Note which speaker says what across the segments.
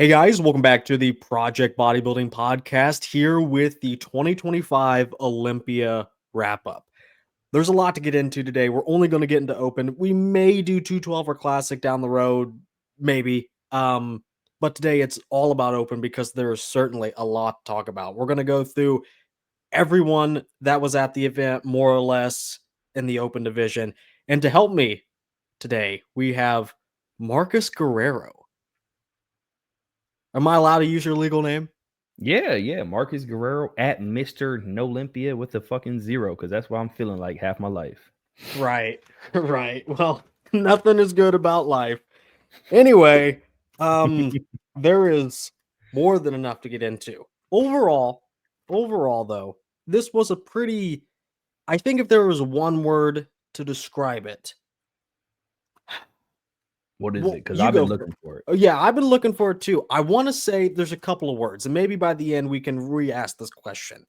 Speaker 1: Hey guys, welcome back to the Project Bodybuilding Podcast here with the 2025 Olympia wrap up. There's a lot to get into today. We're only going to get into open. We may do 212 or classic down the road, maybe. But today it's all about open because there is certainly a lot to talk about. We're going to go through everyone that was at the event, more or less, in the open division. And to help me today, we have Marcus Guerrero. Am I allowed to use your legal name?
Speaker 2: Yeah. Marcus Guerrero at Mr. Olympia with a fucking 0, because that's what I'm feeling like half my life.
Speaker 1: Right. Well, nothing is good about life. Anyway, there is more than enough to get into. Overall though, this was a pretty, I think if there was one word to describe it.
Speaker 2: What is it? Because I've been looking for it.
Speaker 1: Yeah, I've been looking for it too. I want to say there's a couple of words, and maybe by the end we can re-ask this question.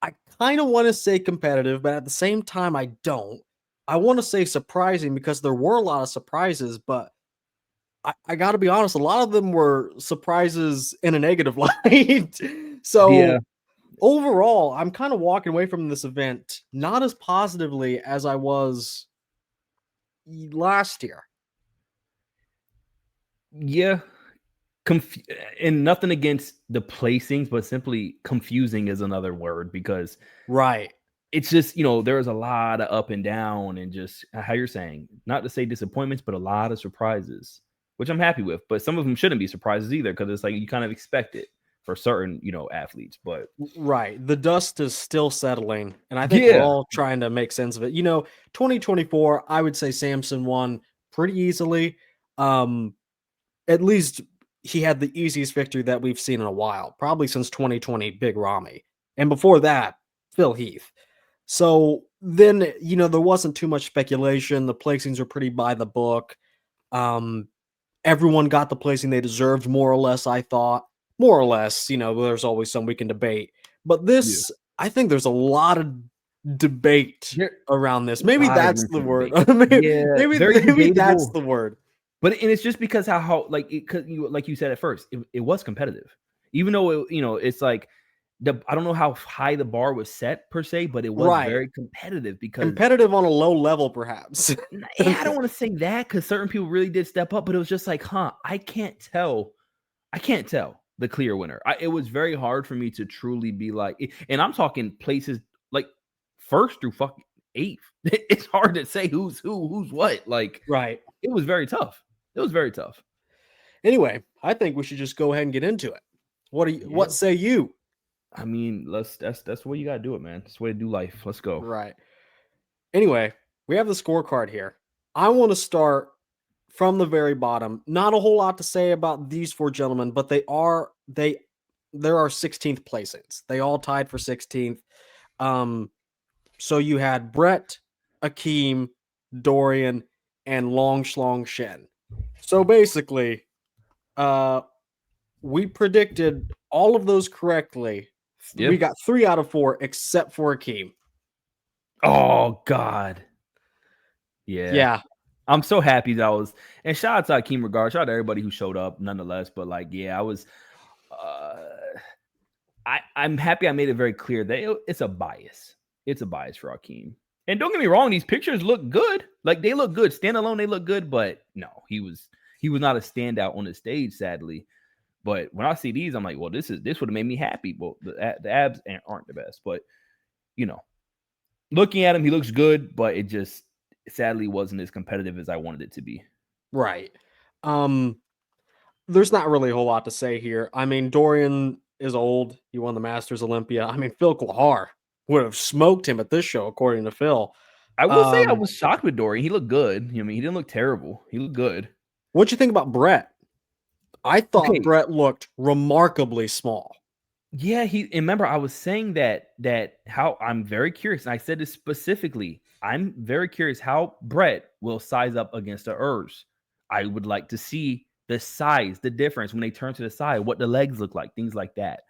Speaker 1: I kind of want to say competitive, but at the same time, I don't. I want to say surprising because there were a lot of surprises, but I got to be honest, a lot of them were surprises in a negative light. So
Speaker 2: yeah.
Speaker 1: Overall, I'm kind of walking away from this event not as positively as I was last year.
Speaker 2: Yeah. And nothing against the placings, but simply confusing is another word because it's just, there's a lot of up and down and just how you're saying, not to say disappointments, but a lot of surprises, which I'm happy with. But some of them shouldn't be surprises either because it's like you kind of expect it for certain, athletes. But
Speaker 1: the dust is still settling, and I think we're all trying to make sense of it. 2024, I would say Samson won pretty easily. At least he had the easiest victory that we've seen in a while, probably since 2020 Big Ramy. And before that, Phil Heath. So then, there wasn't too much speculation. The placings are pretty by the book. Everyone got the placing they deserved, more or less, I thought. More or less, there's always some we can debate. But this, I think there's a lot of debate around this. Maybe that's the word. maybe that's the word.
Speaker 2: But it's just because how like you said at first, it was competitive, even though it's like I don't know how high the bar was set per se, but it was very competitive because
Speaker 1: competitive on a low level, perhaps.
Speaker 2: I don't want to say that because certain people really did step up, but it was just like, I can't tell the clear winner. It was very hard for me to truly be like, and I'm talking places like 1st through fucking 8th. It's hard to say who's what. Like, it was very tough. It was very tough.
Speaker 1: Anyway, I think we should just go ahead and get into it. What say you?
Speaker 2: I mean, that's the way you gotta do it, man. That's the way to do life. Let's go.
Speaker 1: Right. Anyway, we have the scorecard here. I want to start from the very bottom. Not a whole lot to say about these 4 gentlemen, but there are 16th placings. They all tied for 16th. So you had Brett, Akeem, Dorian, and Long Schlong Shen. So basically, we predicted all of those correctly. Yep. We got 3 out of 4 except for Akeem.
Speaker 2: Oh, God.
Speaker 1: Yeah.
Speaker 2: I'm so happy that I was, and shout out to Akeem regard, shout out to everybody who showed up nonetheless. But I was, I'm happy I made it very clear that it's a bias. It's a bias for Akeem. And don't get me wrong, these pictures look good. Like they look good. Standalone, they look good, but no, he was not a standout on the stage, sadly. But when I see these, I'm like, well, this would have made me happy. Well, the abs aren't the best, but looking at him, he looks good, but it just sadly wasn't as competitive as I wanted it to be.
Speaker 1: Right. There's not really a whole lot to say here. I mean, Dorian is old. He won the Masters Olympia. I mean, Phil Klahar would have smoked him at this show, according to Phil.
Speaker 2: I will say I was shocked with Dorian. He looked good. I mean, he didn't look terrible. He looked good.
Speaker 1: What'd you think about Brett? I thought Brett looked remarkably small.
Speaker 2: Yeah, remember I was saying that how I'm very curious, and I said this specifically. I'm very curious how Brett will size up against the Urs. I would like to see the size, the difference when they turn to the side, what the legs look like, things like that.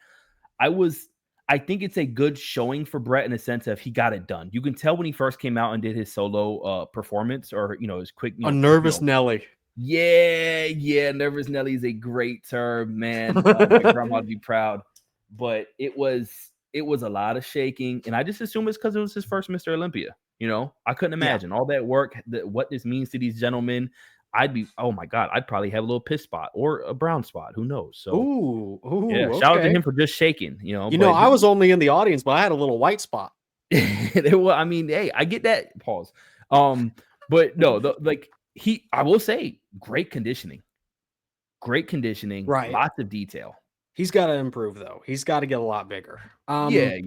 Speaker 2: I think it's a good showing for Brett in the sense of he got it done. You can tell when he first came out and did his solo performance or his quick.
Speaker 1: Nervous Nelly.
Speaker 2: Yeah, nervous Nelly is a great term, man. My grandma would be proud. But it was a lot of shaking, and I just assume it's because it was his first Mr. Olympia. I couldn't imagine all that work, what this means to these gentlemen. Oh my God, I'd probably have a little piss spot or a brown spot. Who knows? So yeah, shout out to
Speaker 1: Okay.
Speaker 2: him for just shaking.
Speaker 1: But I was only in the audience, but I had a little white spot.
Speaker 2: I mean, hey, I get that. Pause. But no, I will say, great conditioning.
Speaker 1: Right.
Speaker 2: Lots of detail.
Speaker 1: He's got to improve, though. He's got to get a lot bigger.
Speaker 2: Yeah.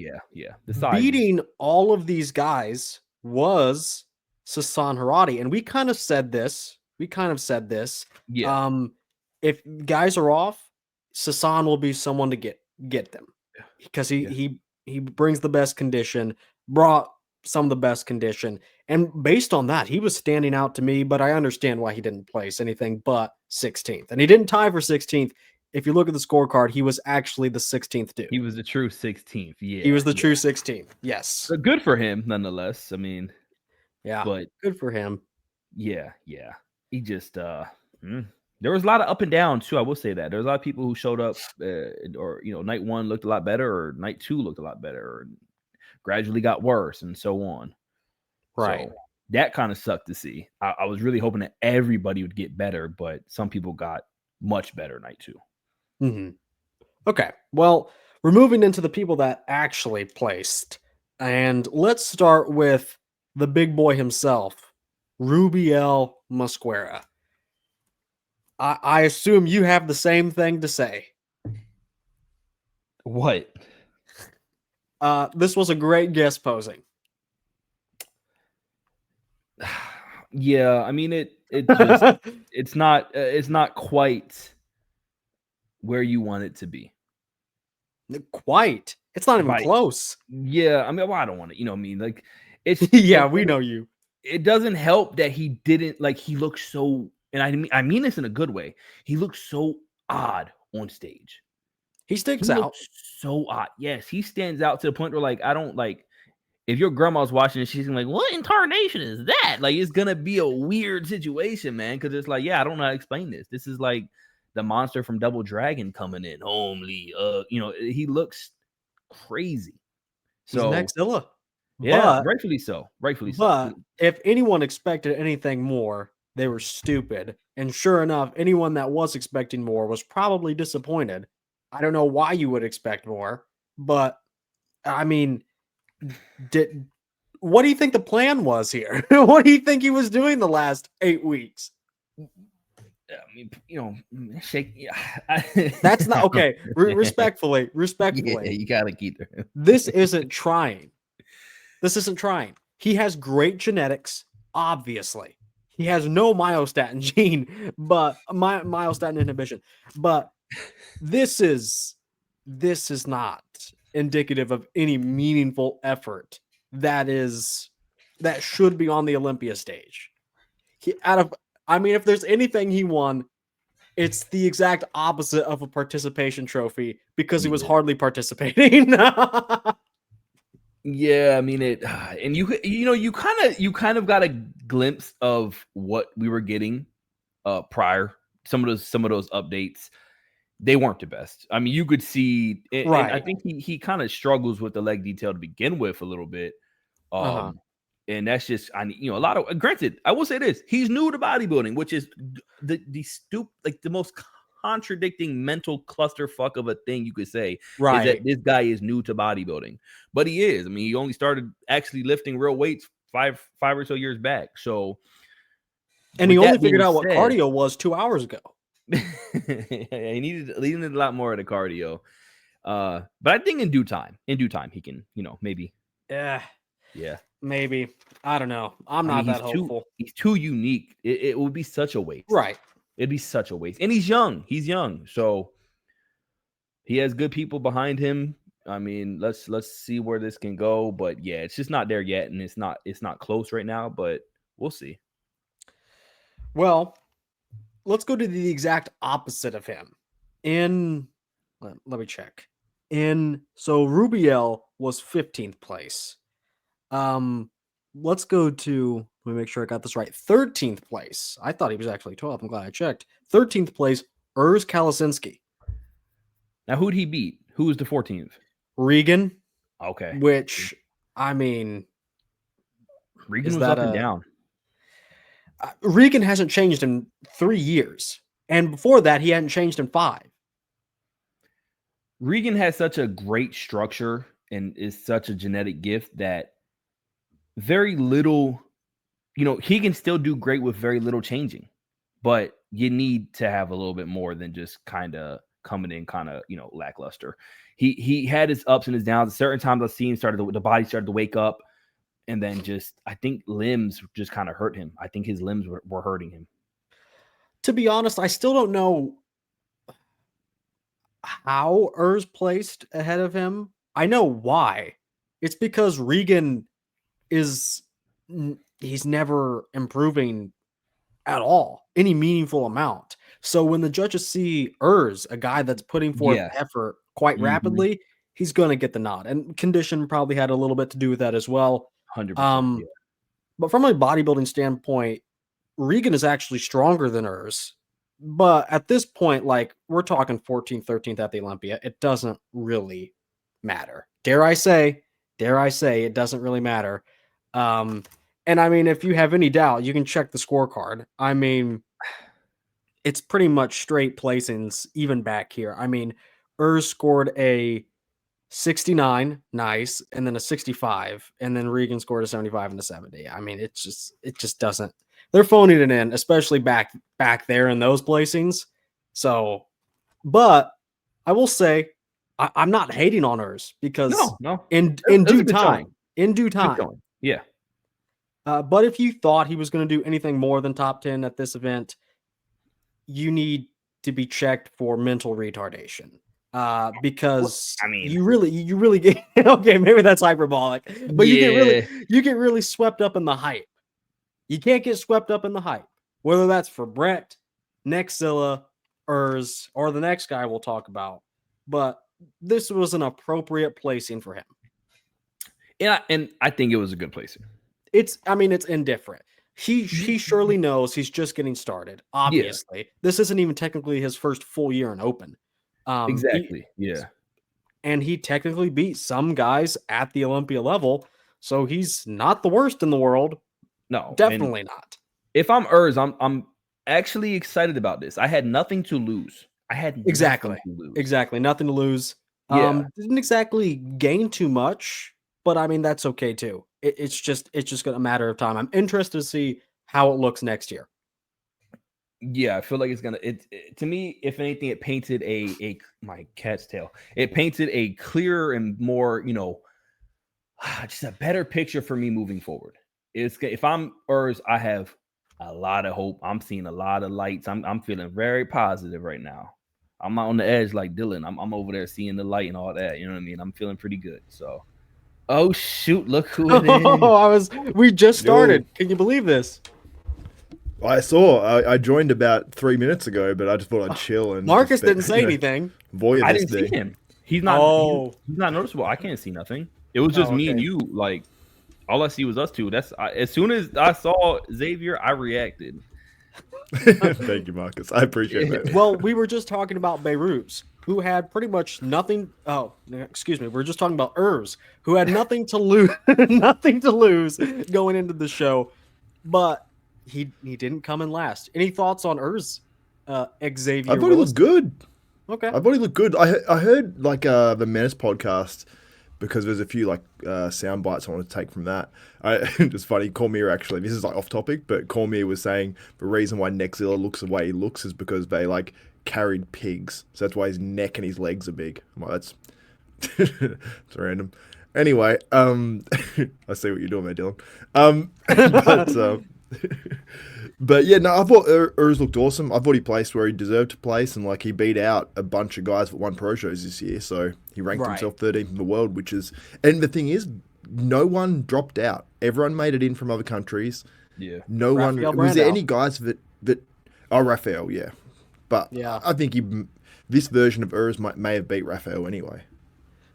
Speaker 1: Beating all of these guys was Sasan Harati, and we kind of said this.
Speaker 2: Yeah.
Speaker 1: If guys are off, Sasan will be someone to get them because he brings the best condition, brought some of the best condition, and based on that, he was standing out to me. But I understand why he didn't place anything but 16th, and he didn't tie for 16th. If you look at the scorecard, he was actually the 16th dude.
Speaker 2: He was the true 16th. Yeah,
Speaker 1: he was the true 16th. Yes,
Speaker 2: so good for him, nonetheless. I mean,
Speaker 1: yeah,
Speaker 2: but
Speaker 1: good for him.
Speaker 2: Yeah. He just there was a lot of up and down too. I will say that there was a lot of people who showed up, or night one looked a lot better, or night two looked a lot better, or gradually got worse, and so on.
Speaker 1: Right.
Speaker 2: So that kind of sucked to see. I was really hoping that everybody would get better, but some people got much better night two.
Speaker 1: Mm-hmm. Okay. Well, we're moving into the people that actually placed, and let's start with the big boy himself, Rubiel Mosquera. I assume you have the same thing to say.
Speaker 2: What?
Speaker 1: This was a great guest posing.
Speaker 2: Yeah, I mean it's not quite where you want it to be.
Speaker 1: Quite. It's not even close.
Speaker 2: Yeah, I mean, well, I don't want to, like it's
Speaker 1: we know you.
Speaker 2: It doesn't help that he didn't he looks so, and I mean this in a good way. He looks so odd on stage.
Speaker 1: He sticks out.
Speaker 2: So odd. Yes, he stands out to the point where I don't if your grandma's watching it, she's gonna be like, what incarnation is that? It's gonna be a weird situation, man. Cause it's I don't know how to explain this. This is like the monster from Double Dragon coming in. Homely. He looks crazy. So
Speaker 1: he's Neckzilla.
Speaker 2: Yeah, rightfully so.
Speaker 1: But if anyone expected anything more, they were stupid. And sure enough, anyone that was expecting more was probably disappointed. I don't know why you would expect more, but I mean, what do you think the plan was here? What do you think he was doing the last 8 weeks?
Speaker 2: I mean, shake.
Speaker 1: Yeah. That's not okay. Respectfully.
Speaker 2: Yeah, you gotta keep it.
Speaker 1: This isn't trying. He has great genetics, obviously. He has no myostatin gene, but myostatin inhibition. But this is not indicative of any meaningful effort that should be on the Olympia stage. If there's anything he won, it's the exact opposite of a participation trophy because he was hardly participating.
Speaker 2: Yeah, I mean it, and you kind of got a glimpse of what we were getting prior. Some of those updates, they weren't the best. I mean, you could see, and I think he kind of struggles with the leg detail to begin with a little bit. And that's just, a lot of, granted, I will say this, he's new to bodybuilding, which is the most contradicting mental clusterfuck of a thing you could say, is that this guy is new to bodybuilding. But he is. I mean, he only started actually lifting real weights five or so years back. So,
Speaker 1: and he only figured out what cardio was 2 hours ago.
Speaker 2: He needed a lot more of the cardio. But I think in due time he can, maybe.
Speaker 1: Yeah. Maybe. I don't know. I'm not that hopeful.
Speaker 2: He's too unique. It would be such a waste.
Speaker 1: Right.
Speaker 2: It'd be such a waste. And he's young. So he has good people behind him. I mean, let's see where this can go. But yeah, it's just not there yet. And it's not close right now, but we'll see.
Speaker 1: Well, let's go to the exact opposite of him. Let me check. So Rubiel was 15th place. Let's go to Let me make sure I got this right. 13th place. I thought he was actually 12th. I'm glad I checked. 13th place, Urs Kalasinski.
Speaker 2: Now, who'd he beat? Who was the 14th?
Speaker 1: Regan.
Speaker 2: Okay.
Speaker 1: Which, I mean,
Speaker 2: Regan was up and down.
Speaker 1: Regan hasn't changed in 3 years. And before that, he hadn't changed in 5.
Speaker 2: Regan has such a great structure and is such a genetic gift that very little, he can still do great with very little changing, but you need to have a little bit more than just kind of coming in lackluster. He had his ups and his downs. At certain times I've seen the body started to wake up, and then I think limbs just kind of hurt him. I think his limbs were hurting him.
Speaker 1: To be honest, I still don't know how Urs placed ahead of him. I know why. It's because Regan he's never improving at all, any meaningful amount. So when the judges see Urs, a guy that's putting forth effort quite rapidly, he's going to get the nod. And condition probably had a little bit to do with that as well.
Speaker 2: 100%.
Speaker 1: But from a bodybuilding standpoint, Regan is actually stronger than Urs. But at this point, we're talking 14th, 13th at the Olympia. It doesn't really matter. Dare I say, it doesn't really matter. And I mean, if you have any doubt, you can check the scorecard. I mean, it's pretty much straight placings, even back here. I mean, Urs scored a 69, nice, and then a 65, and then Regan scored a 75 and a 70. I mean, it just doesn't. They're phoning it in, especially back there in those placings. So, but I will say, I'm not hating on Urs because in due time.
Speaker 2: Yeah.
Speaker 1: But if you thought he was going to do anything more than top 10 at this event, you need to be checked for mental retardation. Because you really get okay, maybe that's hyperbolic, but you get really swept up in the hype. You can't get swept up in the hype, whether that's for Brett, Neckzilla, Urs, or the next guy we'll talk about. But this was an appropriate placing for him.
Speaker 2: Yeah, and I think it was a good placing.
Speaker 1: It's indifferent. He surely knows he's just getting started. Obviously, this isn't even technically his first full year in Open.
Speaker 2: Exactly.
Speaker 1: And he technically beat some guys at the Olympia level, so he's not the worst in the world.
Speaker 2: No,
Speaker 1: definitely not.
Speaker 2: If I'm Urs, I'm actually excited about this. I had nothing to lose.
Speaker 1: Exactly nothing to lose. Didn't exactly gain too much, but I mean that's okay too. It's just a matter of time. I'm interested to see how it looks next year.
Speaker 2: Yeah, I feel like it's gonna. To me, if anything, it painted my cat's tail. It painted a clearer and more, just a better picture for me moving forward. If I'm Urs, I have a lot of hope. I'm seeing a lot of lights. I'm feeling very positive right now. I'm not on the edge like Dylan. I'm over there seeing the light and all that. You know what I mean? I'm feeling pretty good. So, oh shoot, look who it is.
Speaker 1: We just started. Can you believe this?
Speaker 3: I saw. I joined about 3 minutes ago, but I just thought I'd chill. And
Speaker 1: Marcus didn't say anything.
Speaker 2: I didn't see him. He's not. He's not noticeable. I can't see nothing. It was just me and you. All I see was us two. As soon as I saw Xavier, I reacted.
Speaker 3: Thank you, Marcus. I appreciate that.
Speaker 1: Well, we were just talking about Behrooz, who had pretty much nothing. Oh, excuse me. We're just talking about Urs, who had nothing to lose, going into the show, but he didn't come in last. Any thoughts on Urs, Xavier?
Speaker 3: I thought he looked good.
Speaker 1: Okay,
Speaker 3: I thought he looked good. I heard the Menace podcast, because there's a few sound bites I want to take from that. It's funny, Cormier actually, this is off topic, but Cormier was saying the reason why Neckzilla looks the way he looks is because they carried pigs. So that's why his neck and his legs are big. I'm like, that's it's random. Anyway, I see what you're doing there, Dylan. But yeah, no, I thought Urs looked awesome. I thought he placed where he deserved to place, and he beat out a bunch of guys that won pro shows this year. So he ranked himself 13th in the world, and the thing is, no one dropped out. Everyone made it in from other countries.
Speaker 2: Yeah.
Speaker 3: No one. Was there any guys that? Oh, Raphael, yeah. But
Speaker 1: yeah,
Speaker 3: I think this version of Urs may have beat Raphael anyway.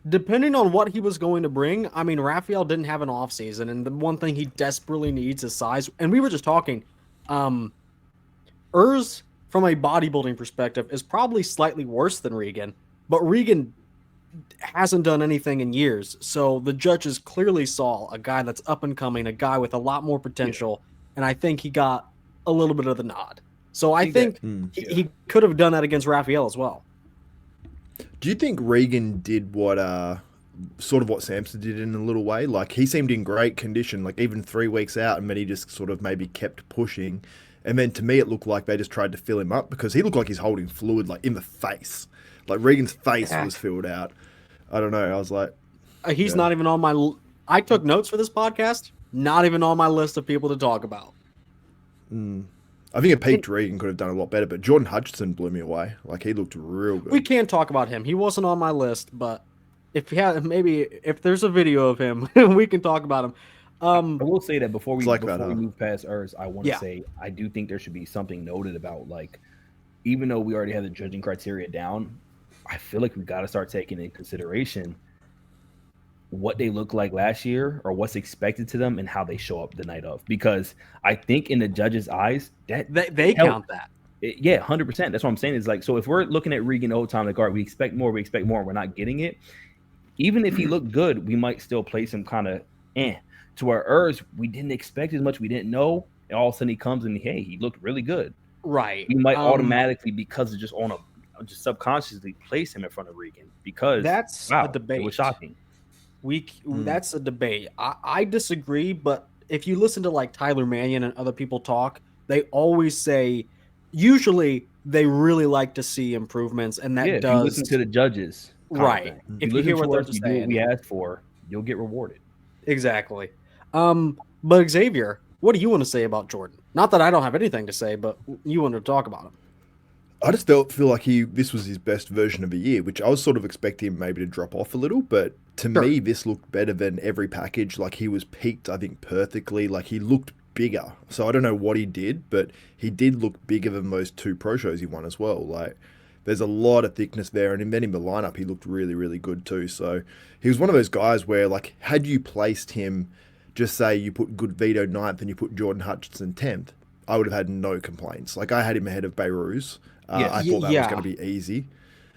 Speaker 1: depending on what he was going to bring, I mean, Raphael didn't have an offseason, and the one thing he desperately needs is size. And we were just talking, Urs, from a bodybuilding perspective, is probably slightly worse than Regan, but Regan hasn't done anything in years. So the judges clearly saw a guy that's up and coming, a guy with a lot more potential, and I think he got a little bit of the nod. So I think he could have done that against Raphael as well.
Speaker 3: Do you think Regan did what sort of what Samson did in a little way? Like, he seemed in great condition, like even 3 weeks out, and then he just sort of maybe kept pushing. And then to me, it looked like they just tried to fill him up because he looked like he's holding fluid, like in the face. Like Regan's face was filled out. I don't know. I was like,
Speaker 1: he's not even on my. I took notes for this podcast. Not even on my list of people to talk about.
Speaker 3: I think a peaked Regan could have done a lot better, but Jordan Hutchinson blew me away. Like, he looked real good.
Speaker 1: We can't talk about him. He wasn't on my list, but if there's a video of him, we can talk about him.
Speaker 2: I will say that before we
Speaker 3: we
Speaker 2: move past Urs, I want to say I do think there should be something noted about, like, even though we already have the judging criteria down, I feel like we got to start taking into consideration what they look like last year or what's expected to them and how they show up the night of. Because I think in the judges' eyes, that
Speaker 1: they count that.
Speaker 2: 100%. That's what I'm saying. Is like, so if we're looking at Regan the whole time, like, all right, we expect more, and we're not getting it. Even if he looked good, we might still place him kind of to where Urs, we didn't expect as much, we didn't know, and all of a sudden he comes and hey, he looked really good.
Speaker 1: Right.
Speaker 2: We might automatically, because of just subconsciously place him in front of Regan because
Speaker 1: that's a debate.
Speaker 2: It was shocking.
Speaker 1: That's a debate. I disagree, but if you listen to like Tyler Mannion and other people talk, they always say usually they really like to see improvements, and that
Speaker 2: does. If you listen to the judges,
Speaker 1: right? If you hear what they're saying,
Speaker 2: do what we asked for, you'll get rewarded.
Speaker 1: Exactly. But Xavier, what do you want to say about Jordan? Not that I don't have anything to say, but you want to talk about him.
Speaker 3: I just feel like this was his best version of a year, which I was sort of expecting him maybe to drop off a little, but to me, this looked better than every package. Like, he was peaked, I think, perfectly. Like, he looked bigger. So I don't know what he did, but he did look bigger than those 2 pro shows he won as well. Like, there's a lot of thickness there, and then in the lineup, he looked really, really good too. So he was one of those guys where, like, had you placed him, just say you put good Vito 9th and you put Jordan Hutchinson 10th, I would have had no complaints. Like, I had him ahead of Behrooz. I thought that was going to be easy.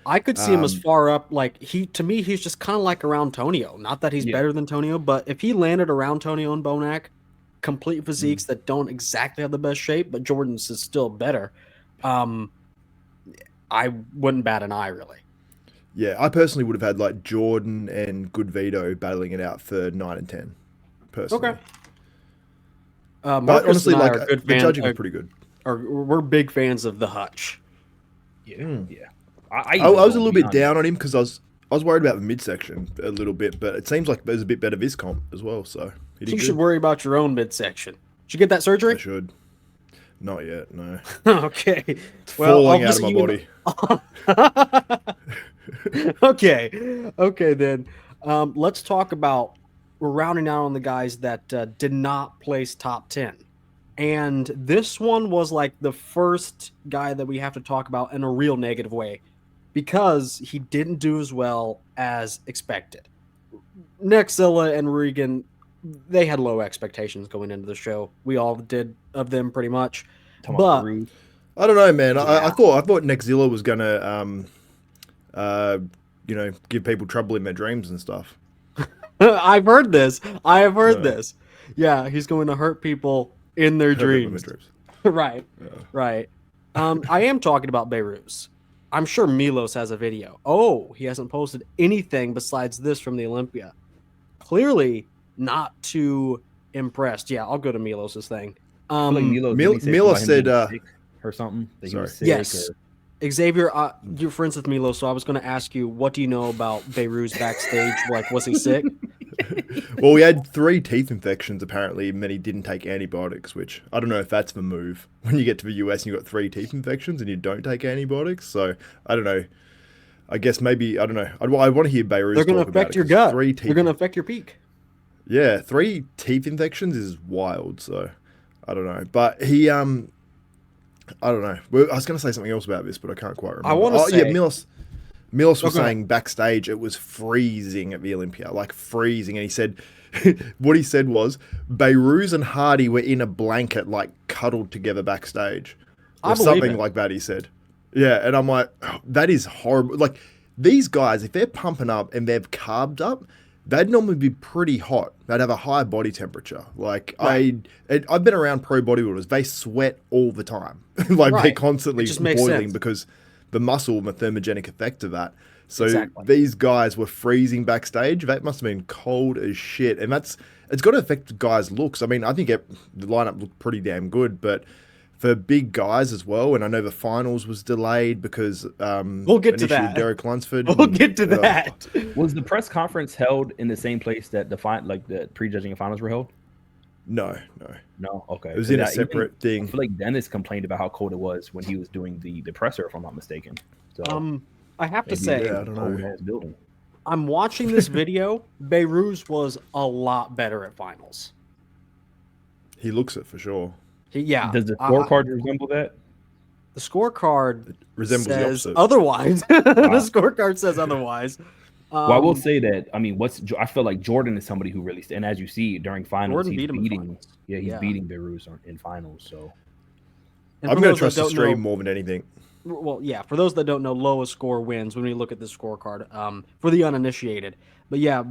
Speaker 1: I could see him as far up. Like, to me, he's just kind of like around Tonio. Not that he's better than Tonio, but if he landed around Tonio and Bonac, complete physiques that don't exactly have the best shape, but Jordan's is still better, I wouldn't bat an eye, really.
Speaker 3: Yeah, I personally would have had like Jordan and good Vito battling it out for 9 and 10. Personally.
Speaker 1: Okay.
Speaker 3: But honestly, like, the judging was pretty good.
Speaker 1: We're big fans of the Hutch.
Speaker 2: Yeah.
Speaker 3: I was a little bit down on him because I was worried about the midsection a little bit, but it seems like there's a bit better this comp as well. So
Speaker 1: you should worry about your own midsection. Did you get that surgery?
Speaker 3: I should. Not yet, no.
Speaker 1: Okay.
Speaker 3: It's falling out of my
Speaker 1: body. Okay then. Let's talk about, we're rounding out on the guys that did not place top 10. And this one was like the first guy that we have to talk about in a real negative way because he didn't do as well as expected. Neckzilla and Regan, they had low expectations going into the show. We all did of them pretty much. But
Speaker 3: I don't know, man. I thought Neckzilla was gonna give people trouble in their dreams and stuff.
Speaker 1: I've heard this. This. Yeah, he's going to hurt people in their dreams. Right. Yeah. Right. I am talking about Behrooz. I'm sure Milos has a video. Oh, he hasn't posted anything besides this from the Olympia. Clearly not too impressed. Yeah, I'll go to Milos's thing.
Speaker 3: Milos said
Speaker 2: or something. That he was sick,
Speaker 1: yes. Xavier, you're friends with Milos, so I was going to ask you, what do you know about Behrooz backstage? Like, was he sick?
Speaker 3: Well, we had 3 teeth infections apparently, and then he didn't take antibiotics, which I don't know if that's the move when you get to the US and you've got 3 teeth infections and you don't take antibiotics. So I don't know. I guess maybe, I don't know. I want to hear Behrooz.
Speaker 1: They're going to affect your gut. They're going to affect your peak.
Speaker 3: Yeah, 3 teeth infections is wild. So I don't know. But he, I don't know. I was going to say something else about this, but I can't quite remember.
Speaker 1: I want to say,
Speaker 3: yeah, Milos was saying backstage it was freezing at the Olympia, like freezing. And he said, what he said was, Behrooz and Hardy were in a blanket, like cuddled together backstage. Or something like that, he said. Yeah, and I'm like, oh, that is horrible. Like, these guys, if they're pumping up and they've carbed up, they'd normally be pretty hot. They'd have a high body temperature. Like, I've been around pro bodybuilders. They sweat all the time. Like, they're constantly boiling because the muscle and the thermogenic effect of that. So these guys were freezing backstage. That must have been cold as shit. And it's got to affect the guys' looks. I mean, I think the lineup looked pretty damn good, but for big guys as well, and I know the finals was delayed because
Speaker 1: we'll get to that.
Speaker 3: Derek Lunsford.
Speaker 1: We'll get to that.
Speaker 2: Was the press conference held in the same place that the prejudging and finals were held?
Speaker 3: No.
Speaker 2: Okay,
Speaker 3: it was in a separate thing.
Speaker 2: I feel like Dennis complained about how cold it was when he was doing the presser, if I'm not mistaken. So
Speaker 1: I have to say,
Speaker 3: I don't know.
Speaker 1: I'm watching this video. Behrooz was a lot better at finals.
Speaker 3: He looks it for sure.
Speaker 2: Does the scorecard resemble that?
Speaker 1: The scorecard
Speaker 3: resembles the opposite.
Speaker 1: Otherwise. The scorecard says otherwise.
Speaker 2: Well, I will say that, I mean, I feel like Jordan is somebody who really, and as you see during finals, he's beating Behrooz in finals. So
Speaker 3: I'm going to trust the stream more than anything.
Speaker 1: Well, yeah, for those that don't know, lowest score wins when we look at the scorecard for the uninitiated. But yeah,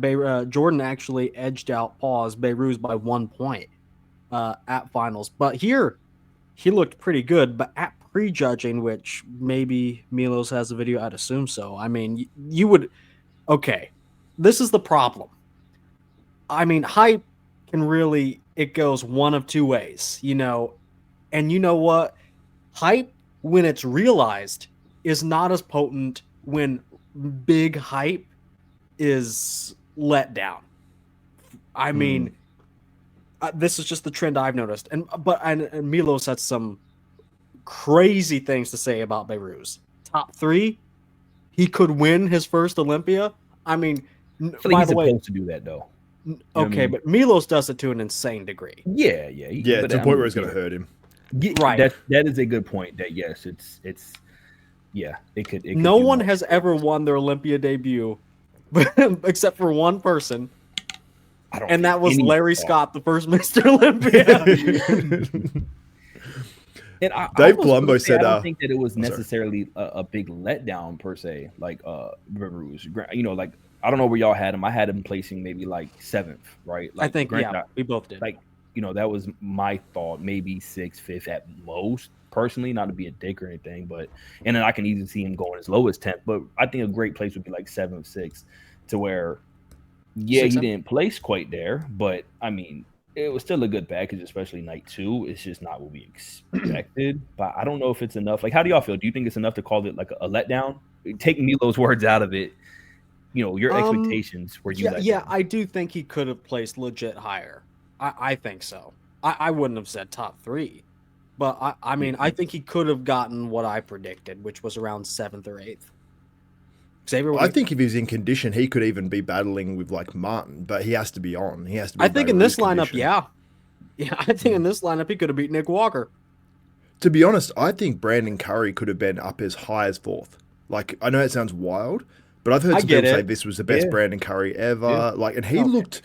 Speaker 1: Jordan actually edged out Behrooz by 1 point at finals. But here, he looked pretty good. But at prejudging, which maybe Milos has a video, I'd assume so. I mean, you would... Okay, this is the problem. I mean, hype can really... It goes one of two ways, you know. And you know what? Hype, when it's realized, is not as potent when big hype is let down. I mean, this is just the trend I've noticed. And Milos had some crazy things to say about Behrooz. Top 3, he could win his first Olympia. I mean,
Speaker 2: by the way, supposed to do that though.
Speaker 1: Okay, but Milos does it to an insane degree.
Speaker 2: Yeah,
Speaker 3: to the point where it's going to hurt him.
Speaker 2: Right. That is a good point. That yes, it could.
Speaker 1: No one has ever won their Olympia debut, except for one person, and that was Larry Scott, the first Mr. Olympia.
Speaker 2: And
Speaker 3: Dave Palumbo said,
Speaker 2: "I don't think that it was necessarily a big letdown per se, like Behrooz. You know, like I don't know where y'all had him. I had him placing maybe like 7th, right? Like,
Speaker 1: I think we both did.
Speaker 2: Like, you know, that was my thought, maybe 6th, 5th at most. Personally, not to be a dick or anything, but and then I can easily see him going as low as 10th. But I think a great place would be like 7th, 6th, to where, he didn't place quite there, but I mean, it was still a good package, especially night 2. It's just not what we expected. But I don't know if it's enough. Like, how do y'all feel? Do you think it's enough to call it like a letdown? Take Milo's words out of it. You know, your expectations were you?
Speaker 1: Yeah, I do think he could have placed legit higher. I think so. I wouldn't have said top 3, but I mean, I think he could have gotten what I predicted, which was around 7th or 8th. Xavier,
Speaker 3: I think if he's in condition, he could even be battling with like Martin, but he has to be on. He has to be.
Speaker 1: I think in this lineup, I think in this lineup he could have beat Nick Walker.
Speaker 3: To be honest, I think Brandon Curry could have been up as high as 4th. Like, I know it sounds wild, but I've heard some people say this was the best Brandon Curry ever. Yeah. Like, and he looked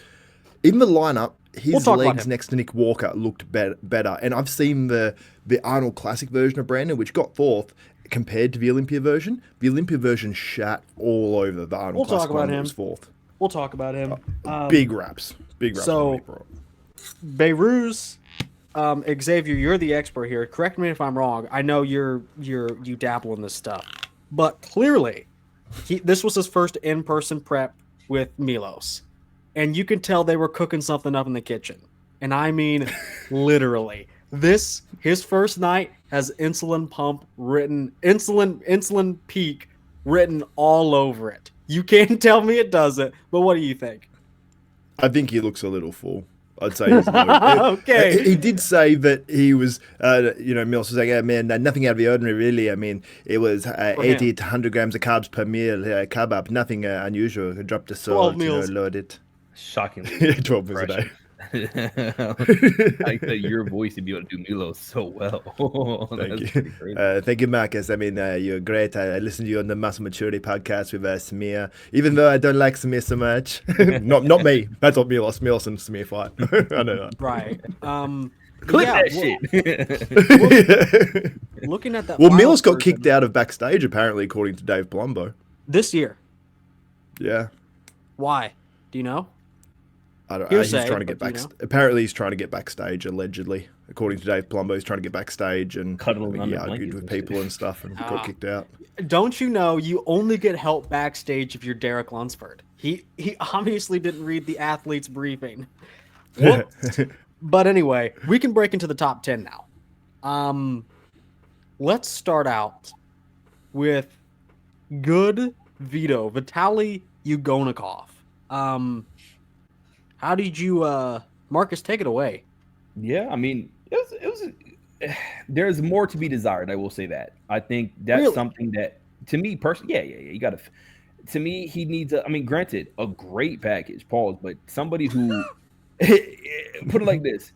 Speaker 3: in the lineup. His legs next to Nick Walker looked better. And I've seen the Arnold Classic version of Brandon, which got 4th, compared to the Olympia version. The Olympia version shat all over the Arnold Classic one that was 4th.
Speaker 1: We'll talk about him.
Speaker 3: Big raps.
Speaker 1: So, Behrooz, Xavier, you're the expert here. Correct me if I'm wrong. I know you dabble in this stuff. But clearly, this was his first in-person prep with Milos. And you can tell they were cooking something up in the kitchen. And I mean, literally. His first night has insulin peak written all over it. You can't tell me it doesn't, but what do you think?
Speaker 3: I think he looks a little full. I'd say he's a little
Speaker 1: okay.
Speaker 3: He did say that he was, Milos was like, yeah, man, nothing out of the ordinary, really. I mean, it was 80 to 100 grams of carbs per meal, carb up, nothing unusual. Dropped the salt, load it.
Speaker 2: Shockingly.
Speaker 3: 12 meals a day.
Speaker 2: I said your voice to be able to do Milo so well.
Speaker 3: Thank you. Thank you, Marcus. I mean, you're great. I listened to you on the Muscle Maturity podcast with Samir, even though I don't like Samir so much. not me. That's not Milos. Milos and Samir fight. I know that.
Speaker 1: Right.
Speaker 2: Clip that shit.
Speaker 1: Looking at that.
Speaker 3: Well, Milos got kicked out of Backstage, apparently, according to Dave Palumbo.
Speaker 1: This year.
Speaker 3: Yeah.
Speaker 1: Why? Do you know?
Speaker 3: I don't know. He's trying to get back. Apparently, he's trying to get Backstage. Allegedly, according to Dave Palumbo, he's trying to get Backstage and he argued with people and stuff and got kicked out.
Speaker 1: Don't you know you only get help backstage if you're Derek Lunsford? He obviously didn't read the athlete's briefing. But anyway, we can break into the top 10 now. Let's start out with good Vito, Vitaly Ugonikov. How did you, Marcus, take it away?
Speaker 2: Yeah, I mean, it was there's more to be desired. I will say that. I think that's something that, to me personally, yeah. You got to. To me, he needs I mean, granted, a great package, pause, but somebody who put it like this.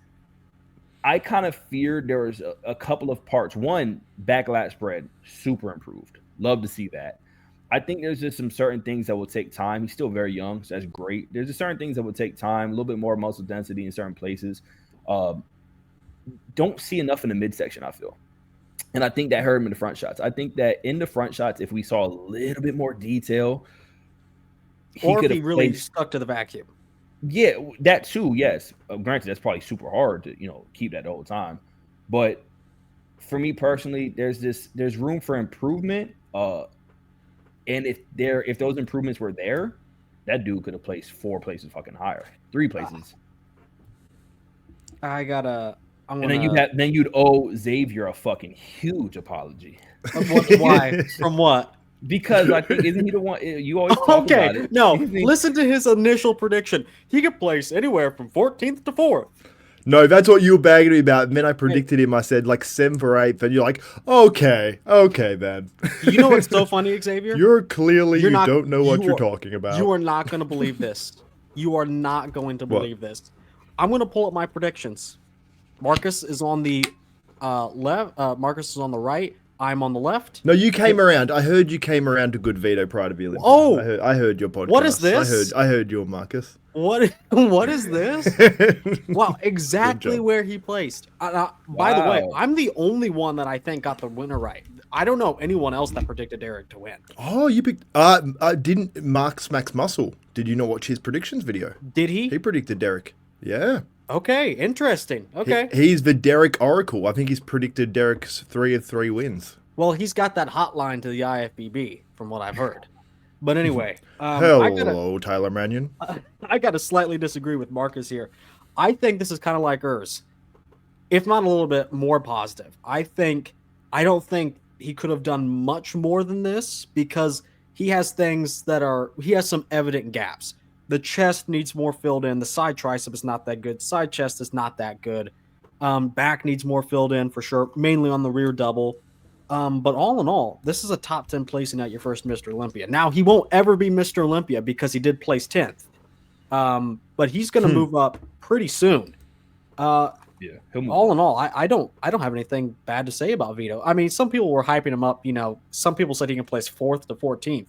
Speaker 2: I kind of feared there was a couple of parts. One, backlash spread, super improved. Love to see that. I think there's just some certain things that will take time. He's still very young, so that's great. There's just certain things that will take time, a little bit more muscle density in certain places. Don't see enough in the midsection, I feel. And I think that hurt him in the front shots. I think that in the front shots, if we saw a little bit more detail,
Speaker 1: or if he really stuck to the vacuum.
Speaker 2: Yeah, that too, yes. Granted, that's probably super hard to, keep that the whole time. But for me personally, there's room for improvement. And if those improvements were there, that dude could have placed 4 places fucking higher, 3 places.
Speaker 1: And
Speaker 2: then you'd owe Xavier a fucking huge apology.
Speaker 1: Why? From what?
Speaker 2: Because I think isn't he the one you always talk about it?
Speaker 1: No, listen to his initial prediction. He could place anywhere from 14th to 4th.
Speaker 3: No, that's what you were bagging me about. And then I predicted him. I said like 7th or 8th, and you're like, okay, then.
Speaker 1: You know what's so funny, Xavier?
Speaker 3: You don't know what you're talking about.
Speaker 1: You are not going to believe this. You are not going to believe this. I'm going to pull up my predictions. Marcus is on the left. Marcus is on the right. I'm on the left.
Speaker 3: No, you came around. I heard you came around to good Vito prior to the Olympia.
Speaker 1: Oh,
Speaker 3: I heard your podcast.
Speaker 1: What is this?
Speaker 3: I heard your Marcus.
Speaker 1: What is this? Wow, exactly where he placed. By the way, I'm the only one that I think got the winner right. I don't know anyone else that predicted Eric to win.
Speaker 3: Oh, you picked. Didn't Mark Smacks Muscle? Did you not watch his predictions video?
Speaker 1: Did he?
Speaker 3: He predicted Derek. Yeah.
Speaker 1: Okay, interesting. Okay.
Speaker 3: He's the Derek Oracle. I think he's predicted Derek's 3 of 3 wins.
Speaker 1: Well, he's got that hotline to the IFBB, from what I've heard. But anyway.
Speaker 3: Hello, Tyler Mannion.
Speaker 1: I got to slightly disagree with Marcus here. I think this is kind of like Urs, if not a little bit more positive. I don't think he could have done much more than this because he has some evident gaps. The chest needs more filled in. The side tricep is not that good. Side chest is not that good. Back needs more filled in for sure, mainly on the rear double. But all in all, this is a top 10 placing at your first Mr. Olympia. Now, he won't ever be Mr. Olympia because he did place 10th. But he's going to move up pretty soon. All in all, I don't have anything bad to say about Vito. I mean, some people were hyping him up. Some people said he can place 4th to 14th.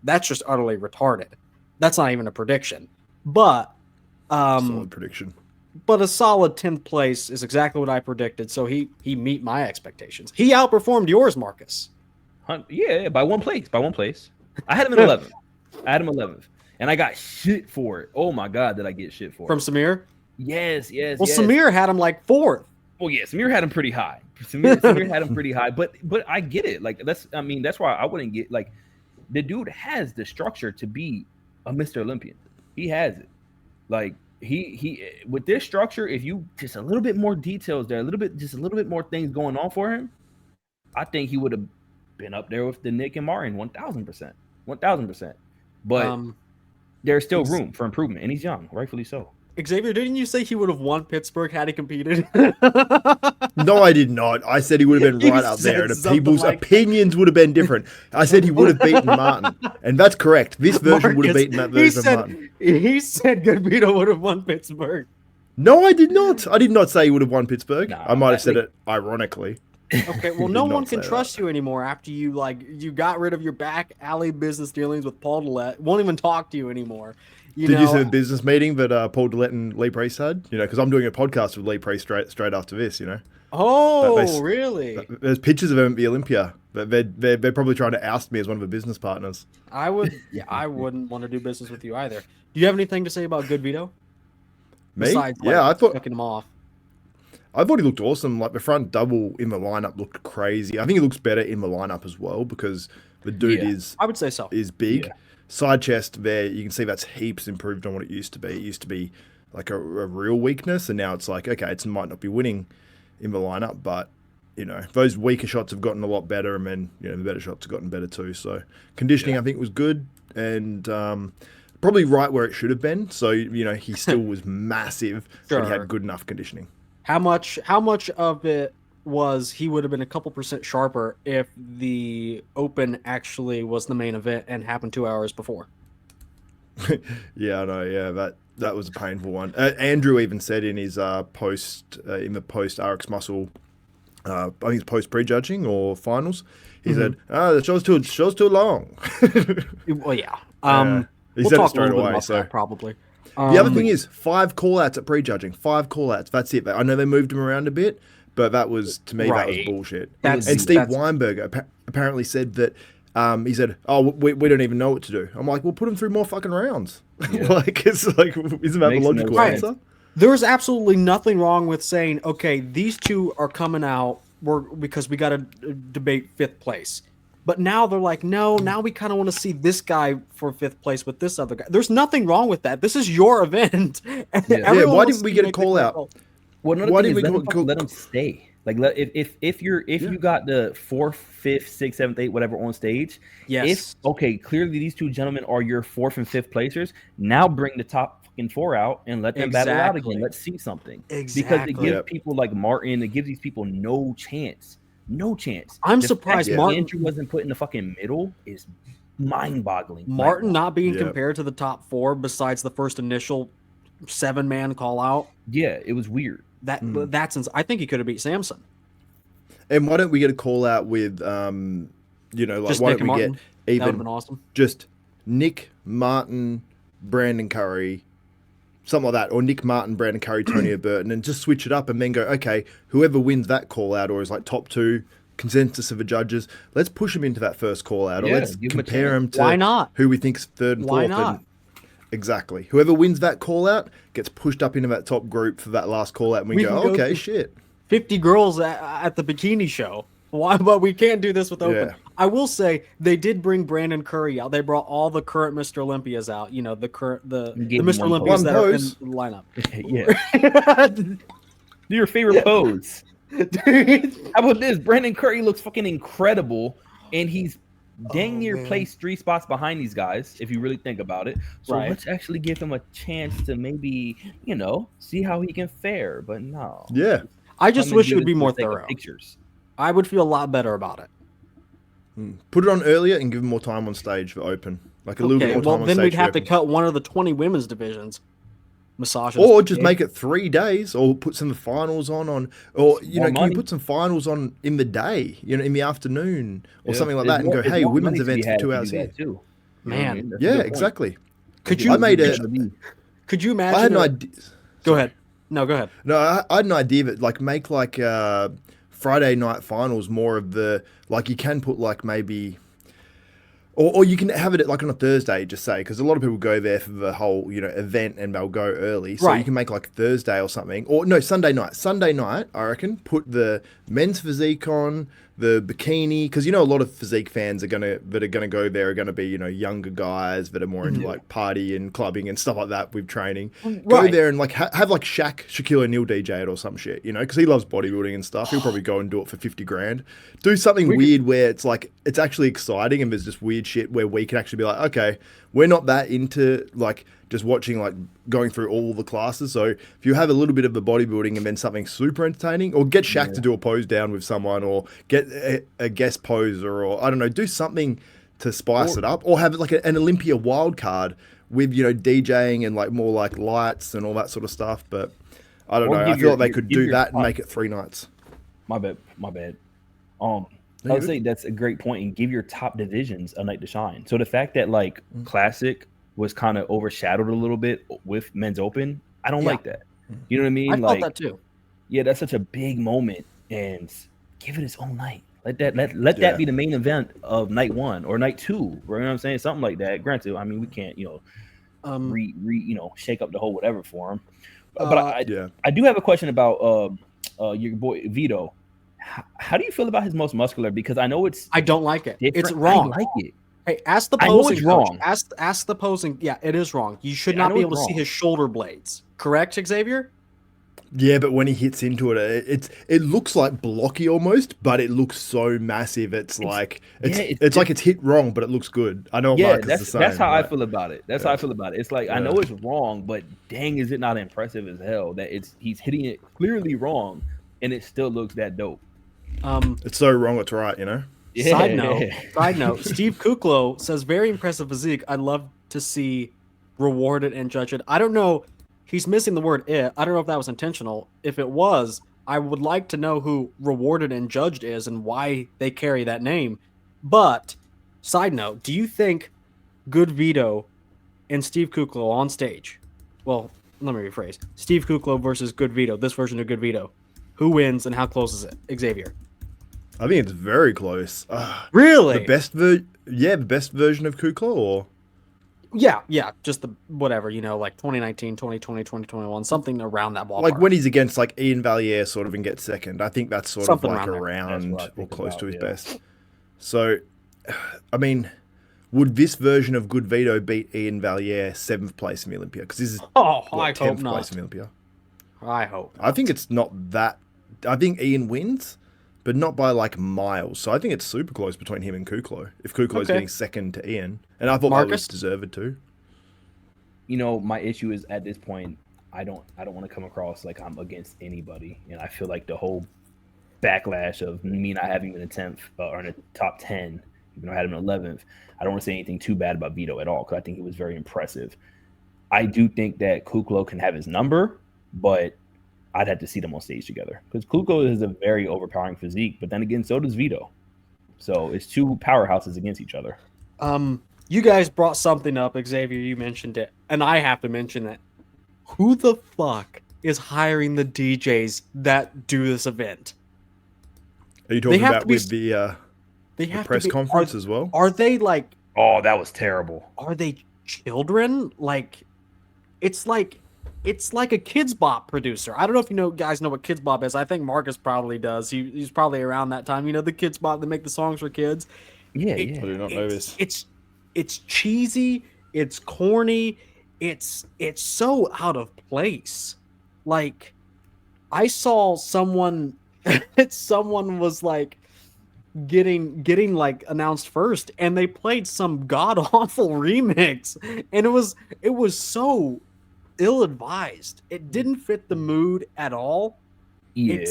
Speaker 1: That's just utterly retarded. That's not even a prediction. But
Speaker 3: solid prediction.
Speaker 1: But a solid 10th place is exactly what I predicted. So he meet my expectations. He outperformed yours, Marcus.
Speaker 2: Yeah, by one place. I had him in 11th. And I got shit for it. Oh my God, did I get shit for it?
Speaker 1: From Samir?
Speaker 2: Yes.
Speaker 1: Well, Samir had him like 4th.
Speaker 2: Well, yeah, Samir had him pretty high. Samir had him pretty high. But I get it. Like that's why I wouldn't get like the dude has the structure to be a Mr. Olympian. He has it. Like he with this structure, if you just a little bit more details there, a little bit more things going on for him, I think he would have been up there with the Nick and Martin 1000%. But there's still room for improvement, and he's young, rightfully so.
Speaker 1: Xavier, didn't you say he would have won Pittsburgh had he competed?
Speaker 3: No, I did not. I said he would have been right up there, and people's opinions would have been different. I said he would have beaten Martin, and that's correct. This version would have beaten that version of Martin.
Speaker 1: He said good Vito would have won Pittsburgh.
Speaker 3: No, I did not. I did not say he would have won Pittsburgh.
Speaker 2: Nah,
Speaker 3: I might have said it ironically.
Speaker 1: Okay, well,
Speaker 3: Did
Speaker 1: no
Speaker 3: not
Speaker 1: one can
Speaker 3: say
Speaker 1: trust you anymore after you got rid of your back alley business dealings with Paul Dillette. Won't even talk to you anymore.
Speaker 3: Did you see the business meeting that Paul Dillette and Lee Priest had? You know, because I'm doing a podcast with Lee Priest straight after this. You know.
Speaker 1: Oh, really?
Speaker 3: There's pictures of him at the Olympia. They're probably trying to oust me as one of the business partners.
Speaker 1: I wouldn't want to do business with you either. Do you have anything to say about Good Vito?
Speaker 3: Me?
Speaker 1: Besides,
Speaker 3: yeah, I thought
Speaker 1: chucking him off.
Speaker 3: I thought he looked awesome. Like the front double in the lineup looked crazy. I think he looks better in the lineup as well because the dude
Speaker 1: I would say so.
Speaker 3: is big.
Speaker 2: Yeah.
Speaker 3: Side chest there, you can see that's heaps improved on what it used to be. It used to be like a real weakness, and now it's like, okay, it might not be winning in the lineup, but you know, those weaker shots have gotten a lot better, and then you know the better shots have gotten better too. So conditioning, I think, was good, and probably right where it should have been. So you know, he still was massive, but he had good enough conditioning.
Speaker 1: How much of it was he would have been a couple percent sharper if the Open actually was the main event and happened 2 hours before?
Speaker 3: Yeah, I know. Yeah, that was a painful one. Andrew even said in his post RX Muscle, I think it's post prejudging or finals, he said, the show's too long.
Speaker 1: Well, yeah.
Speaker 3: He
Speaker 1: We'll
Speaker 3: said it
Speaker 1: talk
Speaker 3: straight
Speaker 1: a little bit
Speaker 3: away.
Speaker 1: about
Speaker 3: So
Speaker 1: that probably.
Speaker 3: the other thing is 5 call-outs at prejudging. 5 call-outs. That's it. I know they moved him around a bit, but that was, to me, that was bullshit. And Steve Weinberg apparently said that, he said, "Oh, we don't even know what to do." I'm like, "Well, put him through more fucking rounds."
Speaker 2: Yeah.
Speaker 3: Like, it's like, isn't that the logical answer?
Speaker 1: There is absolutely nothing wrong with saying, okay, these two are coming out because we got to debate 5th place. But now they're like, no, now we kind of want to see this guy for 5th place with this other guy. There's nothing wrong with that. This is your event.
Speaker 3: Yeah, why didn't we get a call out?
Speaker 2: Well, another thing is let them stay. Like, if you got the 4th, 5th, 6th, 7th, 8th, whatever on stage,
Speaker 1: yes.
Speaker 2: Okay, clearly these two gentlemen are your 4th and 5th placers. Now bring the top fucking 4 out and let them battle out again. Let's see something.
Speaker 1: Exactly.
Speaker 2: Because it gives people like Martin, it gives these people no chance. No chance.
Speaker 1: I'm surprised Martin
Speaker 2: Andrew wasn't put in the fucking middle is mind-boggling.
Speaker 1: Martin not being compared to the top 4 besides the first initial 7-man call out.
Speaker 2: Yeah, it was weird.
Speaker 1: That's I think he could have beat Samson.
Speaker 3: And why don't we get a call out with you know, like
Speaker 1: just
Speaker 3: why
Speaker 1: Nick
Speaker 3: don't we
Speaker 1: Martin?
Speaker 3: get even
Speaker 1: That would have been awesome.
Speaker 3: Just Nick Martin, Brandon Curry, something like that, or Nick Martin, Brandon Curry, Tonio Burton, and just switch it up and then go, okay, whoever wins that call out or is like top 2 consensus of the judges, let's push them into that first call out, or let's compare them to who we think's 3rd and 4th.
Speaker 1: Why not?
Speaker 3: Exactly. Whoever wins that call out gets pushed up into that top group for that last call out, and we go, okay, shit.
Speaker 1: 50 girls at the bikini show. Why? But we can't do this with Open.
Speaker 3: Yeah.
Speaker 1: I will say they did bring Brandon Curry out. They brought all the current Mr. Olympias out. You know, the Mr. Olympias that are in the lineup.
Speaker 2: Yeah. Do your favorite pose.
Speaker 1: Dude.
Speaker 2: How about this? Brandon Curry looks fucking incredible, and he's dang near placed 3 spots behind these guys, if you really think about it. So let's actually give him a chance to maybe, you know, see how he can fare. But no.
Speaker 3: Yeah.
Speaker 1: I just wish it would be more thorough.
Speaker 2: Pictures.
Speaker 1: I would feel a lot better about it.
Speaker 3: Put it on earlier and give them more time on stage for Open. Like a little bit more time on stage.
Speaker 1: Well, then we'd have to cut one of the 20 women's divisions. Massages.
Speaker 3: Or just make it 3 days, or put some finals on, or you know, can you put some finals on in the day, you know, in the afternoon or something like that, and go, hey, women's events for 2 hours here.
Speaker 2: Too.
Speaker 1: Man,
Speaker 3: yeah, exactly.
Speaker 1: Could you? Could you imagine?
Speaker 3: I had an idea.
Speaker 1: Go ahead. No, go ahead.
Speaker 3: No, I had an idea that like make like Friday night finals more of the like you can put like maybe. Or you can have it like on a Thursday, just say, because a lot of people go there for the whole, you know, event and they'll go early. So you can make like Thursday or something. Or no, Sunday night. Sunday night, I reckon, put the men's physique on, the bikini, because you know a lot of physique fans that are gonna go there are gonna be, you know, younger guys that are more into like party and clubbing and stuff like that with training. Go there and like have like Shaquille O'Neal DJ it or some shit, you know, because he loves bodybuilding and stuff. He'll probably go and do it for 50 grand. Do something weird where it's like it's actually exciting and there's just weird shit where we can actually be like, okay, we're not that into like just watching like going through all the classes. So if you have a little bit of the bodybuilding and then something super entertaining, or get Shaq to do a pose down with someone, or get a guest poser, or I don't know, do something to spice it up, or have like an Olympia wild card with, you know, DJing and like more like lights and all that sort of stuff. But I don't know. I feel like they could do that and make it 3 nights.
Speaker 2: My bad. I would say that's a great point, and give your top divisions a night to shine. So the fact that like Classic was kind of overshadowed a little bit with Men's Open, I don't like that. You know what I mean?
Speaker 1: I felt that too.
Speaker 2: Yeah, that's such a big moment, and give it its own night. Let that be the main event of night 1 or night 2. You know what I'm saying? Something like that. Granted, I mean we can't shake up the whole whatever for him. But I do have a question about your boy Vito. How do you feel about his most muscular? Because I know
Speaker 1: I don't like it.
Speaker 2: Different.
Speaker 1: It's wrong.
Speaker 2: I like it.
Speaker 1: Hey, ask the posing.
Speaker 2: It's wrong.
Speaker 1: Ask the posing. Yeah, it is wrong. You should not be able to see his shoulder blades. Correct, Xavier?
Speaker 3: Yeah, but when he hits into it, it looks like blocky almost, but it looks so massive. It's like it's hit wrong, but it looks good. I know.
Speaker 2: Yeah, that's how I feel about it. That's how I feel about it. It's like I know it's wrong, but dang, is it not impressive as hell that he's hitting it clearly wrong, and it still looks that dope.
Speaker 3: It's so wrong, it's right, you know.
Speaker 1: Yeah. Side note. Steve Kuklo says very impressive physique. I'd love to see rewarded and judged. I don't know. He's missing the word "it." I don't know if that was intentional. If it was, I would like to know who rewarded and judged is and why they carry that name. But side note, do you think Good Vito and Steve Kuklo on stage? Well, let me rephrase. Steve Kuklo versus Good Vito. This version of Good Vito. Who wins and how close is it? Xavier.
Speaker 3: I think it's very close.
Speaker 1: Really?
Speaker 3: The best version of Kuklo, or
Speaker 1: yeah, just the whatever, like 2019, 2020, 2021, something around that ballpark.
Speaker 3: Like when he's against like Ian Valliere sort of and gets second. I think that's sort something of like around or close to his best. So, I mean, would this version of Good Vito beat Ian Valliere 7th place in the Olympia? Because this is
Speaker 1: I hope not.
Speaker 3: Place in the Olympia.
Speaker 1: I hope.
Speaker 3: I think it's not that. I think Ian wins, but not by like miles. So I think it's super close between him and Kuklo. If Kuklo's getting second to Ian, and I thought Marcus was deserved too.
Speaker 2: My issue is at this point, I don't want to come across like I'm against anybody, and I feel like the whole backlash of me not having him in the 10th or in the top 10, even though I had him in 11th. I don't want to say anything too bad about Vito at all because I think he was very impressive. I do think that Kuklo can have his number, but I'd have to see them on stage together because Kuklo is a very overpowering physique, but then again, so does Vito. So it's two powerhouses against each other.
Speaker 1: You guys brought something up, Xavier. You mentioned it, and I have to mention it. Who the fuck is hiring the DJs that do this event?
Speaker 3: Are you talking about with the press conference as well?
Speaker 1: Are they like?
Speaker 2: Oh, that was terrible.
Speaker 1: Are they children? It's like a Kids Bop producer. I don't know if guys know what Kids Bop is. I think Marcus probably does. He's probably around that time. The Kids Bop that make the songs for kids.
Speaker 2: Yeah.
Speaker 3: I do not know this.
Speaker 1: It's cheesy. It's corny. It's so out of place. Like, I saw someone. Someone was like getting like announced first, and they played some god awful remix, and it was so ill-advised. It didn't fit the mood at all.
Speaker 2: Yeah,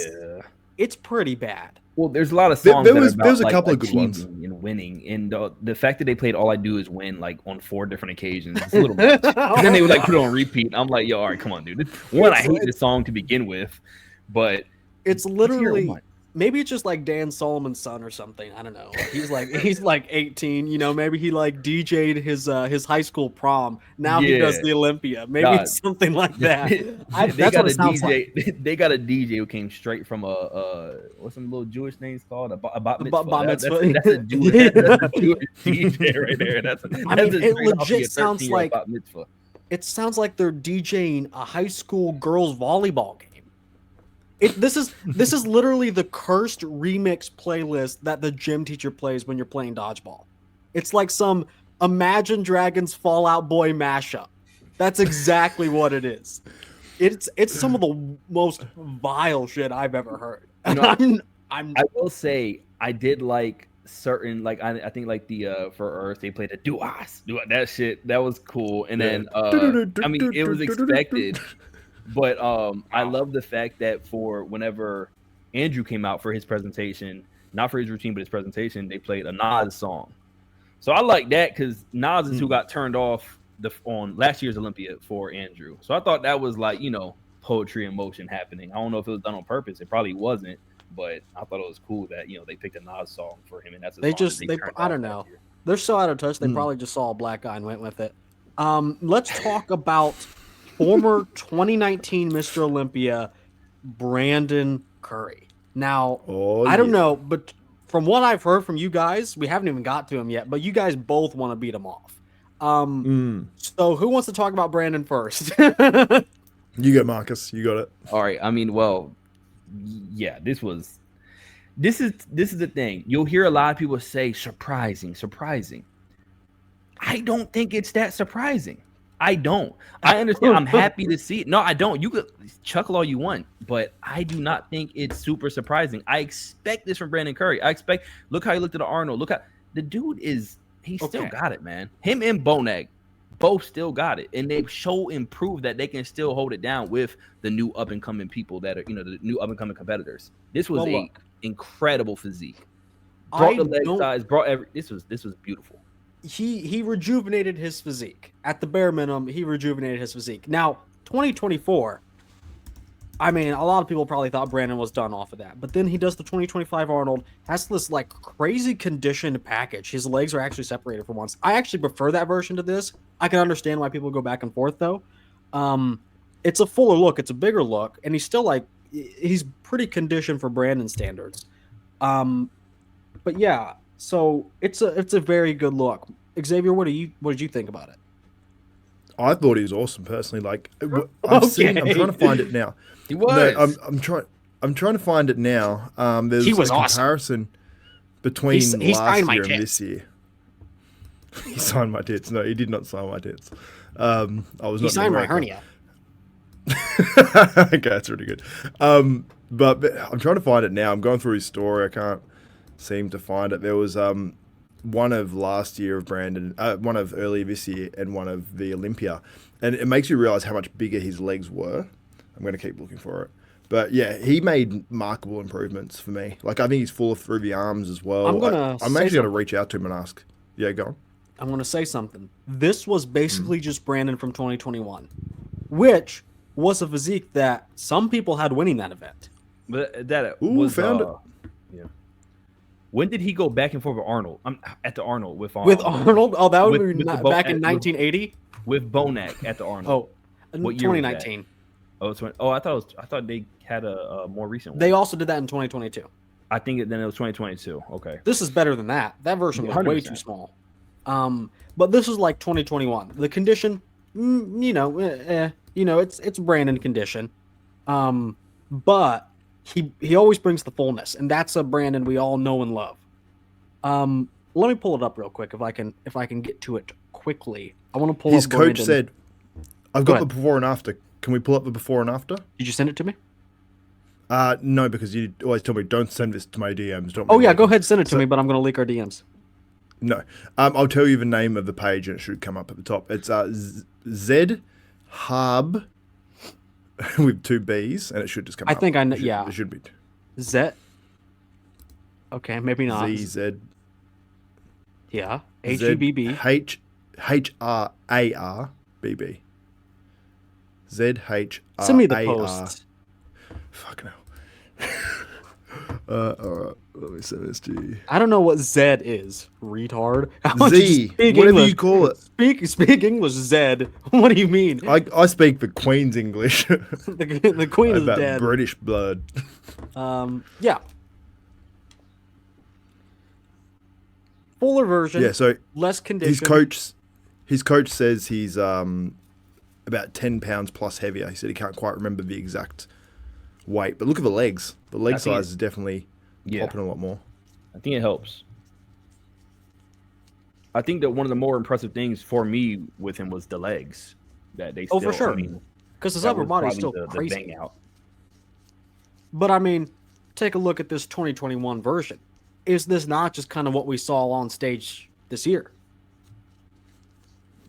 Speaker 1: it's pretty bad.
Speaker 2: Well, there's a lot of songs.
Speaker 3: There was a couple of good ones
Speaker 2: and winning, and the fact that they played "All I Do Is Win" like on 4 different occasions, it's a little much. And then they would like put it on repeat. I'm like, yo, all right, come on, dude. One, I hate this song to begin with, but
Speaker 1: it's literally. Maybe it's just like Dan Solomon's son or something. I don't know. He's like 18. Maybe he like DJ'd his high school prom. Now he does the Olympia. Maybe it's something like that. That's what it sounds like.
Speaker 2: They got a DJ who came straight from what's some little Jewish names called? A bat mitzvah.
Speaker 1: That's
Speaker 2: a Jewish DJ right there.
Speaker 1: It legit sounds like it sounds like they're DJing a high school girls volleyball game. This is literally the cursed remix playlist that the gym teacher plays when you're playing dodgeball. It's like some Imagine Dragons Fall Out Boy mashup. That's exactly what it is. It's some of the most vile shit I've ever heard. I
Speaker 2: will say I did like certain I think like the for Earth they played the do-as that shit. That was cool. And then I mean it was expected. But I love the fact that for whenever Andrew came out for his presentation, not for his routine, but his presentation, they played a Nas song. So I like that because Nas is who got turned off on last year's Olympia for Andrew. So I thought that was like, poetry in motion happening. I don't know if it was done on purpose. It probably wasn't, but I thought it was cool that they picked a Nas song for him, and that's
Speaker 1: I don't know. They're so out of touch. They probably just saw a black guy and went with it. Let's talk about former 2019 Mr. Olympia, Brandon Curry. Now, I don't know, but from what I've heard from you guys, we haven't even got to him yet, but you guys both want to beat him off. So who wants to talk about Brandon first?
Speaker 3: You go, Marcus. You got it.
Speaker 2: All right. I mean, well, yeah, this is the thing. You'll hear a lot of people say surprising. I don't think it's that surprising. I don't. I understand. I'm happy to see it. No, I don't. You could chuckle all you want, but I do not think it's super surprising. I expect this from Brandon Curry. Look how he looked at Arnold. Look how the dude still got it, man. Him and Bonek both still got it, and they and prove that they can still hold it down with the new up and coming people that are, the new up and coming competitors. This was an incredible physique. Brought the leg size. This was beautiful.
Speaker 1: He rejuvenated his physique. At the bare minimum, he rejuvenated his physique. Now, 2024, I mean, a lot of people probably thought Brandon was done off of that. But then he does the 2025 Arnold, has this like crazy conditioned package. His legs are actually separated for once. I actually prefer that version to this. I can understand why people go back and forth though. It's a fuller look, it's a bigger look, and he's pretty conditioned for Brandon standards. But yeah, so it's a very good look. Xavier, what did you think about it?
Speaker 3: I thought he was awesome personally. Like I'm trying to find it now.
Speaker 2: He was.
Speaker 3: No, I'm trying to find it now. There's
Speaker 1: he was
Speaker 3: a comparison between last year and this year. He signed my tits. No, he did not sign my tits. I was not.
Speaker 1: He signed my hernia.
Speaker 3: Okay, that's really good. But I'm trying to find it now. I'm going through his story. I can't seem to find it. There was one of last year of Brandon, one of earlier this year, and one of the Olympia, and it makes you realize how much bigger his legs were. I'm going to keep looking for it. But yeah, he made remarkable improvements for me. Like, I think he's fuller through the arms as well. I'm actually going to reach out to him and ask. Yeah, go on.
Speaker 1: I'm going to say something. This was basically just Brandon from 2021, which was a physique that some people had winning that event.
Speaker 2: But that
Speaker 3: found it.
Speaker 2: Yeah. When did he go back and forth with Arnold? I'm at the Arnold with
Speaker 1: Arnold. Oh, that would be back in 1980
Speaker 2: with Bonek at the Arnold.
Speaker 1: Oh, what year? 2019.
Speaker 2: I thought they had a more recent one.
Speaker 1: They also did that in 2022.
Speaker 2: I think then it was 2022. Okay.
Speaker 1: This is better than that. That version was 100%. Way too small. But this is like 2021. The condition, it's Brandon condition. But he always brings the fullness, and that's a Brandon we all know and love. Let me pull it up real quick if I can get to it quickly. I want to pull
Speaker 3: his
Speaker 1: up
Speaker 3: coach Brandon. Said, "I've got the before and after. Can we pull up the before and after?"
Speaker 1: Did you send it to me?
Speaker 3: No, because you always tell me don't send this to my DMs. Go
Speaker 1: ahead, send it to me, but I'm going to leak our DMs.
Speaker 3: No, I'll tell you the name of the page and it should come up at the top. It's Z Hub with 2 B's and it should just come up.
Speaker 1: I think I know. Yeah,
Speaker 3: it should be
Speaker 1: Z. Okay, maybe not.
Speaker 3: Z.
Speaker 1: Yeah, HEBB.
Speaker 3: HRARBB. ZHRAR.
Speaker 1: Send me the post.
Speaker 3: Fucking hell. All right, let me send this to you.
Speaker 1: I don't know what Z is, retard.
Speaker 3: Z, whatever English? You call it.
Speaker 1: Speak English, Z. What do you mean?
Speaker 3: I speak the Queen's English.
Speaker 1: the Queen is dead.
Speaker 3: British blood.
Speaker 1: Yeah. Fuller version.
Speaker 3: Yeah, so
Speaker 1: less condition.
Speaker 3: His coach says he's about 10 pounds plus heavier. He said he can't quite remember the exact weight, but look at the legs. The leg size is definitely popping a lot more.
Speaker 2: I think it helps. I think that one of the more impressive things for me with him was the legs. That they
Speaker 1: for sure. Because his upper body is still crazy.
Speaker 2: The bang out.
Speaker 1: But I mean, take a look at this 2021 version. Is this not just kind of what we saw on stage this year?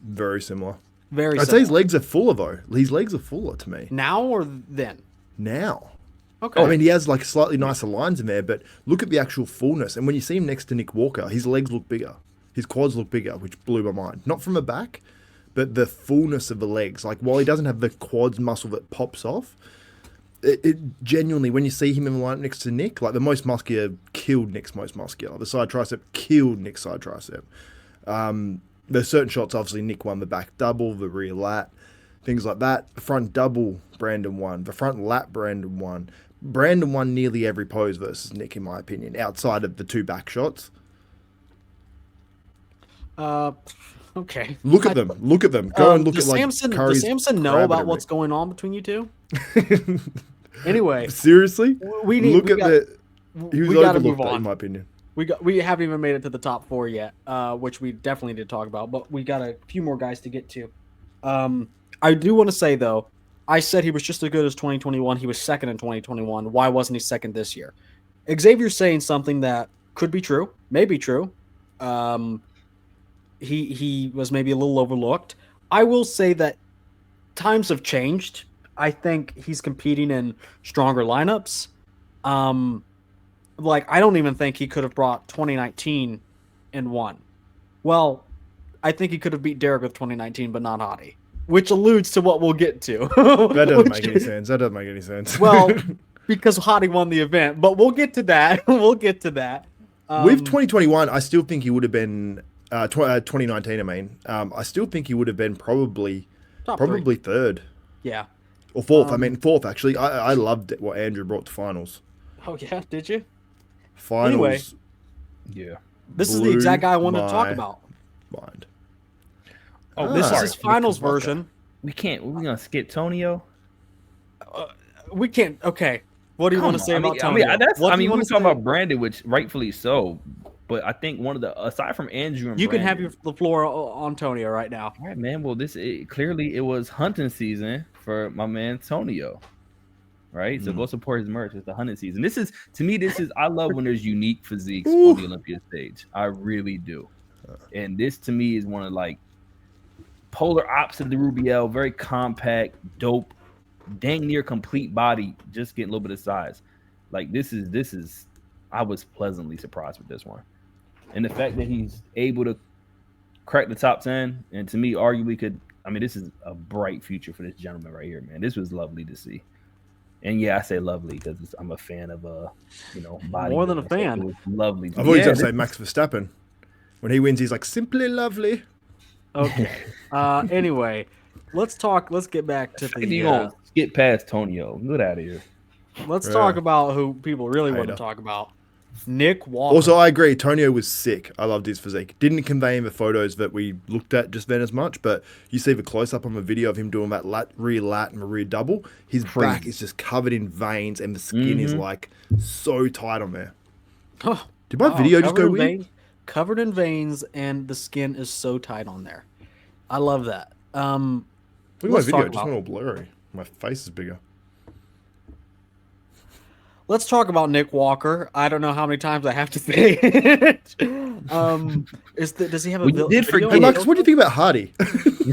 Speaker 3: Very similar.
Speaker 1: I'd
Speaker 3: say his legs are fuller though. His legs are fuller to me.
Speaker 1: Now or then?
Speaker 3: Now.
Speaker 1: Okay.
Speaker 3: I mean, he has like slightly nicer lines in there, but look at the actual fullness. And when you see him next to Nick Walker, his legs look bigger. His quads look bigger, which blew my mind. Not from the back, but the fullness of the legs, like while he doesn't have the quads muscle that pops off, it genuinely, when you see him in the lineup next to Nick, like the most muscular killed Nick's most muscular. The side tricep killed Nick's side tricep. There's certain shots, obviously Nick won the back double, the rear lat, things like that. The front double, Brandon won. The front lat, Brandon won. Brandon won nearly every pose versus Nick, in my opinion, outside of the 2 back shots.
Speaker 1: Okay.
Speaker 3: Look at them. Go and look at like
Speaker 1: Does Samson know about what's going on between you two? Anyway,
Speaker 3: seriously,
Speaker 1: we
Speaker 3: he was overlooked,
Speaker 1: move on.
Speaker 3: in my opinion.
Speaker 1: We haven't even made it to the top 4 yet, which we definitely need to talk about. But we got a few more guys to get to. I do want to say though, I said he was just as good as 2021. He was second in 2021. Why wasn't he second this year? Xavier's saying something that could be true, may be true. He was maybe a little overlooked. I will say that times have changed. I think he's competing in stronger lineups. Like, I don't even think he could have brought 2019 and won. Well, I think he could have beat Derek with 2019, but not Hottie, which alludes to what we'll get to.
Speaker 3: That doesn't make any sense.
Speaker 1: Well, because Hottie won the event, but we'll get to that. We'll get to that.
Speaker 3: With 2021, I still think he would have been 2019. I mean, I still think he would have been probably third.
Speaker 1: Yeah.
Speaker 3: Or fourth. I mean, fourth actually. I loved what Andrew brought to finals.
Speaker 1: Oh yeah, did you?
Speaker 3: Finals.
Speaker 1: Anyway,
Speaker 2: yeah.
Speaker 1: This is the exact guy I wanted to talk about.
Speaker 3: Mind.
Speaker 1: Oh, this is his finals version.
Speaker 2: We're gonna skip Tonio.
Speaker 1: We can't. Okay. What do you want to say about Tonio?
Speaker 2: We were talking about Brandon, which rightfully so. But I think one of the, aside from Andrew and
Speaker 1: you
Speaker 2: Brandon,
Speaker 1: can have the floor on Tonio right now.
Speaker 2: All right, man. Well, clearly it was hunting season for my man Tonio. Right? So go support his merch. It's the hunting season. I love when there's unique physiques on the Olympia stage. I really do. And this to me is one of like polar opposite of the Rubiel, very compact, dope, dang near complete body, just getting a little bit of size. Like this is I was pleasantly surprised with this one. And the fact that he's able to crack the top 10 and to me arguably this is a bright future for this gentleman right here, man. This was lovely to see. And yeah, I say lovely because I'm a fan of body.
Speaker 1: More than a fan.
Speaker 2: It was lovely.
Speaker 3: I've always got to say Max Verstappen. When he wins, he's like simply lovely.
Speaker 1: Okay. Anyway, let's get back to the.
Speaker 2: You gonna skip past Tonio? Get out of here.
Speaker 1: Let's talk about who people really want to talk about. Nick Walker.
Speaker 3: Also, I agree. Tonio was sick. I loved his physique. Didn't convey in the photos that we looked at just then as much, but you see the close-up on the video of him doing that rear lat and rear double. His back is just covered in veins, and the skin is like so tight on there.
Speaker 1: Oh,
Speaker 3: did my video just go weird?
Speaker 1: Covered in veins, and the skin is so tight on there. I love that.
Speaker 3: Look at my video. It just went all blurry. My face is bigger.
Speaker 1: Let's talk about Nick Walker. I don't know how many times I have to say it. Does he have a video?
Speaker 3: Hey, Marcus, what do you think about Hardy?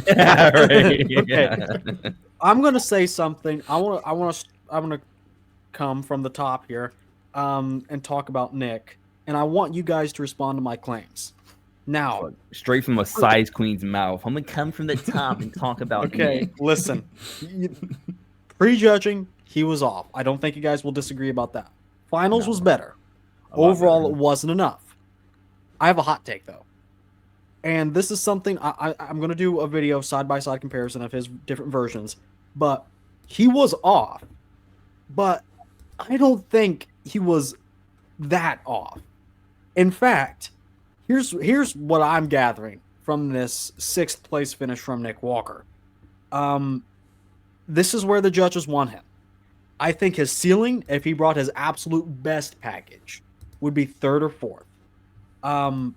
Speaker 2: Yeah, right.
Speaker 1: Okay. I'm gonna say something. I wanna come from the top here, and talk about Nick. And I want you guys to respond to my claims. Now,
Speaker 2: straight from a size queen's mouth. I'm gonna come from the top and talk about.
Speaker 1: Okay,
Speaker 2: Nick.
Speaker 1: Listen. Prejudging. He was off. I don't think you guys will disagree about that. Finals was better. Overall, it wasn't enough. I have a hot take, though. And this is something I'm going to do a video side-by-side comparison of his different versions. But he was off. But I don't think he was that off. In fact, here's what I'm gathering from this 6th place finish from Nick Walker. This is where the judges want him. I think his ceiling, if he brought his absolute best package, would be 3rd or 4th.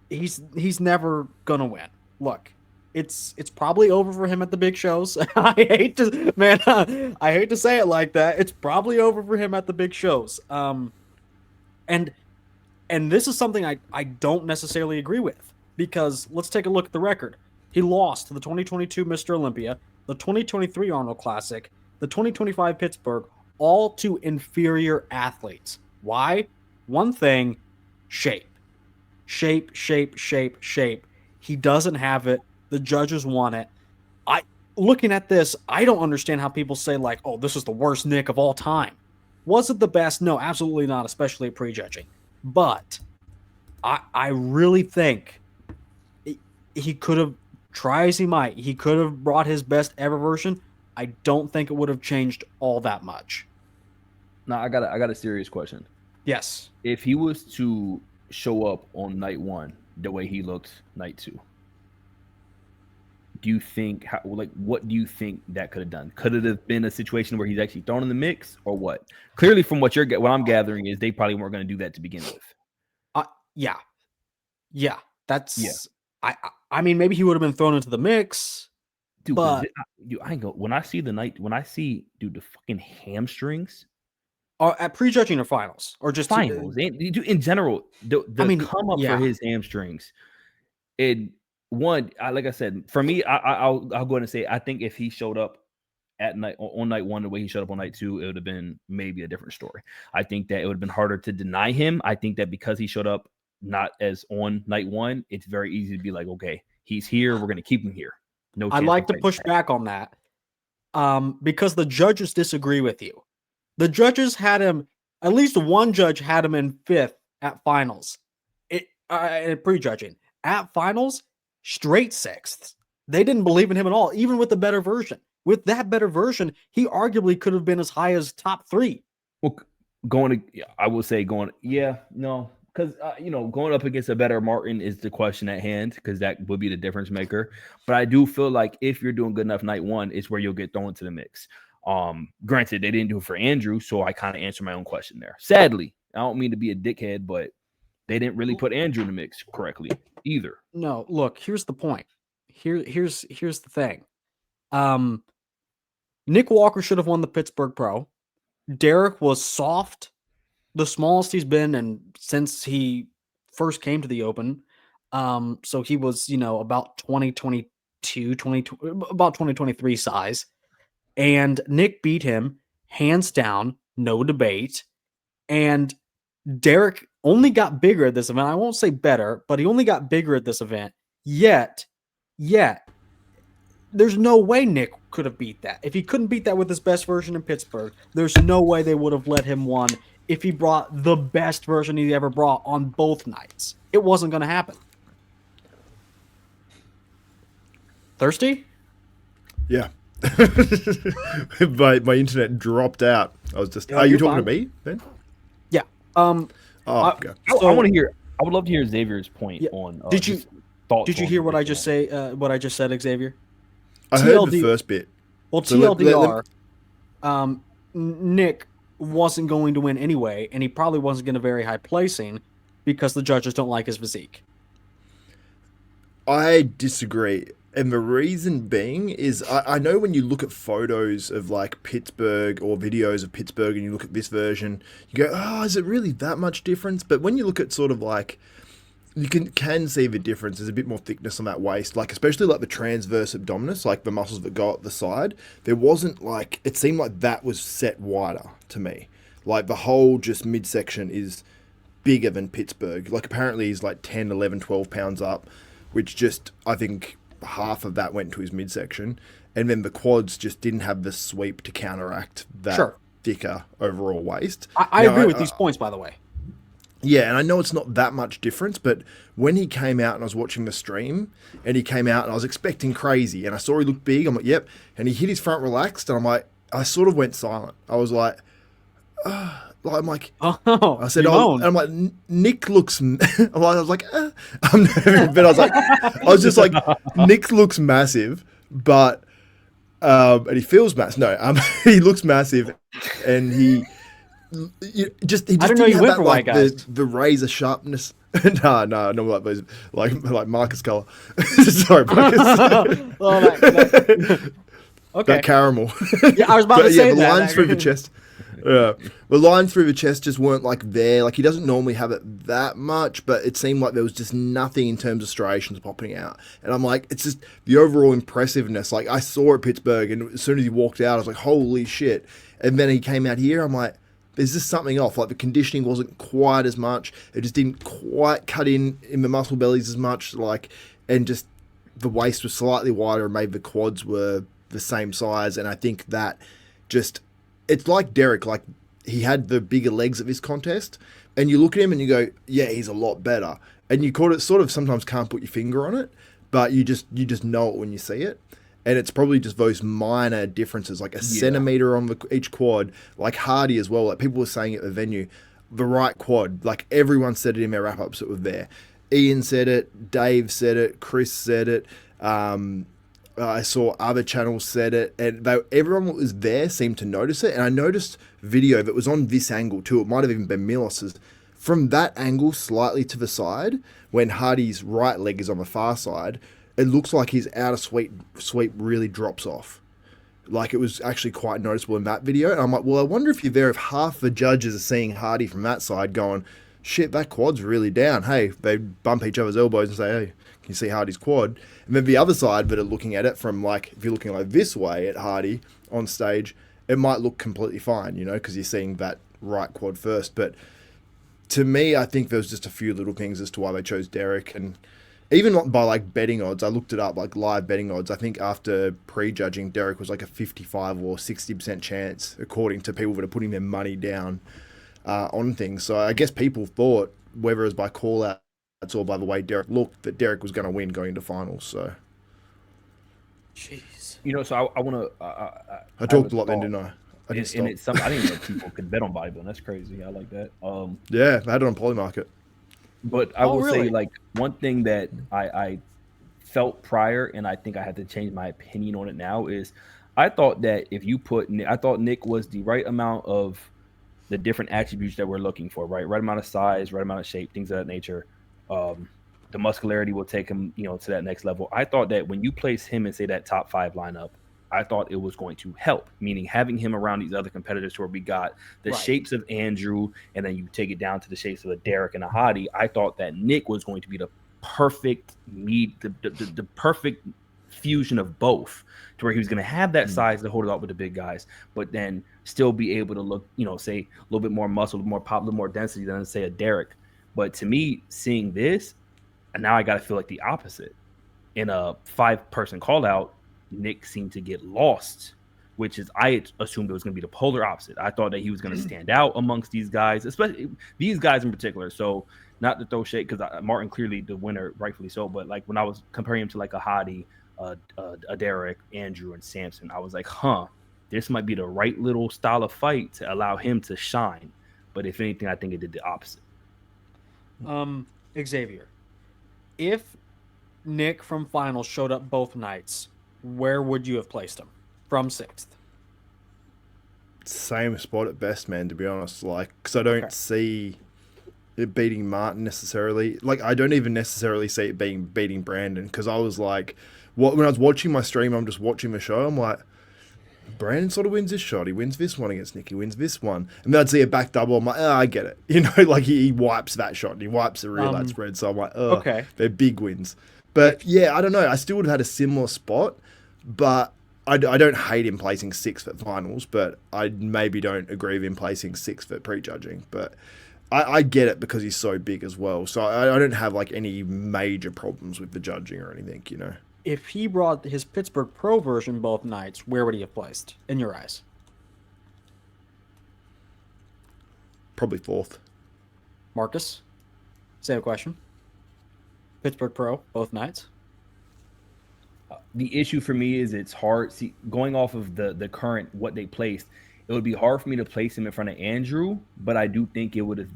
Speaker 1: He's never gonna win. Look, it's probably over for him at the big shows. I hate to say it like that. It's probably over for him at the big shows. And this is something I don't necessarily agree with, because let's take a look at the record. He lost to the 2022 Mr. Olympia, the 2023 Arnold Classic, the 2025 Pittsburgh, all to inferior athletes. Why? One thing, shape. Shape. He doesn't have it. The judges won it. Looking at this, I don't understand how people say like, "Oh, this is the worst Nick of all time." Was it the best? No, absolutely not, especially at prejudging. But I really think he could have, try as he might, he could have brought his best ever version. I don't think it would have changed all that much.
Speaker 2: Now I got a serious question.
Speaker 1: Yes.
Speaker 2: If he was to show up on night 1 the way he looked night 2, do you think what do you think that could have done? Could it have been a situation where he's actually thrown in the mix, or what? Clearly, from what I'm gathering is they probably weren't going to do that to begin with.
Speaker 1: Yeah. That's I mean, maybe he would have been thrown into the mix,
Speaker 2: dude.
Speaker 1: But
Speaker 2: I go when I see the fucking hamstrings.
Speaker 1: At prejudging or finals, or just
Speaker 2: finals, in general, the come up for his hamstrings. Like I said, for me, I'll go ahead and say I think if he showed up on night 1 the way he showed up on night 2, it would have been maybe a different story. I think that it would have been harder to deny him. I think that because he showed up not as on night 1, it's very easy to be like, okay, he's here, we're going to keep him here. No,
Speaker 1: I'd like to push back on that, because the judges disagree with you. The judges had him, at least one judge had him in 5th at finals, at prejudging. At finals, straight 6th. They didn't believe in him at all, even with the better version. With that better version, he arguably could have been as high as top 3.
Speaker 2: Well, because going up against a better Martin is the question at hand, because that would be the difference maker. But I do feel like if you're doing good enough night 1, it's where you'll get thrown into the mix. Granted, they didn't do it for Andrew, so I kind of answered my own question there. Sadly, I don't mean to be a dickhead, but they didn't really put Andrew in the mix correctly either.
Speaker 1: No, look, here's the point. Here's the thing. Nick Walker should have won the Pittsburgh Pro. Derek was soft, the smallest he's been, and since he first came to the Open. So he was, about 2023 size. And Nick beat him hands down, no debate. And Derek only got bigger at this event. I won't say better, but he only got bigger at this event. Yet, there's no way Nick could have beat that. If he couldn't beat that with his best version in Pittsburgh, there's no way they would have let him win if he brought the best version he ever brought on both nights. It wasn't going to happen. Thirsty?
Speaker 3: Yeah. my internet dropped out. I was just. Are you talking to me, Ben?
Speaker 1: Yeah.
Speaker 3: Okay.
Speaker 2: I want to hear. I would love to hear Xavier's point on.
Speaker 1: Did you hear what I just say? What I just said, Xavier?
Speaker 3: I heard the first bit.
Speaker 1: Well, so TLDR, Nick wasn't going to win anyway, and he probably wasn't going to very high placing because the judges don't like his physique.
Speaker 3: I disagree. And the reason being is I know when you look at photos of like Pittsburgh or videos of Pittsburgh and you look at this version, you go, oh, is it really that much difference? But when you look at sort of like, you can see the difference. There's a bit more thickness on that waist, like especially like the transverse abdominis, like the muscles that go up the side. There wasn't like, it seemed like that was set wider to me. Like the whole just midsection is bigger than Pittsburgh. Like apparently he's like 10, 11, 12 pounds up, which just, I think half of that went to his midsection. And then the quads just didn't have the sweep to counteract that thicker overall waist.
Speaker 1: I agree with these points, by the way.
Speaker 3: Yeah, and I know it's not that much difference, but when he came out and I was watching the stream, and he came out and I was expecting crazy, and I saw he looked big, I'm like, yep, and he hit his front relaxed, and I'm like, I sort of went silent. I was like, I'm like, I said, and I'm like, Nick looks, but I was just like, Nick looks massive, but, and he feels massive. No, he looks massive, and he just I don't know, you went for white guys. The razor sharpness. no, not like those, like Marcus color. Sorry, Marcus. Okay. That caramel.
Speaker 1: Yeah, I was about to say
Speaker 3: the lines through the chest. Yeah, the lines through the chest just weren't like there. Like he doesn't normally have it that much, but it seemed like there was just nothing in terms of striations popping out. And I'm like, it's just the overall impressiveness. Like I saw at Pittsburgh, and as soon as he walked out, I was like, holy shit. And then he came out here, I'm like, there's just something off. Like the conditioning wasn't quite as much. It just didn't quite cut in the muscle bellies as much. Like, and just the waist was slightly wider and maybe the quads were the same size. And I think that just, it's like Derek, like he had the bigger legs at this contest, and you look at him and you go, yeah, he's a lot better. And you sort of sometimes can't put your finger on it, but you just know it when you see it. And it's probably just those minor differences, like a centimeter on each quad, like Hardy as well. Like people were saying at the venue, the right quad, like everyone said it in their wrap-ups that were there. Ian said it, Dave said it, Chris said it. I saw other channels said it, and everyone that was there seemed to notice it. And I noticed video that was on this angle too. It might have even been Milos's. From that angle, slightly to the side, when Hardy's right leg is on the far side, it looks like his outer sweep really drops off. Like it was actually quite noticeable in that video. And I'm like, well, I wonder if you're there, if half the judges are seeing Hardy from that side going, shit, that quad's really down. Hey, they bump each other's elbows and say, hey, can you see Hardy's quad? And then the other side that are looking at it from like, if you're looking like this way at Hardy on stage, it might look completely fine, you know, because you're seeing that right quad first. But to me, I think there was just a few little things as to why they chose Derek. And even by like betting odds, I looked it up, like live betting odds. I think after pre-judging, Derek was like a 55 or 60% chance, according to people that are putting their money down on things. So I guess people thought, whether it was by call-outs or by the way Derek looked, that Derek was going to win going into finals. So,
Speaker 2: jeez, you know, so I want to.
Speaker 3: I talked a lot then, didn't I?
Speaker 2: And it's something I didn't know people could bet on bodybuilding. That's crazy. I like that.
Speaker 3: Yeah, I had it on Polymarket.
Speaker 2: But I will say, like, one thing that I felt prior, and I think I had to change my opinion on it now, is I thought that if you put, I thought Nick was the right amount of the different attributes that we're looking for, right? Right amount of size, right amount of shape, things of that nature. The muscularity will take him, you know, to that next level. I thought that when you place him in, say, that top 5 lineup, I thought it was going to help, meaning having him around these other competitors where we got the shapes of Andrew, and then you take it down to the shapes of a Derek and a Hadi. I thought that Nick was going to be the perfect the perfect fusion of both, to where he was going to have that size to hold it up with the big guys, but then still be able to look, you know, say a little bit more muscle, more pop, a little more density than, say, a Derek. But to me, seeing this, and now I got to feel like the opposite. In a 5-person call out, Nick seemed to get lost, which is, I assumed it was going to be the polar opposite. I thought that he was going to stand out amongst these guys, especially these guys in particular. So not to throw shade, because Martin clearly the winner, rightfully so. But like when I was comparing him to like a Hadi, a Derek, Andrew, and Samson, I was like, this might be the right little style of fight to allow him to shine. But if anything, I think it did the opposite.
Speaker 1: Xavier, if Nick from finals showed up both nights, where would you have placed him from 6th?
Speaker 3: Same spot at best, man, to be honest. Like, because I don't see it beating Martin necessarily. Like, I don't even necessarily see it beating Brandon, because I was like, when I was watching my stream, I'm just watching the show, I'm like, Brandon sort of wins this shot. He wins this one against Nick. He wins this one. And then I'd see a back double. I'm like, I get it. You know, like he wipes that shot. He wipes the rear lat spread. So I'm like, they're big wins. But yeah, I don't know. I still would have had a similar spot, but I don't hate him placing 6th at finals, but I maybe don't agree with him placing 6th at prejudging. But I get it because he's so big as well. So I don't have like any major problems with the judging or anything, you know.
Speaker 1: If he brought his Pittsburgh Pro version both nights, where would he have placed, in your eyes?
Speaker 3: Probably 4th.
Speaker 1: Marcus, same question. Pittsburgh Pro, both nights.
Speaker 2: The issue for me is it's hard. See, going off of the current, what they placed, it would be hard for me to place him in front of Andrew, but I do think it would have,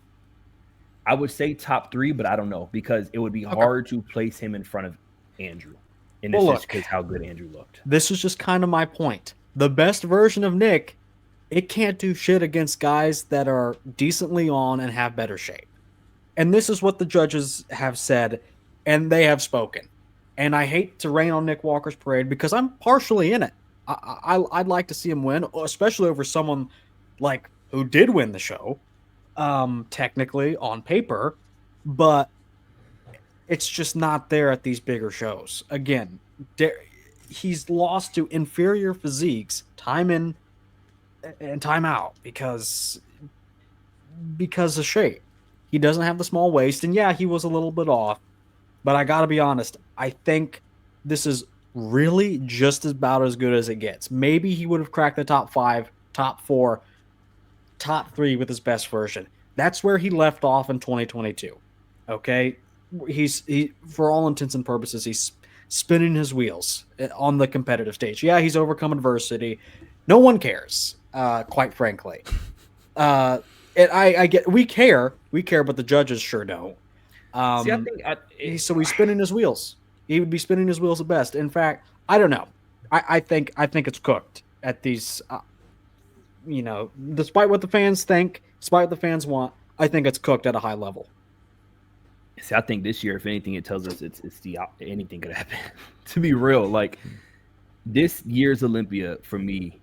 Speaker 2: I would say top 3, but I don't know, because it would be hard to place him in front of Andrew. And it's just because how good Andrew looked.
Speaker 1: This is just kind of my point. The best version of Nick, it can't do shit against guys that are decently on and have better shape. And this is what the judges have said, and they have spoken. And I hate to rain on Nick Walker's parade because I'm partially in it. I'd like to see him win, especially over someone like who did win the show, technically on paper, but it's just not there at these bigger shows. Again, he's lost to inferior physiques time in and time out because of shape. He doesn't have the small waist, and yeah, he was a little bit off. But I got to be honest, I think this is really just about as good as it gets. Maybe he would have cracked the top 5, top 4, top 3 with his best version. That's where he left off in 2022. Okay, he for all intents and purposes, he's spinning his wheels on the competitive stage. Yeah, he's overcome adversity. No one cares, quite frankly. And I get we care, but the judges sure don't.
Speaker 2: See, I think
Speaker 1: so he's spinning his wheels. He would be spinning his wheels at best. In fact, I don't know. I think it's cooked at these. Despite what the fans think, despite what the fans want, I think it's cooked at a high level.
Speaker 2: See, I think this year, if anything, it tells us it's anything could happen. To be real, like this year's Olympia for me,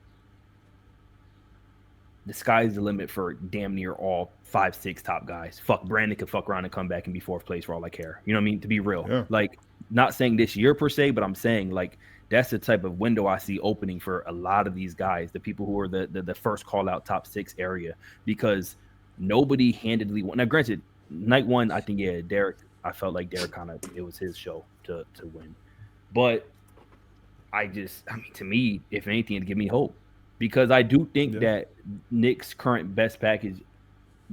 Speaker 2: the sky's the limit for damn near all 5, 6 top guys. Fuck, Brandon could fuck around and come back and be 4th place for all I care. You know what I mean? To be real,
Speaker 3: yeah.
Speaker 2: Like not saying this year per se, but I'm saying like that's the type of window I see opening for a lot of these guys, the people who are the first call out top 6 area, because nobody handedly won. Now, granted, night 1, I think Derek. I felt like Derek it was his show to win, but to me, if anything, it'd give me hope. Because I do think that Nick's current best package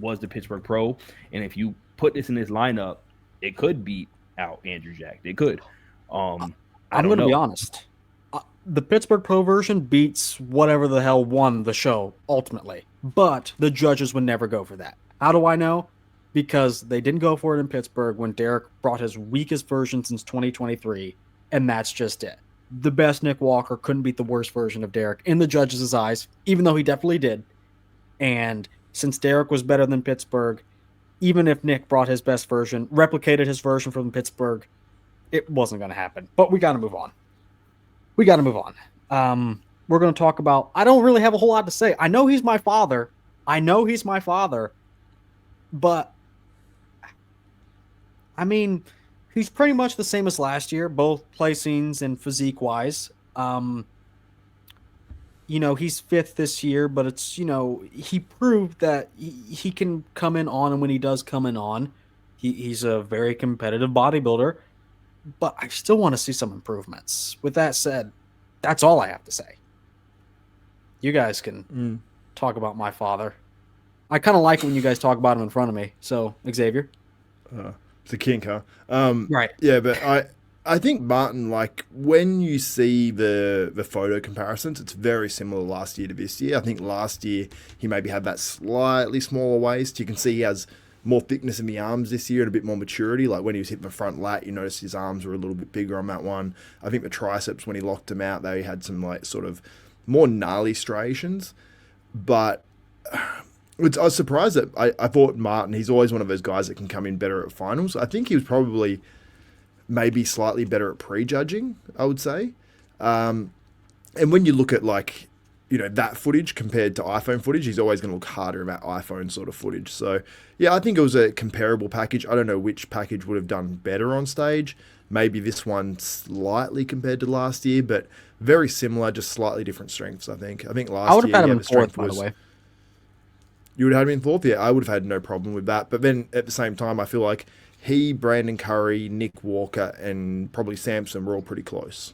Speaker 2: was the Pittsburgh Pro. And if you put this in this lineup, it could beat out Andrew Jack. It could. I'm
Speaker 1: going to be honest. The Pittsburgh Pro version beats whatever the hell won the show ultimately. But the judges would never go for that. How do I know? Because they didn't go for it in Pittsburgh when Derek brought his weakest version since 2023. And that's just it. The best Nick Walker couldn't beat the worst version of Derek in the judges' eyes, even though he definitely did. And since Derek was better than Pittsburgh, even if Nick brought his best version, replicated his version from Pittsburgh, it wasn't going to happen. But we got to move on. We're going to talk about, I don't really have a whole lot to say. I know he's my father. But, I mean, he's pretty much the same as last year, both placings and physique-wise. He's 5th this year, but it's, he proved that he can come in on, and when he does come in on, he's a very competitive bodybuilder. But I still want to see some improvements. With that said, that's all I have to say. You guys can talk about my father. I kind of like it when you guys talk about him in front of me. So, Xavier?
Speaker 3: It's a kink, huh?
Speaker 1: Right.
Speaker 3: Yeah, but I think Martin, like when you see the photo comparisons, it's very similar last year to this year. I think last year he maybe had that slightly smaller waist. You can see he has more thickness in the arms this year and a bit more maturity. Like when he was hitting the front lat, you notice his arms were a little bit bigger on that one. I think the triceps, when he locked them out, they had some like sort of more gnarly striations. But I was surprised that I thought Martin, he's always one of those guys that can come in better at finals. I think he was probably maybe slightly better at prejudging, I would say. And when you look at like, that footage compared to iPhone footage, he's always going to look harder in that iPhone sort of footage. So, yeah, I think it was a comparable package. I don't know which package would have done better on stage. Maybe this one slightly compared to last year, but very similar, just slightly different strengths, I think. I think last year,
Speaker 1: I would have had him in 4th, by the way.
Speaker 3: You would have had him in 4th? Yeah, I would have had no problem with that. But then at the same time, I feel like he, Brandon Curry, Nick Walker, and probably Samson were all pretty close.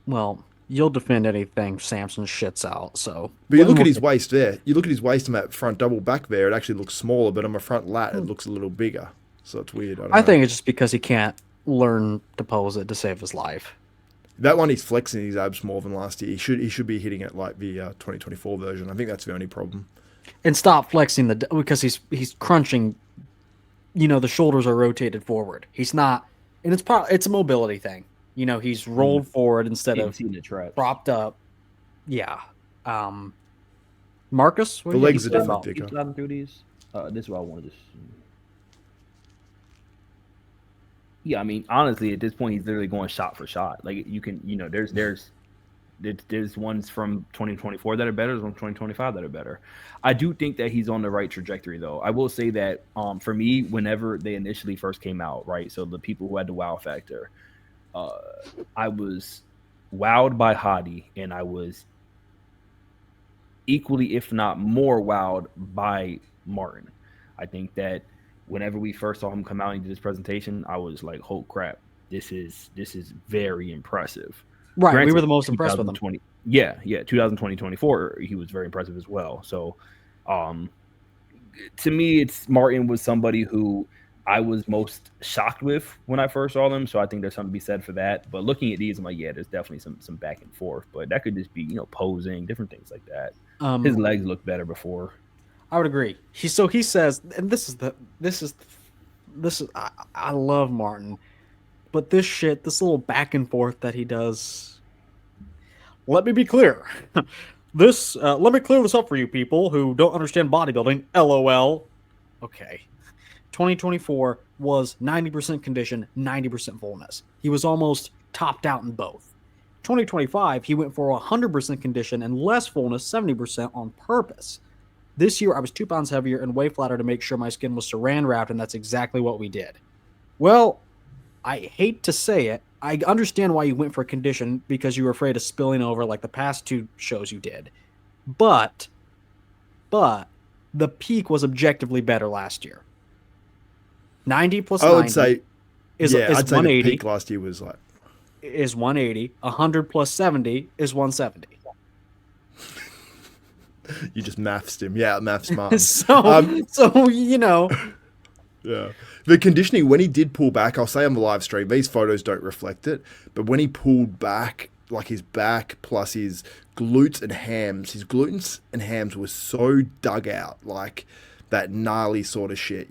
Speaker 1: Well, you'll defend anything Samson shits out, so...
Speaker 3: But you look at his waist there. You look at his waist on that front double back there, it actually looks smaller, but on the front lat, it looks a little bigger. So it's weird. I
Speaker 1: think it's just because he can't learn to pose it to save his life.
Speaker 3: That one, he's flexing his abs more than last year. He should be hitting it like the 2024 version. I think that's the only problem.
Speaker 1: And stop flexing because he's crunching. The shoulders are rotated forward. He's not, and it's a mobility thing. He's rolled forward instead of propped up. Yeah. Marcus,
Speaker 3: the legs are definitely thicker.
Speaker 2: Through these. This is what I wanted to. Yeah, I mean, honestly, at this point, he's literally going shot for shot. Like you can, there's ones from 2024 that are better, there's ones from 2025 that are better. I do think that he's on the right trajectory, though. I will say that for me, whenever they initially first came out, right, so the people who had the wow factor, I was wowed by Hadi, and I was equally, if not more, wowed by Martin. I think that whenever we first saw him come out and did his presentation, I was like, oh crap, this is very impressive.
Speaker 1: Right.
Speaker 2: Granted,
Speaker 1: We were the most impressed with him.
Speaker 2: 2020, 2024, he was very impressive as well. So, to me, Martin was somebody who I was most shocked with when I first saw them. So I think there's something to be said for that. But looking at these, I'm like, yeah, there's definitely some back and forth. But that could just be, posing, different things like that. His legs looked better before.
Speaker 1: I would agree. He says, and this is I love Martin, but this little back and forth that he does. Let me be clear. Let me clear this up for you people who don't understand bodybuilding. LOL. Okay. 2024 was 90% condition, 90% fullness. He was almost topped out in both. 2025, he went for 100% condition and less fullness, 70% on purpose. This year, I was 2 pounds heavier and way flatter to make sure my skin was saran wrapped, and that's exactly what we did. Well, I hate to say it. I understand why you went for condition because you were afraid of spilling over like the past 2 shows you did. But the peak was objectively better last year. 90 plus 90
Speaker 3: I would say,
Speaker 1: is
Speaker 3: I'd say
Speaker 1: 180.
Speaker 3: the peak last year was like
Speaker 1: is 180. 100 plus 70 is 170.
Speaker 3: You just mathsed him. Yeah, maths Martin.
Speaker 1: So
Speaker 3: Yeah. The conditioning, when he did pull back, I'll say on the live stream, these photos don't reflect it, but when he pulled back, like his back plus his glutes and hams, his glutes and hams were so dug out, like that gnarly sort of shit,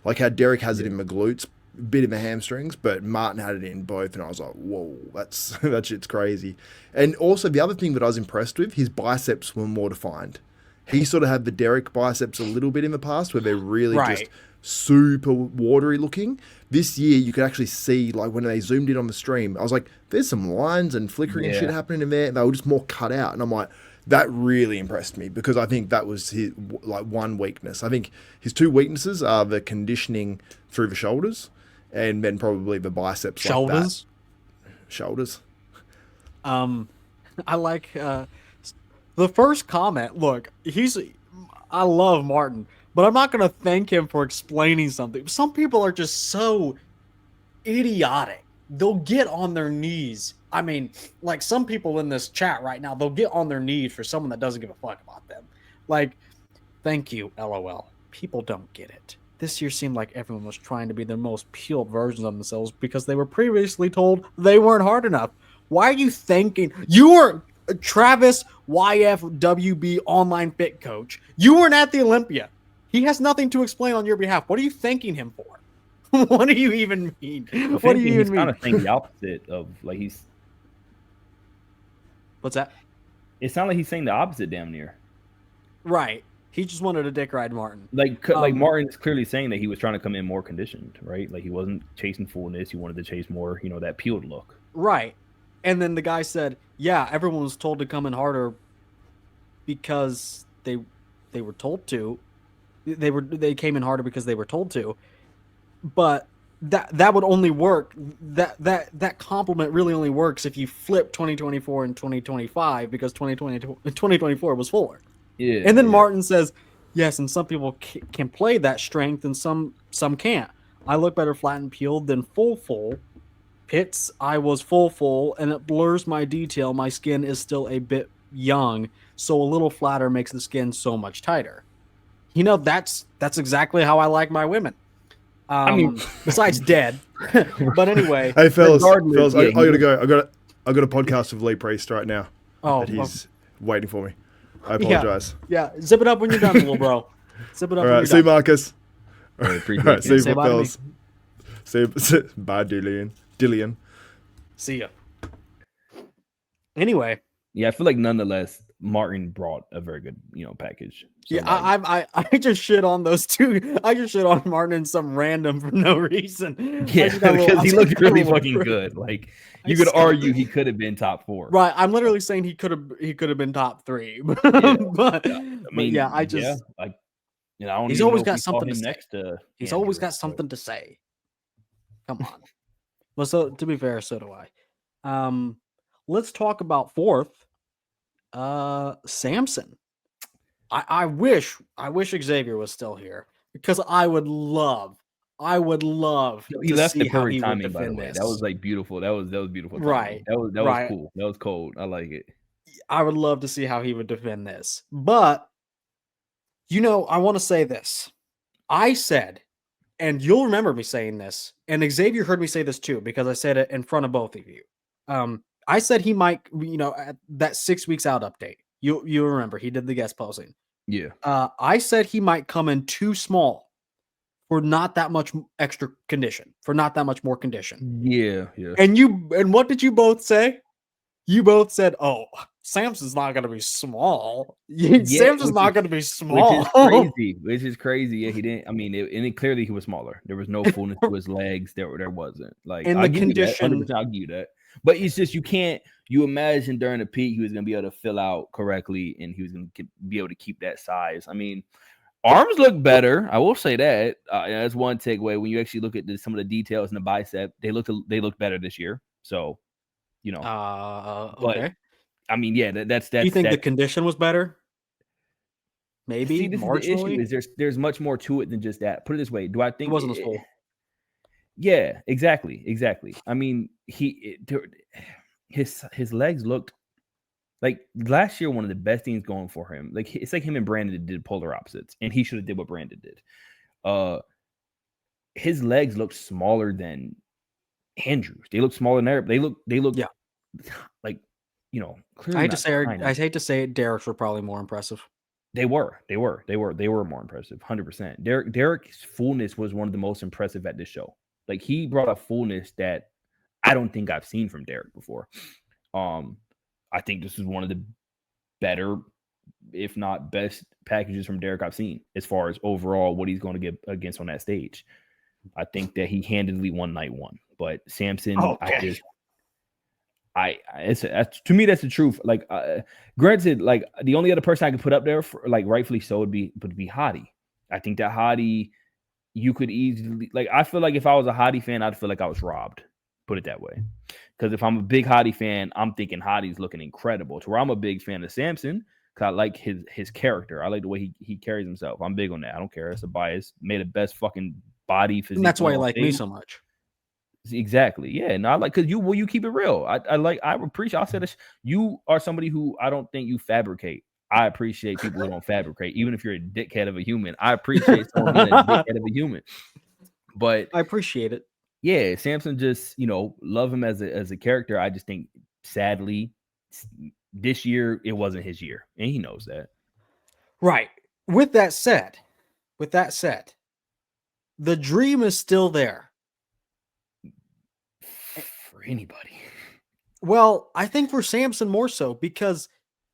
Speaker 3: Like how Derek has it in the glutes, a bit in the hamstrings, but Martin had it in both, and I was like, whoa, that shit's crazy. And also the other thing that I was impressed with, his biceps were more defined. He sort of had the Derek biceps a little bit in the past where they're really just super watery looking. This year you could actually see, like when they zoomed in on the stream, I was like, there's some lines and flickering and shit happening in there, and they were just more cut out. And I'm like, that really impressed me because I think that was his one weakness. I think his 2 weaknesses are the conditioning through the shoulders and then probably the biceps. Shoulders.
Speaker 1: I like the first comment. Look, I love Martin, but I'm not going to thank him for explaining something. Some people are just so idiotic. They'll get on their knees. I mean, like some people in this chat right now, they'll get on their knees for someone that doesn't give a fuck about them. Like, thank you, LOL. People don't get it. This year seemed like everyone was trying to be their most peeled versions of themselves because they were previously told they weren't hard enough. Why are you thinking? You were Travis YFWB online fit coach. You weren't at the Olympia. He has nothing to explain on your behalf. What are you thanking him for? What do you even mean? What do you even mean?
Speaker 2: He's kind of saying the opposite of like he's.
Speaker 1: What's that?
Speaker 2: It sounds like he's saying the opposite damn near.
Speaker 1: Right. He just wanted to dick ride Martin.
Speaker 2: Like Martin's clearly saying that he was trying to come in more conditioned, right? Like he wasn't chasing fullness. He wanted to chase more, that peeled look.
Speaker 1: Right. And then the guy said, yeah, everyone was told to come in harder because they were told to. They came in harder because they were told to. But that would only work. That compliment really only works if you flip 2024 and 2025 because 2024 was fuller. Yeah. And then Martin says, yes, and some people can play that strength and some can't. I look better flat and peeled than full. Pits, I was full, and it blurs my detail. My skin is still a bit young, so a little flatter makes the skin so much tighter. That's exactly how I like my women. Besides dead. But anyway.
Speaker 3: Hey, fellas, I gotta go. I got a podcast with Lee Priest right now.
Speaker 1: Oh,
Speaker 3: and he's waiting for me. I apologize.
Speaker 1: Yeah, zip it up when you're done, little bro. Zip it up.
Speaker 3: All right, see you, Marcus.
Speaker 2: All right,
Speaker 3: see you, fellas. Bye, Dillian.
Speaker 1: See ya. Anyway.
Speaker 2: Yeah, I feel like nonetheless, Martin brought a very good, package. So
Speaker 1: yeah, I just shit on those two. I just shit on Martin and some random for no reason.
Speaker 2: Yeah, because he looked really fucking good. Like you could argue he could have been top 4.
Speaker 1: Right, I'm literally saying he could have been top 3. But he's always got something to say. He's always got something to say. Come on. Well, so to be fair, so do I. Let's talk about 4th. Samson. I wish Xavier was still here because I would love I would love
Speaker 2: He
Speaker 1: to
Speaker 2: left
Speaker 1: see
Speaker 2: the
Speaker 1: how
Speaker 2: perfect
Speaker 1: he would
Speaker 2: timing, by the
Speaker 1: defend
Speaker 2: way.
Speaker 1: this.
Speaker 2: That was like beautiful. That was beautiful timing.
Speaker 1: Right.
Speaker 2: That was
Speaker 1: Right.
Speaker 2: cool. That was cold. I like it.
Speaker 1: I would love to see how he would defend this. But, I want to say this. I said, and you'll remember me saying this, and Xavier heard me say this too, because I said it in front of both of you. I said he might, at that 6 weeks out update. You remember he did the guest posing.
Speaker 2: Yeah.
Speaker 1: I said he might come in too small for not that much extra condition, for not that much more condition.
Speaker 2: Yeah.
Speaker 1: And what did you both say? You both said, "Oh, Samson's not going to be small. Samson's not going to be small."
Speaker 2: Which is crazy. Yeah, he didn't. I mean, clearly he was smaller. There was no fullness to his legs. There wasn't. Like,
Speaker 1: in the condition,
Speaker 2: 100%, I'll give you that. But it's just you can't. You imagine during the peak he was going to be able to fill out correctly, and he was going to be able to keep that size. I mean, arms look better. I will say that. That's one takeaway. When you actually look at some of the details in the bicep, they look better this year. So.
Speaker 1: Okay.
Speaker 2: But, I mean, yeah, that's.
Speaker 1: Do you think the condition was better? Maybe.
Speaker 2: See, this
Speaker 1: marginally?
Speaker 2: is the issue. Is there's much more to it than just that. Put it this way: do I think
Speaker 1: it wasn't as full?
Speaker 2: Yeah, exactly. I mean, his legs looked like last year. One of the best things going for him. Like it's like him and Brandon did polar opposites, and he should have did what Brandon did. His legs looked smaller than Andrew's. They look smaller than Derek. They look like, clearly.
Speaker 1: I hate to say it, Derek's were probably more impressive.
Speaker 2: They were more impressive. 100%. Derek's fullness was one of the most impressive at this show. Like he brought a fullness that I don't think I've seen from Derek before. I think this is one of the better, if not best, packages from Derek I've seen as far as overall what he's going to get against on that stage. I think that he handedly won night one, but Samson,
Speaker 1: okay.
Speaker 2: To me that's the truth. Like, granted, like the only other person I could put up there for, like, rightfully so would be Hottie. I think that Hottie, you could easily, like, I feel like if I was a Hottie fan, I'd feel like I was robbed. Put it that way. Because if I'm a big Hottie fan, I'm thinking Hottie's looking incredible. To where I'm a big fan of Samson, because I like his character. I like the way he carries himself. I'm big on that. I don't care. It's a bias. Made the best fucking body physique.
Speaker 1: And that's why you like me so much.
Speaker 2: Exactly. Yeah. And I like, because you keep it real. I appreciate. I said this. You are somebody who I don't think you fabricate. I appreciate people who don't fabricate, even if you're a dickhead of a human. I appreciate someone being a dickhead of a human. But
Speaker 1: I appreciate it.
Speaker 2: Yeah, Samson, just love him as a character. I just think, sadly, this year it wasn't his year, and he knows that.
Speaker 1: Right. With that said, the dream is still there
Speaker 2: for anybody.
Speaker 1: Well, I think for Samson more so because,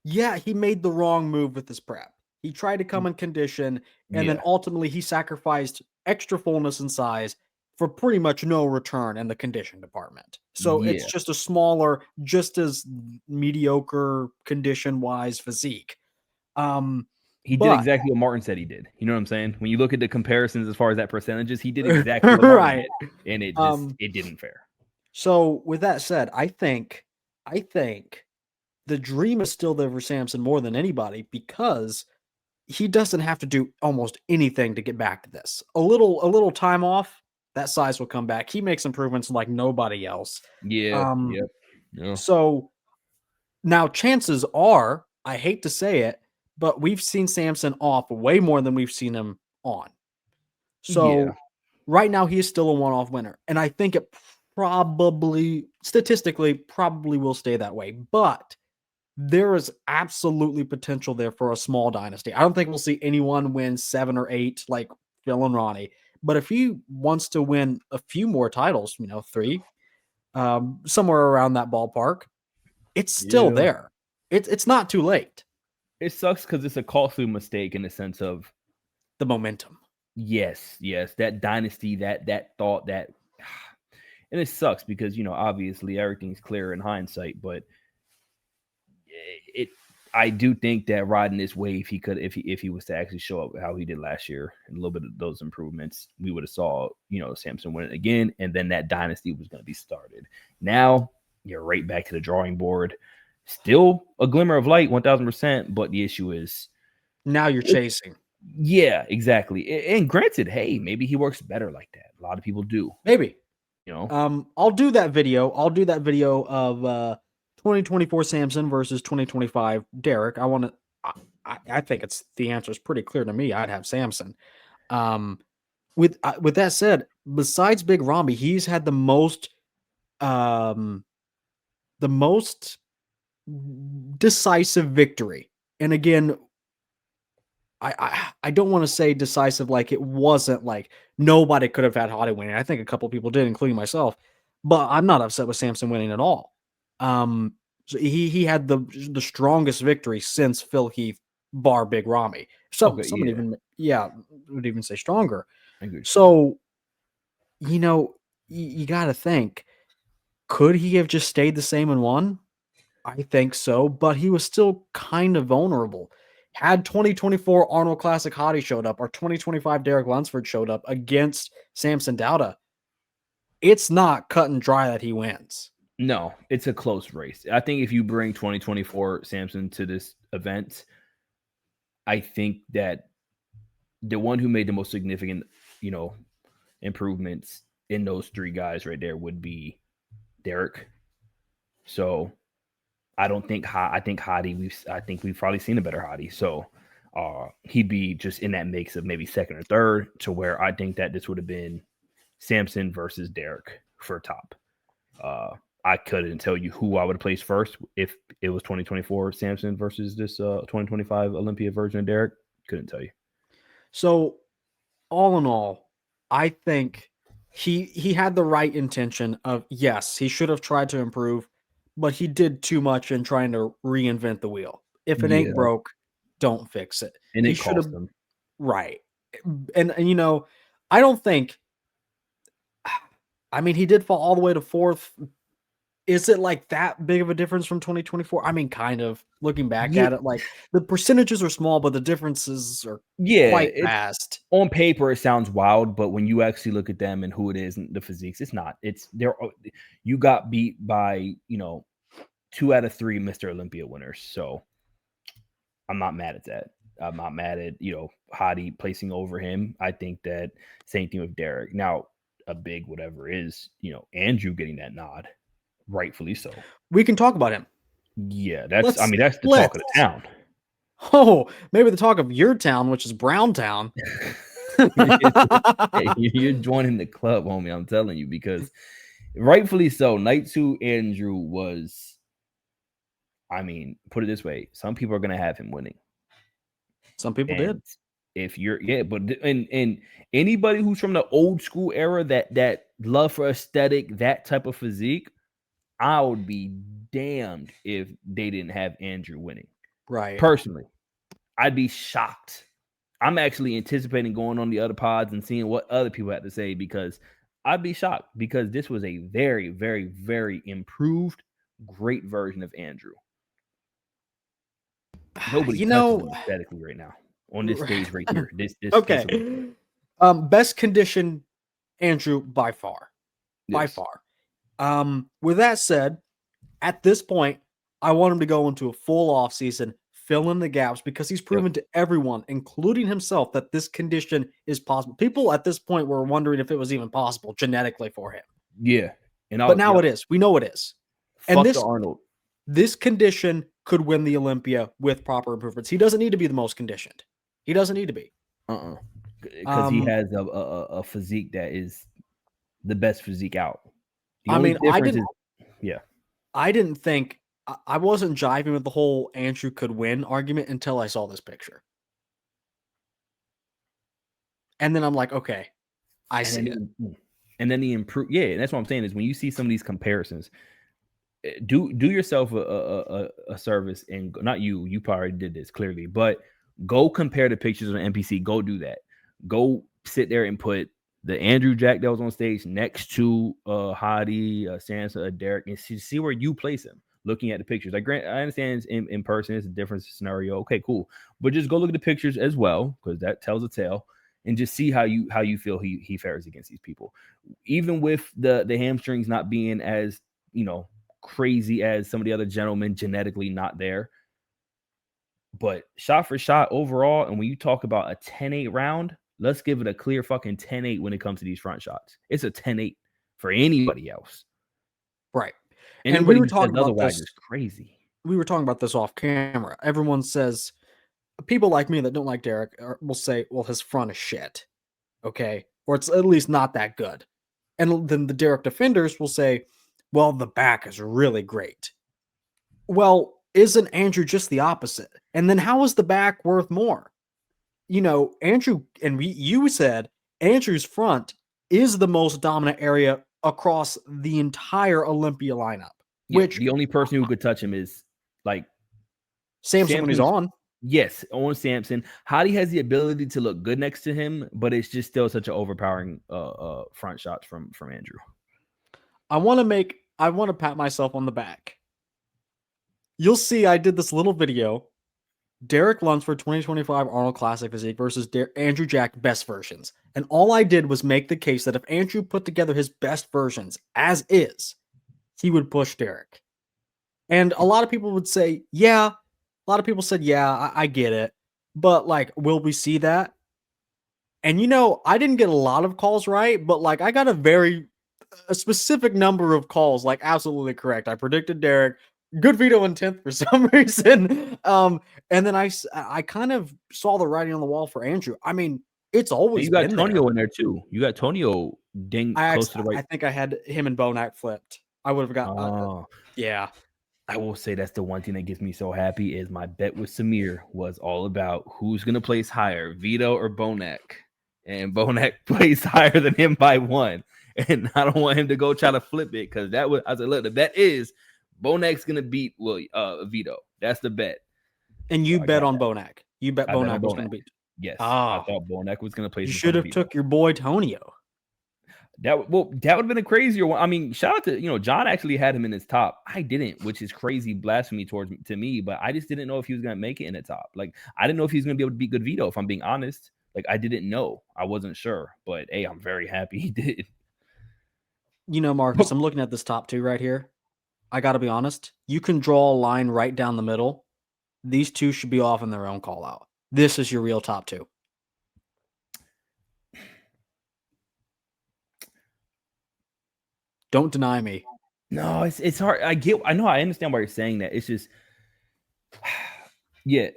Speaker 1: yeah, he made the wrong move with his prep. He tried to come in condition, and then ultimately he sacrificed extra fullness and size for pretty much no return in the condition department. So it's just a smaller, just as mediocre condition-wise physique.
Speaker 2: He did exactly what Martin said he did. You know what I'm saying? When you look at the comparisons as far as that percentages, he did exactly what Martin did, and it didn't fare.
Speaker 1: So with that said, I think the dream is still there for Samson more than anybody because he doesn't have to do almost anything to get back to this. A little time off, that size will come back. He makes improvements like nobody else.
Speaker 2: Yeah.
Speaker 1: So now chances are, I hate to say it, but we've seen Samson off way more than we've seen him on. So right now he is still a one-off winner. And I think it statistically will stay that way. But there is absolutely potential there for a small dynasty. I don't think we'll see anyone win 7 or 8 like Phil and Ronnie. But if he wants to win a few more titles, 3, somewhere around that ballpark, it's still there. It's not too late.
Speaker 2: It sucks because it's a costly mistake in the sense of
Speaker 1: the momentum.
Speaker 2: Yes, that dynasty, that thought, and it sucks because obviously everything's clear in hindsight, but I do think that riding this wave, if he was to actually show up how he did last year and a little bit of those improvements, we would have saw Samson win it again, and then that dynasty was going to be started. Now you're right back to the drawing board. Still a glimmer of light, 1000%, but the issue is
Speaker 1: now you're chasing.
Speaker 2: Yeah, exactly. And granted, hey, maybe he works better like that. A lot of people do.
Speaker 1: Maybe.
Speaker 2: You know,
Speaker 1: I'll do that video. I'll do that video of 2024 Samson versus 2025 Derek. I want to. I think it's the answer is pretty clear to me. I'd have Samson. With that said, besides Big Ramy, he's had the most decisive victory. And again, I don't want to say decisive like it wasn't like nobody could have had Hadi winning. I think a couple people did, including myself. But I'm not upset with Samson winning at all. So he had the strongest victory since Phil Heath bar Big Ramy. Someone even would even say stronger. So you got to think, could he have just stayed the same and won? I think so, but he was still kind of vulnerable. Had 2024 Arnold Classic Hadi showed up or 2025 Derek Lunsford showed up against Samson Dauda, it's not cut and dry that he wins.
Speaker 2: No, it's a close race. I think if you bring 2024 Samson to this event, I think that the one who made the most significant, improvements in those three guys right there would be Derek. So I think Hadi, I think we've probably seen a better Hadi. So he'd be just in that mix of maybe second or third, to where I think that this would have been Samson versus Derek for top. I couldn't tell you who I would have placed first if it was 2024 Samson versus this 2025 Olympia version of Derek. Couldn't tell you.
Speaker 1: So all in all, I think he had the right intention of, yes, he should have tried to improve, but he did too much in trying to reinvent the wheel. If it ain't broke, don't fix it.
Speaker 2: And it cost him.
Speaker 1: Right. And I don't think, I mean, he did fall all the way to fourth. Is it like that big of a difference from 2024? I mean, kind of looking back at it, like the percentages are small, but the differences are quite vast.
Speaker 2: On paper, it sounds wild, but when you actually look at them and who it is and the physiques, it's not. You got beat by 2 out of 3 Mr. Olympia winners. So I'm not mad at that. I'm not mad at Hadi placing over him. I think that same thing with Derek. Now, a big whatever is Andrew getting that nod. Rightfully so.
Speaker 1: We can talk about him.
Speaker 2: Yeah, that's the talk of the town.
Speaker 1: Oh, maybe the talk of your town, which is Browntown.
Speaker 2: Hey, you're joining the club, homie. I'm telling you, because rightfully so. Night 2 Andrew was, put it this way, some people are gonna have him winning.
Speaker 1: Some people did.
Speaker 2: If you're but and anybody who's from the old school era, that love for aesthetic, that type of physique, I would be damned if they didn't have Andrew winning.
Speaker 1: Right.
Speaker 2: Personally, I'd be shocked. I'm actually anticipating going on the other pods and seeing what other people have to say, because I'd be shocked, because this was a very, very, very improved, great version of Andrew. Nobody touches him aesthetically right now on this stage right here. This
Speaker 1: okay. Best condition Andrew by far. Yes. By far. With that said, at this point, I want him to go into a full off season, fill in the gaps, because he's proven to everyone, including himself, that this condition is possible. People at this point were wondering if it was even possible genetically for him.
Speaker 2: Yeah.
Speaker 1: But now it is. We know it is.
Speaker 2: And Arnold.
Speaker 1: This condition could win the Olympia with proper improvements. He doesn't need to be the most conditioned. He doesn't need to be.
Speaker 2: Because he has a physique that is the best physique out.
Speaker 1: I didn't think, I wasn't jiving with the whole Andrew could win argument until I saw this picture. And then I'm like, okay, I see it.
Speaker 2: And then he improved. Yeah, and that's what I'm saying is when you see some of these comparisons, do yourself a service, and not you probably did this clearly, but go compare the pictures on NPC. Go do that. Go sit there and put the Andrew Jack that was on stage next to Hadi, Sansa, Derek, and see where you place him. Looking at the pictures, like Grant, I understand in person it's a different scenario. Okay, cool, but just go look at the pictures as well, because that tells a tale, and just see how you feel he fares against these people. Even with the hamstrings not being as crazy as some of the other gentlemen, genetically not there, But shot for shot overall, and when you talk about a 10-8 round, let's give it a clear fucking 10-8 when it comes to these front shots. It's a 10-8 for anybody else.
Speaker 1: Right.
Speaker 2: Anybody
Speaker 1: and we were
Speaker 2: who
Speaker 1: talking
Speaker 2: says
Speaker 1: about
Speaker 2: otherwise
Speaker 1: this.
Speaker 2: is crazy.
Speaker 1: We were talking about this off camera. Everyone says, people like me that don't like Derek will say, well, his front is shit. Okay. Or it's at least not that good. And then the Derek defenders will say, well, the back is really great. Well, isn't Andrew just the opposite? And then how is the back worth more? You know, Andrew, and you said Andrew's front is the most dominant area across the entire Olympia lineup.
Speaker 2: Yeah,
Speaker 1: Which
Speaker 2: the only person who could touch him is like
Speaker 1: Samson when he's on.
Speaker 2: Yes, on Samson. Hadi has the ability to look good next to him, but it's just still such an overpowering front shots from Andrew.
Speaker 1: I want to pat myself on the back. You'll see I did this little video. Derek Lunsford 2025 Arnold Classic Physique versus Andrew Jack best versions. And all I did was make the case that if Andrew put together his best versions as is, he would push Derek. And a lot of people would say, yeah. A lot of people said, yeah, I get it. But like, will we see that? And you know, I didn't get a lot of calls right, but like I got a specific number of calls, like absolutely correct. I predicted Derek. Good Vito in 10th for some reason. And then I kind of saw the writing on the wall for Andrew. I mean, it's always
Speaker 2: been
Speaker 1: there.
Speaker 2: You got Tonio in there too. You got Tonio close to the right.
Speaker 1: I think I had him and Bonak flipped. I would have got. Yeah.
Speaker 2: I will say that's the one thing that gets me so happy is my bet with Samir was all about who's going to place higher, Vito or Bonak. And Bonak placed higher than him by 1. And I don't want him to go try to flip it because I said, look, the bet is Bonak's going to beat Vito. That's the bet.
Speaker 1: And you bet on Bonak. You bet Bonak was going to beat.
Speaker 2: Yes. I thought Bonak was going to place.
Speaker 1: You should have took your boy Tonio.
Speaker 2: That would have been a crazier one. I mean, shout out to John actually had him in his top. I didn't, which is crazy blasphemy to me. But I just didn't know if he was going to make it in the top. Like I didn't know if he was going to be able to beat good Vito. If I'm being honest, like I didn't know. I wasn't sure. But hey, I'm very happy he did.
Speaker 1: You know, Marcus, I'm looking at this top 2 right here. I got to be honest. You can draw a line right down the middle. These two should be off in their own call out. This is your real top 2. Don't deny me.
Speaker 2: No, it's hard. I know. I understand why you're saying that. It's just, yeah.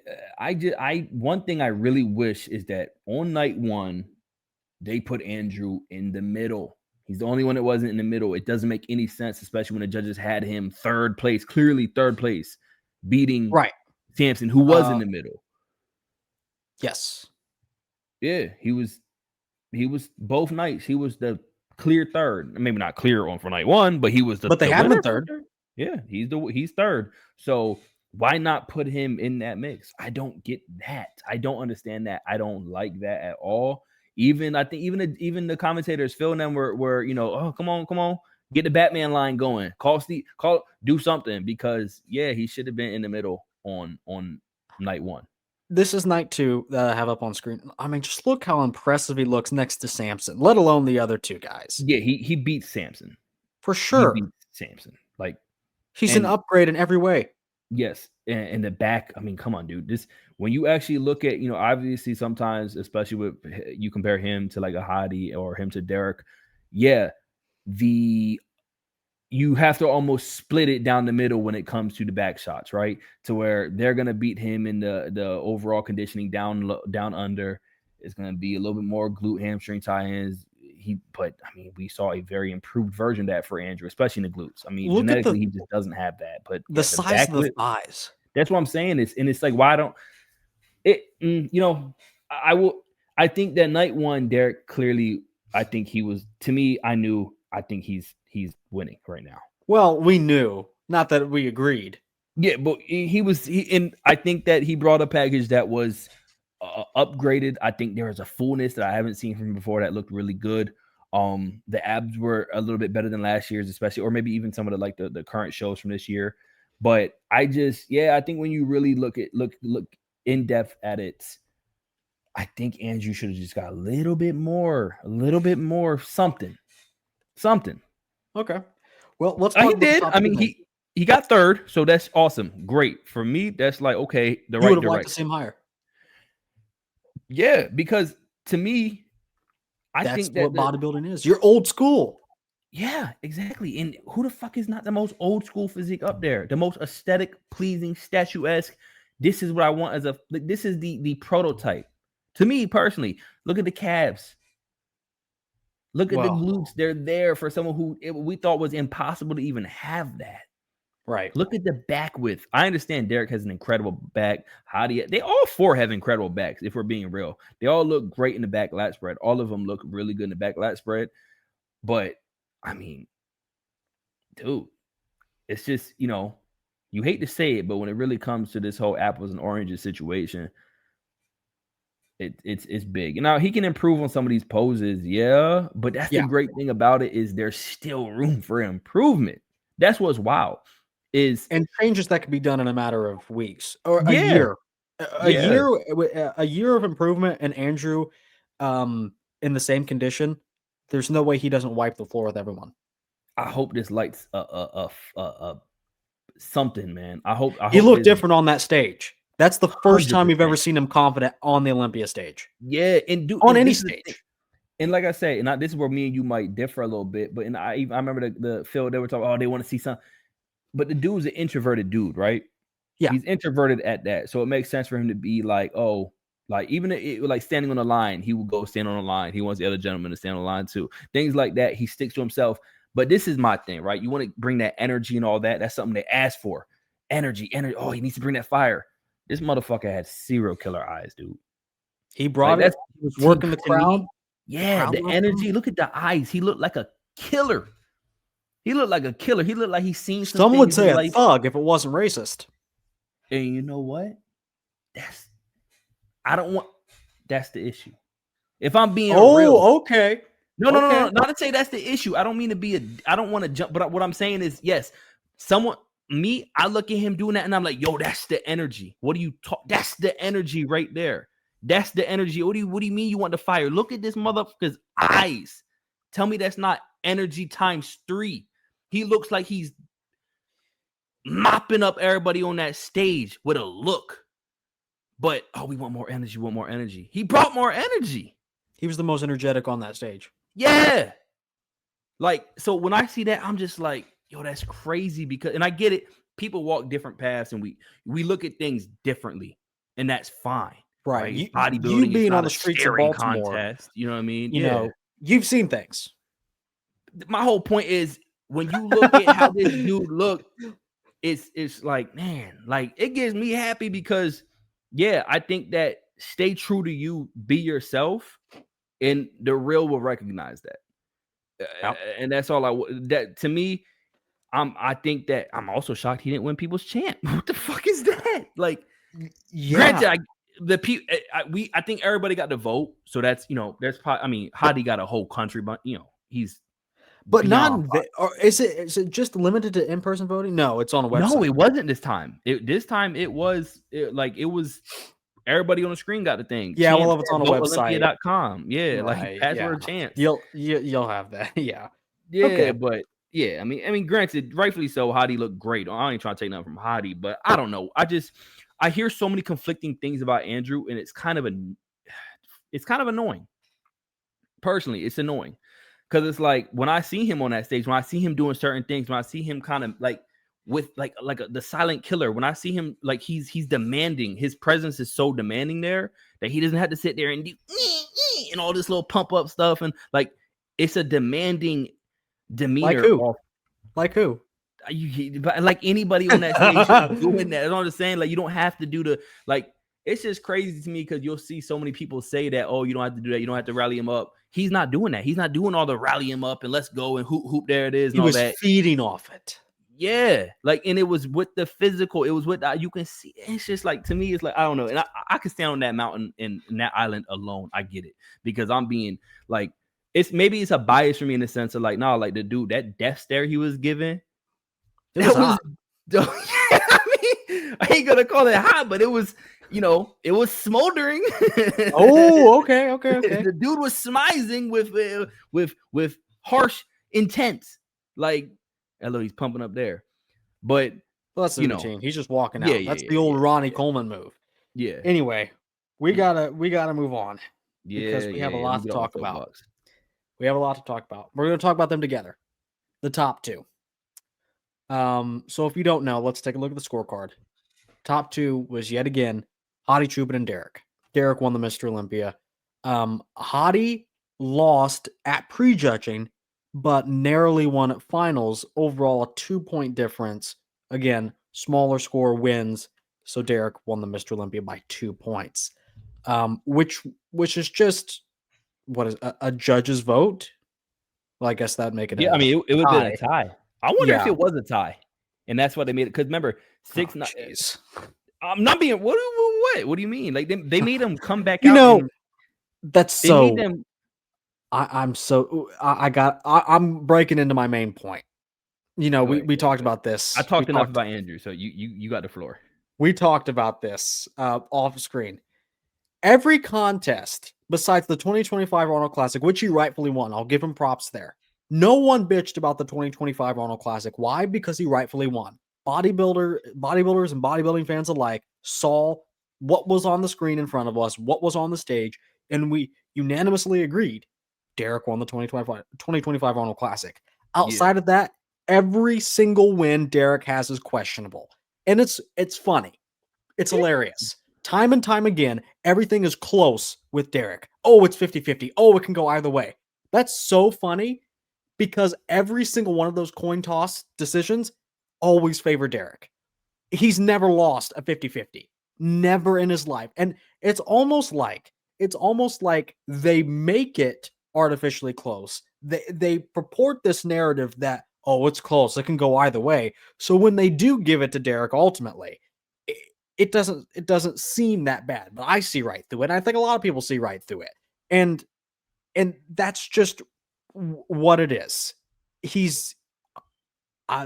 Speaker 2: One thing I really wish is that on night 1, they put Andrew in the middle. He's the only one that wasn't in the middle. It doesn't make any sense, especially when the judges had him clearly third place, beating Samson, who was in the middle.
Speaker 1: Yes.
Speaker 2: Yeah, he was both nights. He was the clear third. Maybe not clear on for night 1, but he was
Speaker 1: But they had him in third.
Speaker 2: Yeah, he's third. So why not put him in that mix? I don't get that. I don't understand that. I don't like that at all. I think even the commentators feeling them were oh, come on, get the Batman line going. Do something because he should have been in the middle on night 1.
Speaker 1: This is night 2 that I have up on screen. I mean, just look how impressive he looks next to Samson, let alone the other 2 guys.
Speaker 2: Yeah, he beats Samson.
Speaker 1: For sure.
Speaker 2: He beats Samson. Like
Speaker 1: he's an upgrade in every way.
Speaker 2: Yes. And the back, I mean, come on, dude. This when you actually look at, obviously sometimes, especially with you compare him to like a Hadi or him to Derek, you have to almost split it down the middle when it comes to the back shots, right? To where they're gonna beat him in the overall conditioning down under. It's gonna be a little bit more glute hamstring tie-ins. But I mean, we saw a very improved version of that for Andrew, especially in the glutes. I mean, genetically, he just doesn't have that. But
Speaker 1: the size of the thighs.
Speaker 2: That's what I'm saying. It's like, why don't it? I think that night 1, Derek clearly. I think he was. To me, I think he's winning right now.
Speaker 1: Well, we knew, not that we agreed.
Speaker 2: Yeah, but and I think that he brought a package that was upgraded. I think there was a fullness that I haven't seen from him before that looked really good. The abs were a little bit better than last year's, especially, or maybe even some of the current shows from this year. But I think when you really look in depth at it, I think Andrew should have just got a little bit more something.
Speaker 1: Okay. Well, let's.
Speaker 2: He did. I mean, he got third, so that's awesome. Great. For me, that's like, okay, the
Speaker 1: You
Speaker 2: right
Speaker 1: would have liked
Speaker 2: direction.
Speaker 1: to see him higher.
Speaker 2: Yeah, because to me,
Speaker 1: That's
Speaker 2: think that
Speaker 1: what bodybuilding is. You're old school.
Speaker 2: Yeah, exactly. And who the fuck is not the most old school physique up there? The most aesthetic, pleasing, statuesque. This is what I want this is the prototype. To me personally, look at the calves. Look at the glutes. They're there for someone who we thought was impossible to even have that.
Speaker 1: Right.
Speaker 2: Look at the back width. I understand Derek has an incredible back. They all four have incredible backs, if we're being real. They all look great in the back lat spread. All of them look really good in the back lat spread. But I mean, dude, it's just, you hate to say it, but when it really comes to this whole apples and oranges situation, it's big. Now he can improve on some of these poses, yeah, but that's the great thing about it is there's still room for improvement. That's what's wild. And
Speaker 1: changes that can be done in a matter of weeks or a year. A year of improvement, and Andrew in the same condition, there's no way he doesn't wipe the floor with everyone.
Speaker 2: I hope this lights something, man. I hope
Speaker 1: he looked different on that stage. That's the first 100%. Time you've ever seen him confident on the Olympia stage.
Speaker 2: Yeah, and
Speaker 1: on any stage.
Speaker 2: And like I say, and this is where me and you might differ a little bit. But I remember the Phil, they were talking, oh, they want to see something. But the dude's an introverted dude, right?
Speaker 1: Yeah,
Speaker 2: he's introverted at that, so it makes sense for him to be like, oh, like even like standing on the line, he would go stand on the line. He wants the other gentleman to stand on the line too. Things like that. He sticks to himself. But this is my thing, right? You want to bring that energy and all that. That's something they ask for. Energy. Oh, he needs to bring that fire. This motherfucker had serial killer eyes, dude.
Speaker 1: He brought it. He was working the crowd.
Speaker 2: Yeah, the energy. Look at the eyes. He looked like a killer. He looked like he's seen some.
Speaker 1: Some would say a thug if it wasn't racist.
Speaker 2: And you know what? That's the issue. If I'm being real.
Speaker 1: Okay.
Speaker 2: No. Not to say that's the issue. I don't mean to be I don't want to jump, but what I'm saying is, yes, I look at him doing that and I'm like, yo, that's the energy. What do you talk? That's the energy right there. That's the energy. What do you mean you want the fire? Look at this motherfucker's eyes. Tell me that's not energy times 3. He looks like he's mopping up everybody on that stage with a look. But, we want more energy. He brought more energy.
Speaker 1: He was the most energetic on that stage.
Speaker 2: Yeah. Like, so when I see that, I'm just like, yo, that's crazy and I get it. People walk different paths and we look at things differently, and that's fine.
Speaker 1: Right.
Speaker 2: Bodybuilding,
Speaker 1: you being on the streets of Baltimore,
Speaker 2: contest, you know what I mean?
Speaker 1: You know, you've seen things.
Speaker 2: My whole point is when you look at how this dude looked, it's like, man, like it gets me happy because I think that stay true to you, be yourself, and the real will recognize that. And that's all that to me. I think that I'm also shocked he didn't win People's Champ. What the fuck is that? Like, granted, I think everybody got to vote, so that's there's probably. I mean, Hadi got a whole country, but he's.
Speaker 1: But not is it just limited to in-person voting? No, it's on a website.
Speaker 2: No, it wasn't this time. This time it was everybody on the screen got the thing.
Speaker 1: Yeah, well, if it's on a website,
Speaker 2: Olympia.com. Yeah, like password chance.
Speaker 1: You'll have that. Yeah.
Speaker 2: Yeah, okay. But yeah, I mean, granted, rightfully so, Hadi looked great. I ain't trying to take nothing from Hadi, but I don't know. I hear so many conflicting things about Andrew, and it's kind of annoying. Personally, it's annoying. Because it's like when I see him on that stage, when I see him doing certain things, when I see him kind of like with the silent killer, when I see him like he's demanding, his presence is so demanding there that he doesn't have to sit there and do and all this little pump up stuff, and like it's a demanding demeanor.
Speaker 1: Like who?
Speaker 2: Like anybody on that stage doing that. I'm just saying, like you don't have to do the like. It's just crazy to me because you'll see so many people say that, oh, you don't have to do that. You don't have to rally him up. He's not doing that. He's not doing all the rally him up and let's go and hoop, there it is. And
Speaker 1: he was
Speaker 2: all that.
Speaker 1: Feeding off it.
Speaker 2: Yeah. Like, and it was with the physical. It was with, you can see, it's just like, to me, it's like, I don't know. And I could stand on that mountain and that island alone. I get it. Because I'm being like, maybe it's a bias for me in the sense of like, no, like the dude, that death stare he was giving.
Speaker 1: It was hot.
Speaker 2: I ain't going to call it hot, but it was, it was smoldering.
Speaker 1: Oh, okay.
Speaker 2: The dude was smizing with harsh intent. Like, hello, he's pumping up there. But
Speaker 1: well, that's the routine. He's just walking
Speaker 2: yeah,
Speaker 1: out. That's the old Ronnie Coleman move.
Speaker 2: Yeah.
Speaker 1: Anyway, we gotta move on because we have a lot to talk about. We have a lot to talk about. We're gonna talk about them together. The top two. So if you don't know, let's take a look at the scorecard. Top two was yet again Hadi Chubin and Derek. Derek won the Mr. Olympia. Hadi lost at prejudging, but narrowly won at finals. Overall, a 2-point difference. Again, smaller score wins. So Derek won the Mr. Olympia by 2 points, which is just what is a judge's vote. Well, I guess that'd make it.
Speaker 2: Yeah, I mean, it would have been a tie. I wonder if it was a tie, and that's why they made it. Because remember, 6-9. I'm not being. What do you mean? Like they made them come back out.
Speaker 1: Know, that's so.
Speaker 2: Made them,
Speaker 1: I'm breaking into my main point. You know, we talked about this.
Speaker 2: I talked enough about Andrew, so you got the floor.
Speaker 1: We talked about this off screen. Every contest besides the 2025 Arnold Classic, which he rightfully won, I'll give him props there. No one bitched about the 2025 Arnold Classic. Why? Because he rightfully won. Bodybuilders and bodybuilding fans alike saw what was on the screen in front of us, what was on the stage, and we unanimously agreed Derek won the 2025 Arnold Classic. Outside of that, every single win Derek has is questionable. And it's funny. It's hilarious. Time and time again, everything is close with Derek. Oh, it's 50-50. Oh, it can go either way. That's so funny because every single one of those coin toss decisions always favor Derek. He's never lost a 50-50. Never in his life. And it's almost like they make it artificially close. They purport this narrative that, oh, it's close. It can go either way. So when they do give it to Derek ultimately, it doesn't seem that bad, but I see right through it. And I think a lot of people see right through it. And that's just what it is. He's,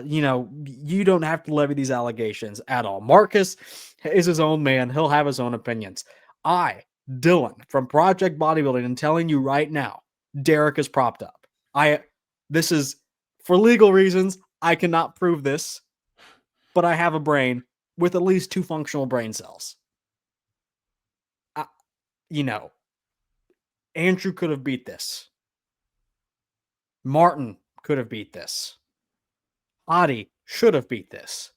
Speaker 1: you don't have to levy these allegations at all. Marcus is his own man. He'll have his own opinions. Dylan from Project Bodybuilding, and telling you right now, Derek is propped up. This is for legal reasons. I cannot prove this, but I have a brain with at least 2 functional brain cells. Andrew could have beat this. Martin could have beat this. Hadi should have beat this.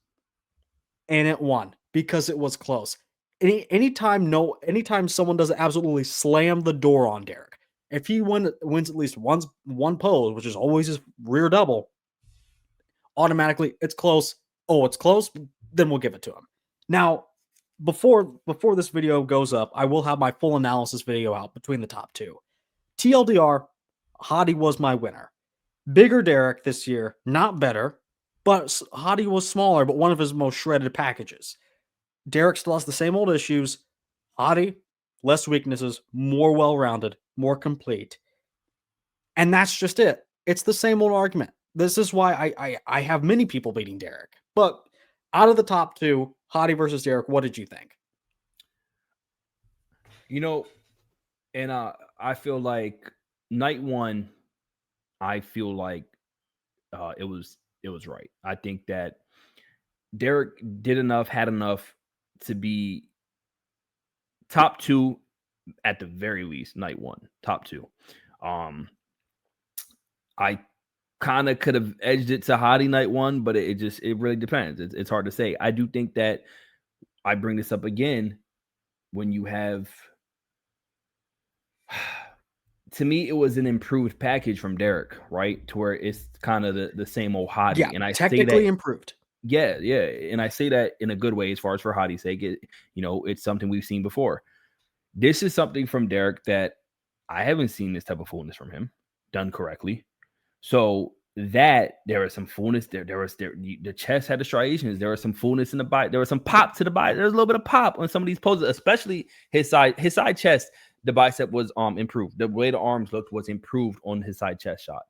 Speaker 1: And it won because it was close. Anytime someone doesn't absolutely slam the door on Derek, if he wins at least one pose, which is always his rear double, automatically it's close. Oh, it's close. Then we'll give it to him. Now, before this video goes up, I will have my full analysis video out between the top two. TLDR, Hadi was my winner. Bigger Derek this year, not better, but Hadi was smaller, but one of his most shredded packages. Derek still has the same old issues. Hadi, less weaknesses, more well-rounded, more complete. And that's just it. It's the same old argument. This is why I have many people beating Derek. But out of the top two, Hadi versus Derek, what did you think?
Speaker 2: And I feel like night one, I feel like it was right. I think that Derek did enough, had enough to be top two at the very least. Night one, top two. I kind of could have edged it to Hadi night one, but it really depends. It's hard to say. I do think that I bring this up again when you have. To me, it was an improved package from Derek, right? To where it's kind of the same old Hadi.
Speaker 1: Yeah,
Speaker 2: and I
Speaker 1: technically
Speaker 2: say that,
Speaker 1: improved.
Speaker 2: Yeah. And I say that in a good way as far as for Hadi's sake. It's something we've seen before. This is something from Derek that I haven't seen this type of fullness from him done correctly. So that there was some fullness there. The chest had the striations. There was some fullness in the body. There was some pop to the body. There's a little bit of pop on some of these poses, especially his side chest. The bicep was improved. The way the arms looked was improved on his side chest shot.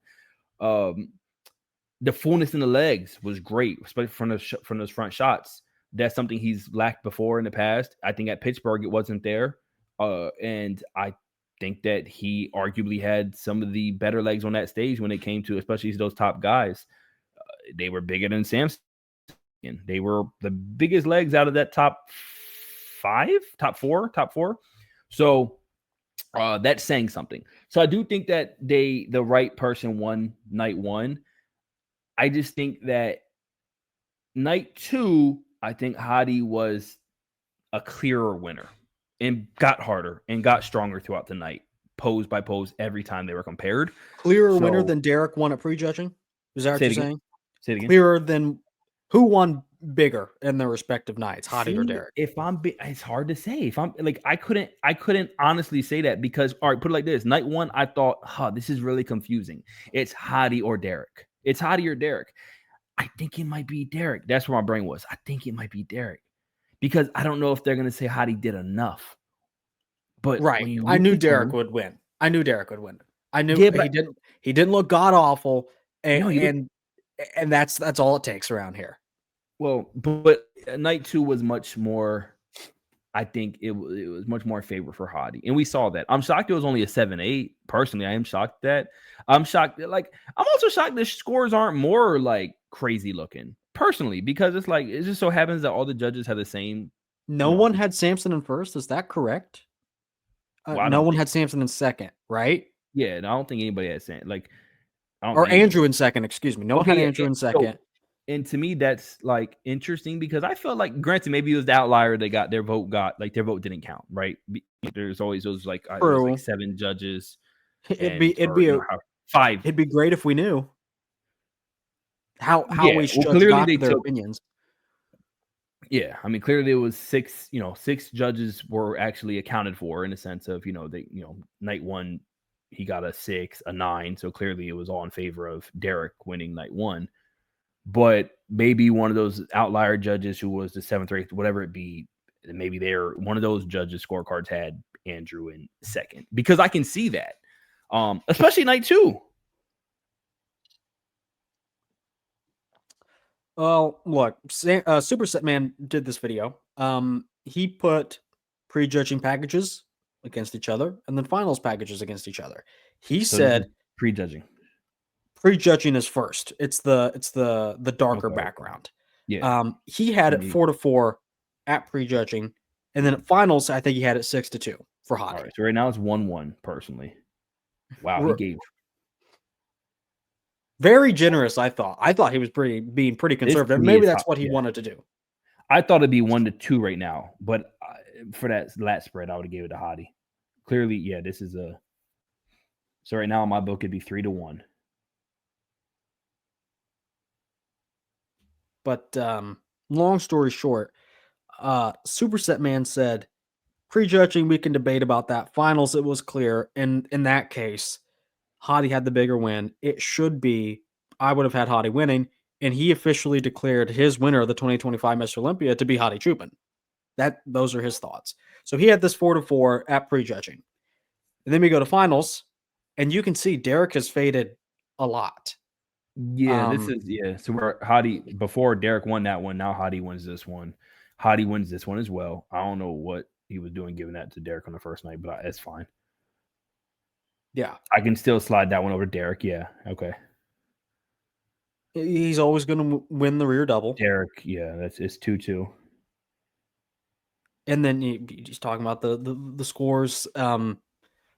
Speaker 2: The fullness in the legs was great, especially from those front shots. That's something he's lacked before in the past. I think at Pittsburgh it wasn't there, and I think that he arguably had some of the better legs on that stage when it came to especially those top guys. They were bigger than Samson looking. They were the biggest legs out of that top four. So that's saying something. So I do think that the right person won night one. I just think that night two, I think Hadi was a clearer winner and got harder and got stronger throughout the night, pose by pose, every time they were compared.
Speaker 1: Clearer winner than Derek won at prejudging? Is that what you're saying?
Speaker 2: Say it again.
Speaker 1: Clearer than who won bigger in their respective nights, Hadi or Derek?
Speaker 2: It's hard to say. If I'm like, I couldn't honestly say that because, all right, put it like this. Night one, I thought, this is really confusing. It's Hadi or Derek. It's Hadi or Derek. I think it might be Derek. That's where my brain was. I think it might be Derek because I don't know if they're going to say Hadi did enough. But
Speaker 1: right, I knew Derek would win. I knew he didn't look god awful, and that's all it takes around here.
Speaker 2: Well, but night two was much more. I think it was much more in favor for Hadi, and we saw that. I'm shocked it was only a 7-8. Personally, I am shocked that. I'm shocked that, like, I'm also shocked the scores aren't more like crazy looking. Personally, because it's like it just so happens that all the judges had the same.
Speaker 1: No one had Samson in first. Is that correct? No one had Samson in second, right?
Speaker 2: Yeah, and I don't think anybody had Samson. Like,
Speaker 1: or Andrew in second. Excuse me. No one had Andrew in second.
Speaker 2: And to me, that's like interesting because I felt like, granted, maybe it was the outlier they got their vote didn't count, right? There's always those like 7 judges.
Speaker 1: It'd be
Speaker 2: 5.
Speaker 1: It'd be great if we knew how we should got their opinions.
Speaker 2: Yeah, I mean, clearly it was 6. 6 judges were actually accounted for in the sense of night one he got a 6, a 9, so clearly it was all in favor of Derek winning night one. But maybe one of those outlier judges who was the 7th or 8th, whatever it be, maybe one of those judges' scorecards had Andrew in second because I can see that, especially night two.
Speaker 1: Well, look, Superset Man did this video. He put prejudging packages against each other and then finals packages against each other. He said
Speaker 2: prejudging
Speaker 1: is first. It's the darker background.
Speaker 2: Yeah.
Speaker 1: He had it 4-4 at prejudging, and then at finals, I think he had it 6-2 for Hadi.
Speaker 2: All right, so right now it's 1-1 personally. Wow, he gave
Speaker 1: very generous. I thought he was being pretty conservative. Maybe that's what he wanted to do.
Speaker 2: I thought it'd be 1-2 right now, but for that lat spread, I would have gave it to Hadi. Clearly, yeah, this is so right now in my book it'd be 3-1.
Speaker 1: But long story short, Superset Man said, prejudging, we can debate about that. Finals, it was clear. And in that case, Hadi had the bigger win. It should be, I would have had Hadi winning. And he officially declared his winner of the 2025 Mr. Olympia to be Hadi Chupin. Those are his thoughts. So he had this 4-4 at prejudging. And then we go to finals, and you can see Derek has faded a lot.
Speaker 2: Yeah, So where Hadi, before Derek won that one, now Hadi wins this one. Hadi wins this one as well. I don't know what he was doing giving that to Derek on the first night, but it's fine.
Speaker 1: Yeah.
Speaker 2: I can still slide that one over to Derek. Yeah. Okay.
Speaker 1: He's always going to win the rear double.
Speaker 2: Derek, yeah, it's 2-2.
Speaker 1: And then he's talking about the scores.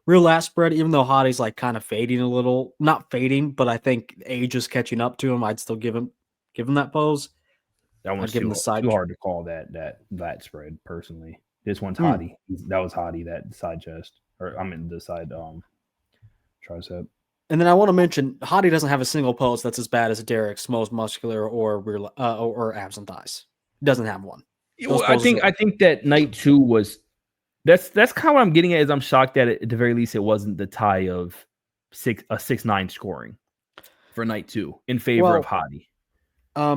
Speaker 1: Real last spread, even though Hadi's like kind of fading a little, not fading, but I think age is catching up to him. I'd still give him that pose.
Speaker 2: That one's too hard to call that spread personally. This one's Hadi. That was Hadi, that side chest, or the side tricep. And
Speaker 1: then I want to mention Hadi doesn't have a single pose that's as bad as Derek's most muscular or rear or abs and thighs. He doesn't have one.
Speaker 2: I think that night two was. That's kind of what I'm getting at. Is I'm shocked that at the very least it wasn't the tie of 6-9 scoring for night two in favor of Hadi.
Speaker 1: I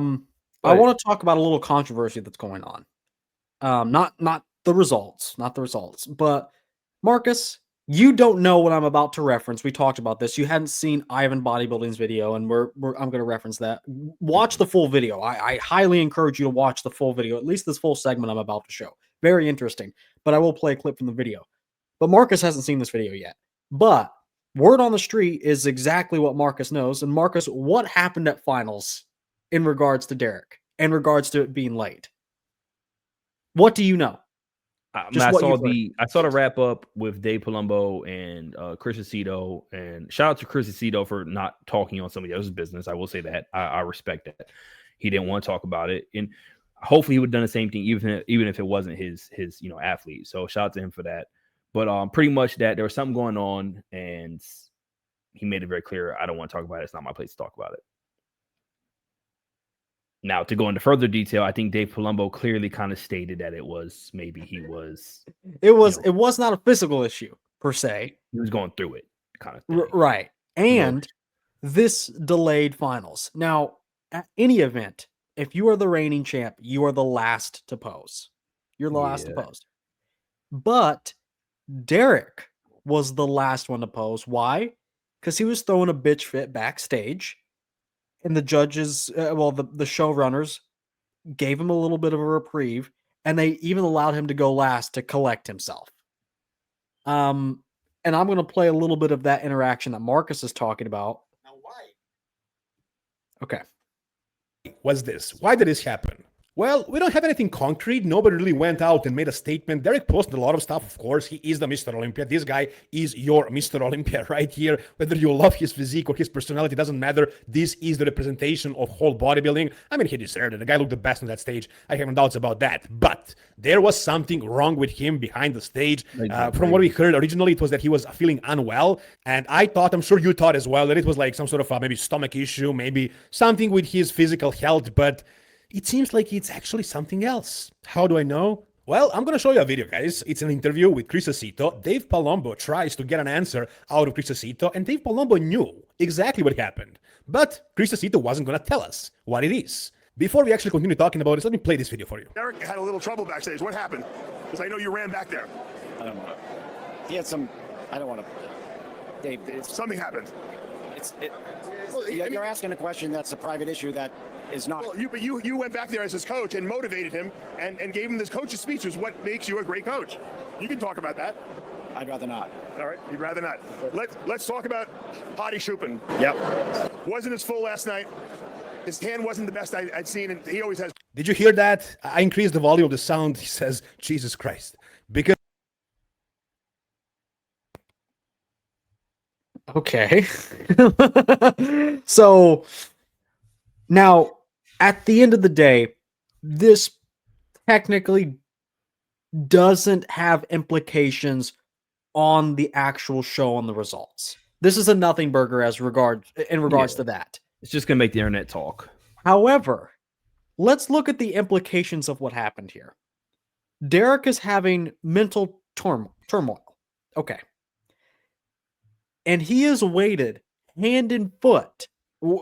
Speaker 1: want to talk about a little controversy that's going on. Not the results, but Marcus, you don't know what I'm about to reference. We talked about this. You hadn't seen Ivan Bodybuilding's video, and I'm going to reference that. Watch the full video. I highly encourage you to watch the full video, at least this full segment I'm about to show. Very interesting. But I will play a clip from the video. But Marcus hasn't seen this video yet. But word on the street is exactly what Marcus knows. And Marcus, what happened at finals in regards to Derek? in regards to it being late? What do you know?
Speaker 2: I saw the wrap up with Dave Palumbo and Chris Aceto, and shout out to Chris Aceto for not talking on somebody else's business. I will say that I respect that. He didn't want to talk about it, and hopefully he would have done the same thing, even if it wasn't his athlete. So shout out to him for that. But pretty much that there was something going on, and he made it very clear, I don't want to talk about it. It's not my place to talk about it. Now, to go into further detail, I think Dave Palumbo clearly kind of stated that it was
Speaker 1: not a physical issue per se.
Speaker 2: He was going through it kind of thing.
Speaker 1: Right. And this delayed finals. Now, at any event, if you are the reigning champ, you are the last to pose. You're the last to pose. But Derek was the last one to pose. Why? Because he was throwing a bitch fit backstage. And the judges, the showrunners gave him a little bit of a reprieve, and they even allowed him to go last to collect himself. And I'm going to play a little bit of that interaction that Marcus is talking about.
Speaker 4: Now, why?
Speaker 1: Okay.
Speaker 4: Was this? Why did this happen? Well, we don't have anything concrete. Nobody really went out and made a statement. Derek posted a lot of stuff, of course. He is the Mr. Olympia. This guy is your Mr. Olympia right here. Whether you love his physique or his personality, doesn't matter. This is the representation of whole bodybuilding. I mean, he deserved it. The guy looked the best on that stage. I have no doubts about that. But there was something wrong with him behind the stage. From what we heard originally, it was that he was feeling unwell. And I thought, I'm sure you thought as well, that it was like some sort of maybe stomach issue, maybe something with his physical health. But it seems like it's actually something else. How do I know? Well, I'm going to show you a video, guys. It's an interview with Chris Aceto. Dave Palumbo tries to get an answer out of Chris Aceto, and Dave Palumbo knew exactly what happened. But Chris Aceto wasn't going to tell us what it is. Before we actually continue talking about this, let me play this video for you.
Speaker 5: Derek had a little trouble backstage. What happened? Because I know you ran back there.
Speaker 6: I don't want to. He had some. I don't want to. Dave,
Speaker 5: something happened.
Speaker 6: You're asking a question that's a private issue that is not.
Speaker 5: Well, you went back there as his coach and motivated him and gave him this coach's speech, is what makes you a great coach. You can talk about that.
Speaker 6: I'd rather not.
Speaker 5: All right, you'd rather not. Let's talk about Hadi Chupin.
Speaker 6: Yep.
Speaker 5: Wasn't as full last night. His hand wasn't the best I'd seen, and he always has.
Speaker 4: Did you hear that? I increased the volume of the sound. He says, Jesus Christ. Because.
Speaker 1: Okay. So now, at the end of the day, this technically doesn't have implications on the actual show and the results. This is a nothing burger in regards to that.
Speaker 2: It's just going to make the internet talk.
Speaker 1: However, let's look at the implications of what happened here. Derek is having mental turmoil. Okay. And he is weighted hand and foot.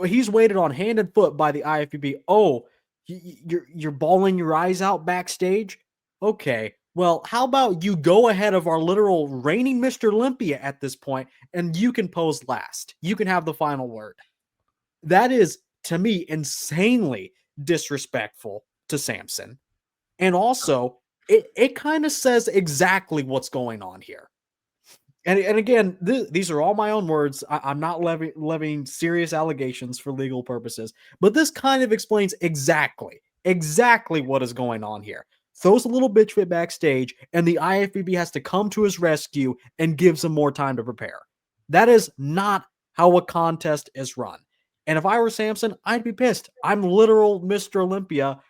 Speaker 1: He's weighted on hand and foot by the IFBB. Oh, you're bawling your eyes out backstage? Okay. Well, how about you go ahead of our literal reigning Mr. Olympia at this point, and you can pose last. You can have the final word. That is, to me, insanely disrespectful to Samson. And also, it kind of says exactly what's going on here. And again, these are all my own words. I'm not levying serious allegations for legal purposes, but this kind of explains exactly what is going on here. Throws a little bitch fit backstage, and the IFBB has to come to his rescue and gives him more time to prepare. That is not how a contest is run. And if I were Samson, I'd be pissed. I'm literal Mr. Olympia.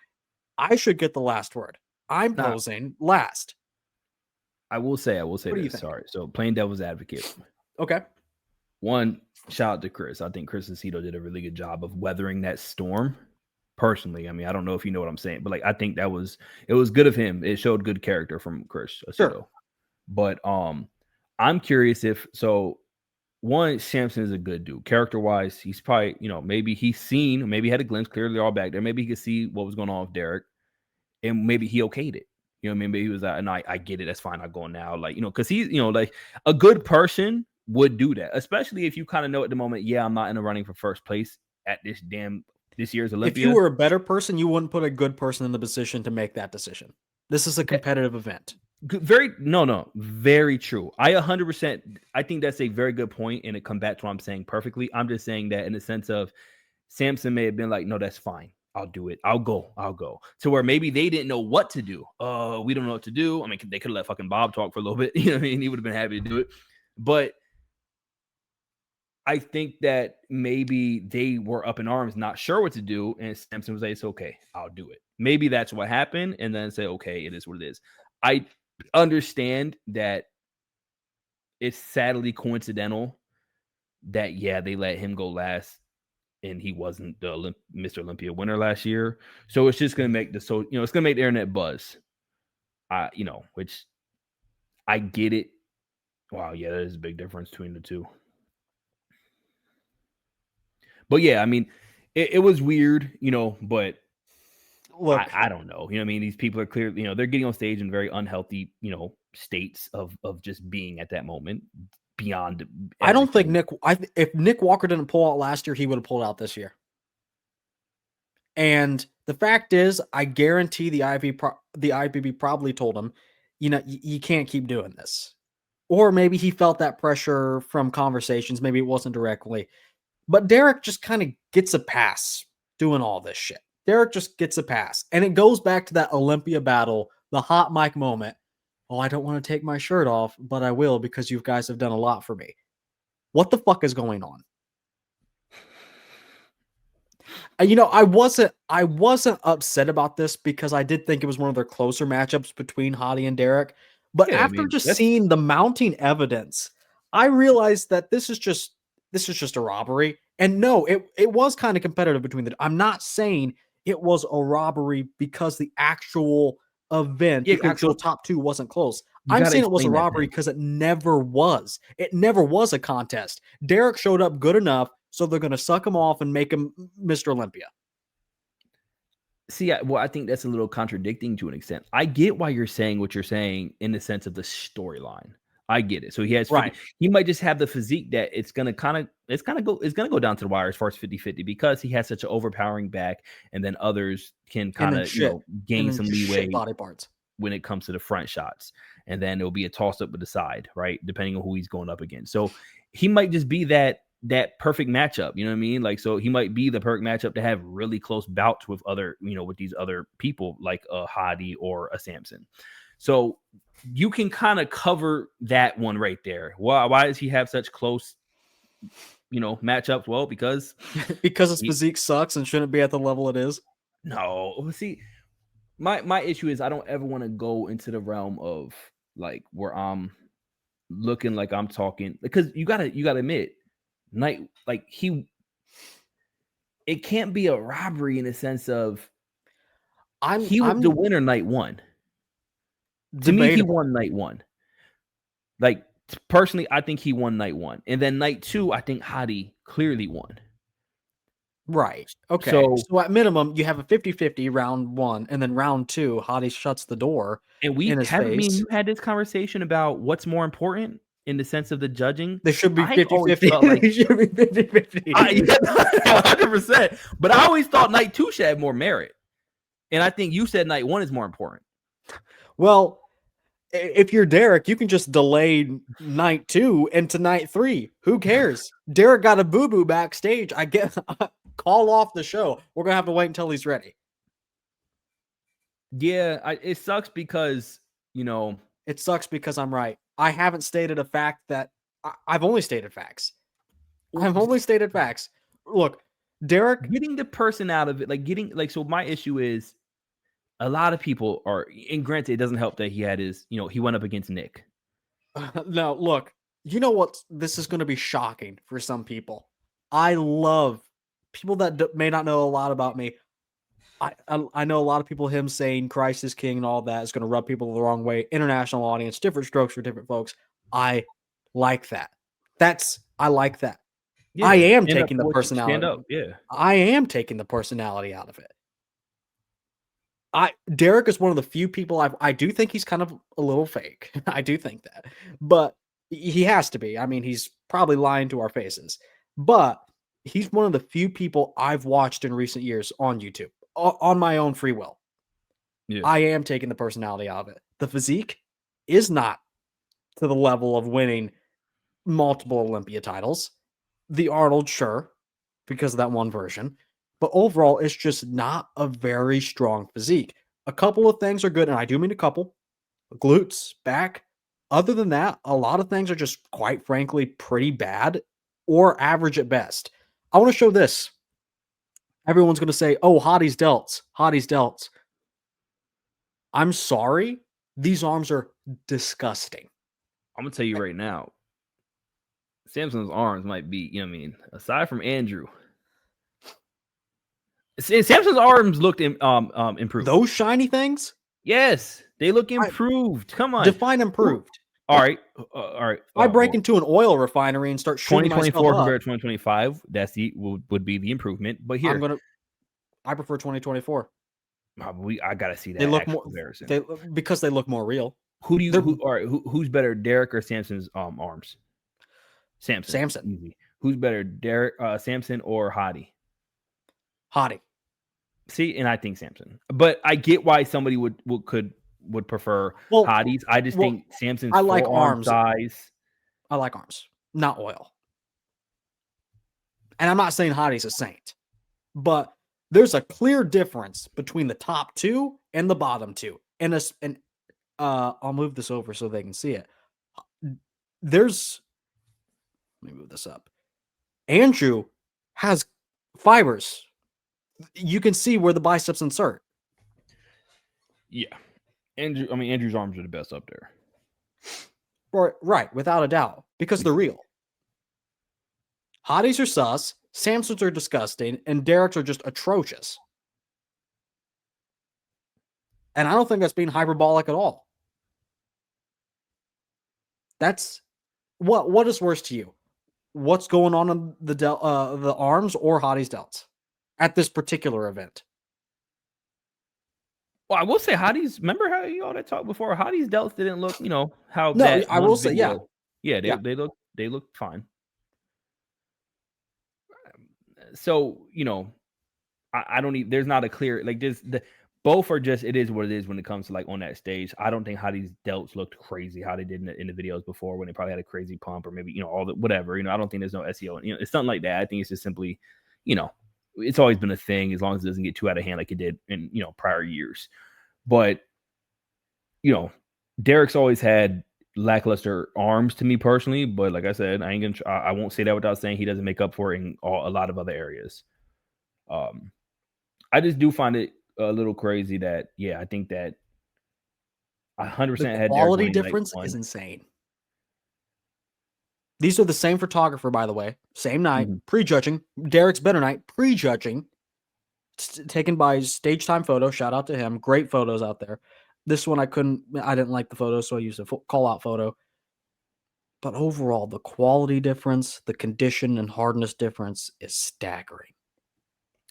Speaker 1: I should get the last word. I'm posing last.
Speaker 2: I will say this. Sorry. So playing devil's advocate.
Speaker 1: Okay.
Speaker 2: One, shout out to Chris. I think Chris Aceto did a really good job of weathering that storm. Personally, I mean, I don't know if you know what I'm saying, but like I think it was good of him. It showed good character from Chris Aceto. Sure. But I'm curious if one, Samson is a good dude. Character-wise, he's probably, maybe maybe had a glimpse, clearly all back there. Maybe he could see what was going on with Derek, and maybe he okayed it. Maybe he was like, no, I get it. That's fine. I'll go now. Like, because he's, like a good person would do that, especially if you kind of know at the moment, yeah, I'm not in the running for first place at this year's Olympia.
Speaker 1: If you were a better person, you wouldn't put a good person in the position to make that decision. This is a competitive event.
Speaker 2: Very true. I 100%. I think that's a very good point, and it comes back to what I'm saying perfectly. I'm just saying that in the sense of Samson may have been like, no, that's fine. I'll do it. I'll go. To where maybe they didn't know what to do. We don't know what to do. I mean, they could have let fucking Bob talk for a little bit. You know what I mean? He would have been happy to do it. But I think that maybe they were up in arms, not sure what to do. And Samson was like, it's okay. I'll do it. Maybe that's what happened. And then say, okay, it is what it is. I understand that it's sadly coincidental that, yeah, they let him go last and he wasn't the Mr. Olympia winner last year. So it's just going to make it's going to make the internet buzz. Which I get it. Wow, yeah, there's a big difference between the two. But yeah, I mean, it was weird, but look, I don't know. You know what I mean? These people are clearly, they're getting on stage in very unhealthy, states of just being at that moment beyond everything.
Speaker 1: I don't think if Nick Walker didn't pull out last year, he would have pulled out this year. And the fact is, I guarantee the IFBB probably told him, you can't keep doing this. Or maybe he felt that pressure from conversations. Maybe it wasn't directly. But Derek just kind of gets a pass doing all this shit. Derek just gets a pass. And it goes back to that Olympia battle, the hot mic moment. Oh, I don't want to take my shirt off, but I will because you guys have done a lot for me. What the fuck is going on? I wasn't upset about this because I did think it was one of their closer matchups between Hottie and Derek. But after seeing the mounting evidence, I realized that this is just a robbery. And no, it was kind of competitive between them. I'm not saying it was a robbery because the actual event, the actual top two wasn't close. I'm saying it was a robbery because it never was. It never was a contest. Derek showed up good enough, so they're going to suck him off and make him Mr. Olympia.
Speaker 2: See, I think that's a little contradicting to an extent. I get why you're saying what you're saying in the sense of the storyline. I get it. So he might just have the physique that it's gonna go down to the wire as far as 50-50 because he has such an overpowering back, and then others can kind of gain some leeway
Speaker 1: body parts
Speaker 2: when it comes to the front shots, and then it'll be a toss up with the side, right? Depending on who he's going up against. So he might just be that perfect matchup, you know what I mean? Like, so he might be the perfect matchup to have really close bouts with with these other people like a Hottie or a Samson. So you can kind of cover that one right there. Why does he have such close, matchups? Well, because
Speaker 1: his physique sucks and shouldn't be at the level it is.
Speaker 2: No, see, my issue is I don't ever want to go into the realm of like where I'm looking like I'm talking, because you gotta admit, it can't be a robbery in the sense of he was the winner night one. To me, he won night one. Like, personally, I think he won night one. And then night two, I think Hottie clearly won.
Speaker 1: Right. Okay. So at minimum, you have a 50-50 round one, and then round two, Hottie shuts the door.
Speaker 2: And we haven't you had this conversation about what's more important in the sense of the judging.
Speaker 1: They should be 50-50. They should be 50-50.
Speaker 2: 100%. But I always thought night two should have more merit. And I think you said night one is more important.
Speaker 1: Well, if you're Derek, you can just delay night two into night three. Who cares? Derek got a boo-boo backstage. I guess call off the show. We're going to have to wait until he's ready.
Speaker 2: Yeah, it sucks because,
Speaker 1: It sucks because I'm right. I haven't stated a fact that... I've only stated facts. Look, Derek...
Speaker 2: Getting the person out of it, so my issue is, a lot of people are, and granted, it doesn't help that he had his, he went up against Nick.
Speaker 1: No, look, you know what? This is going to be shocking for some people. I love people that may not know a lot about me. I know a lot of people, him saying Christ is king and all that is going to rub people the wrong way. International audience, different strokes for different folks. I like that. I like that. Yeah, I am taking the personality. I am taking the personality out of it. Derek is one of the few people I do think he's kind of a little fake. I do think that, but he has to be. I mean, he's probably lying to our faces, but he's one of the few people I've watched in recent years on YouTube on my own free will. Yeah. I am taking the personality out of it. The physique is not to the level of winning multiple Olympia titles. The Arnold, sure, because of that one version. But overall, it's just not a very strong physique. A couple of things are good, and I do mean a couple. Glutes, back. Other than that, a lot of things are just, quite frankly, pretty bad or average at best. I want to show this. Everyone's going to say, oh, Hottie's delts. Hottie's delts. I'm sorry. These arms are disgusting.
Speaker 2: I'm going to tell you right now, Samson's arms might be, you know what I mean, aside from Andrew, Samson's arms looked improved.
Speaker 1: Those shiny things?
Speaker 2: Yes, they look improved. Come on.
Speaker 1: Define improved.
Speaker 2: All right. All right.
Speaker 1: If I break into an oil refinery and start shooting
Speaker 2: 2024
Speaker 1: myself
Speaker 2: compared to 2025, that's would be the improvement. But here,
Speaker 1: I prefer 2024.
Speaker 2: I gotta see that.
Speaker 1: They look more
Speaker 2: comparison.
Speaker 1: because they look more real.
Speaker 2: Who's better, Derek or Samson's arms? Samson. Easy. Who's better, Derek, Samson or Hottie?
Speaker 1: Hottie.
Speaker 2: See, and I think Samson. But I get why somebody would prefer Hotties. I just think Samson's
Speaker 1: I like arm
Speaker 2: size.
Speaker 1: I like arms, not oil. And I'm not saying Hottie's a saint, but there's a clear difference between the top two and the bottom two. And I'll move this over so they can see it. Let me move this up. Andrew has fibers. You can see where the biceps insert.
Speaker 2: Yeah. Andrew's arms are the best up there.
Speaker 1: Right, without a doubt, because they're real. Hotties are sus, Samsons are disgusting, and Derek's are just atrocious. And I don't think that's being hyperbolic at all. That's what is worse to you? What's going on in the arms or Hottie's delts at this particular event?
Speaker 2: Well, I will say Hottie's. Remember how you all that talked before? Hottie's delts didn't look, how.
Speaker 1: No,
Speaker 2: that
Speaker 1: I will say,
Speaker 2: yeah. They look fine. So I don't need. There's not a clear both are just. It is what it is when it comes to on that stage. I don't think Hottie's delts looked crazy how they did in the videos before when they probably had a crazy pump or maybe all the whatever. I don't think there's no SEO. It's something like that. I think it's just simply it's always been a thing as long as it doesn't get too out of hand like it did in prior years. But Derek's always had lackluster arms to me personally. But like I said, I won't say that without saying he doesn't make up for it in a lot of other areas. I just do find it a little crazy that I think that 100% had
Speaker 1: quality difference is insane. These are the same photographer, by the way. Same night, prejudging. Derek's better night, prejudging. Taken by Stage Time Photo. Shout out to him. Great photos out there. This one I didn't like the photo, so I used a call-out photo. But overall, the quality difference, the condition and hardness difference is staggering.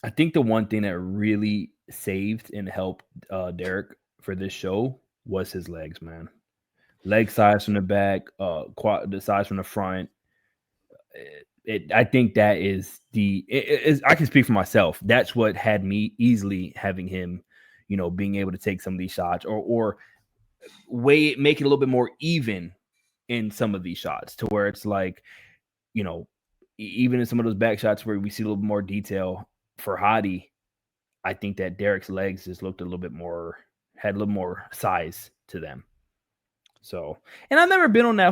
Speaker 2: I think the one thing that really saved and helped Derek for this show was his legs, man. Leg size from the back, the size from the front. I think that is I can speak for myself. That's what had me easily having him, being able to take some of these shots or make it a little bit more even in some of these shots to where it's even in some of those back shots where we see a little bit more detail for Hottie, I think that Derek's legs just looked had a little more size to them. So, and I've never been on that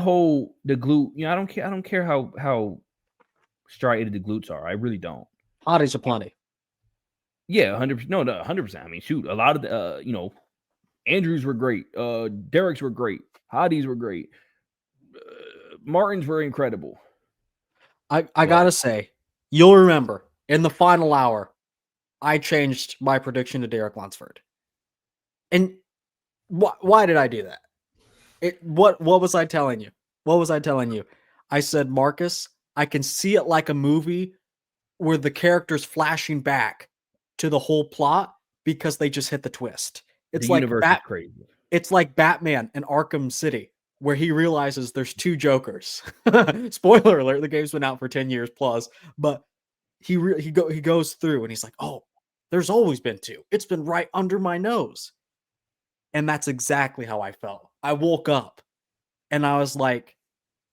Speaker 2: the glute. I don't care how striated the glutes are. I really don't.
Speaker 1: Hotties are plenty.
Speaker 2: Yeah, 100%. No, 100%. I mean, shoot, a lot of the, Andrews were great. Derek's were great. Hotties were great. Martins were incredible.
Speaker 1: I gotta say, you'll remember in the final hour, I changed my prediction to Derek Lunsford. And why did I do that? What was I telling you? What was I telling you? I said, Marcus, I can see it like a movie where the character's flashing back to the whole plot because they just hit the twist. It's like
Speaker 2: crazy.
Speaker 1: It's like Batman in Arkham City, where he realizes there's two Jokers. Spoiler alert: the game's been out for 10 years plus, but he goes through and he's like, "Oh, there's always been two. It's been right under my nose." And that's exactly how I felt. I woke up and I was like,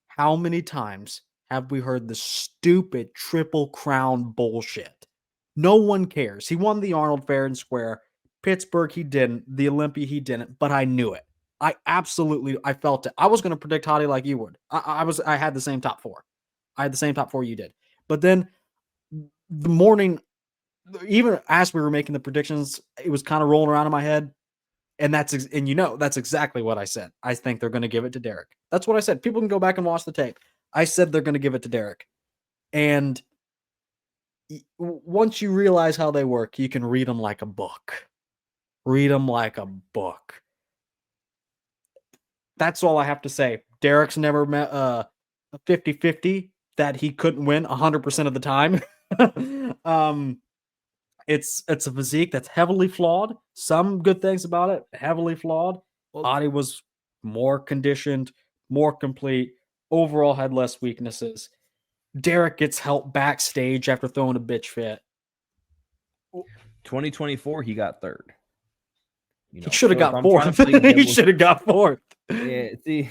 Speaker 1: how many times have we heard the stupid Triple Crown bullshit? No one cares. He won the Arnold fair and square. Pittsburgh, he didn't. The Olympia, he didn't. But I knew it. I felt it. I was going to predict Hottie like you would. I had the same top 4. I had the same top 4 you did. But then the morning, even as we were making the predictions, it was kind of rolling around in my head. And that's exactly what I said. I think they're going to give it to Derek. That's what I said. People can go back and watch the tape. I said they're going to give it to Derek. And once you realize how they work, you can read them like a book. Read them like a book. That's all I have to say. Derek's never met a 50-50 that he couldn't win 100% of the time. It's a physique that's heavily flawed. Some good things about it, heavily flawed. Body was more conditioned, more complete. Overall had less weaknesses. Derek gets help backstage after throwing a bitch fit.
Speaker 2: 2024, he got 3rd.
Speaker 1: He should have got 4th. He should have got 4th.
Speaker 2: Yeah, see,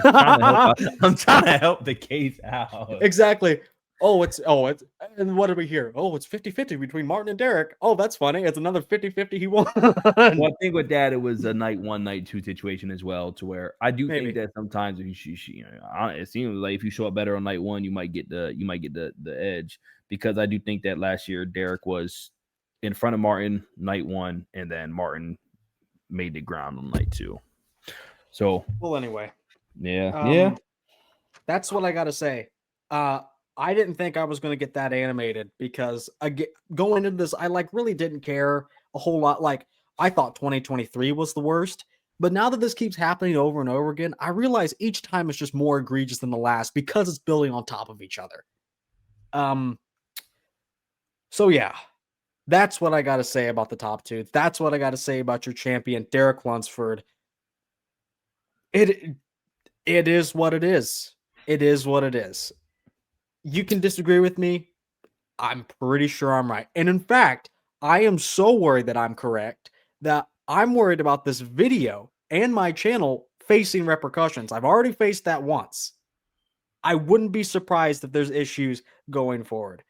Speaker 2: I'm trying to help the case out.
Speaker 1: Exactly. And what did we hear? Oh, it's 50-50 between Martin and Derek. Oh, that's funny. It's another 50-50 he won.
Speaker 2: Well, I think with that, it was a night 1, night 2 situation as well, to where I do think that sometimes if it seems like if you show up better on night 1, you might get the edge, because I do think that last year Derek was in front of Martin night 1, and then Martin made the ground on night 2. So,
Speaker 1: well, anyway,
Speaker 2: yeah.
Speaker 1: That's what I got to say. I didn't think I was going to get that animated, because going into this, I really didn't care a whole lot. I thought 2023 was the worst, but now that this keeps happening over and over again, I realize each time it's just more egregious than the last, because it's building on top of each other. So yeah, that's what I got to say about the top 2. That's what I got to say about your champion, Derek Lunsford. It is what it is. It is what it is. You can disagree with me. I'm pretty sure I'm right. And in fact, I am so worried that I'm correct that I'm worried about this video and my channel facing repercussions. I've already faced that once. I wouldn't be surprised if there's issues going forward.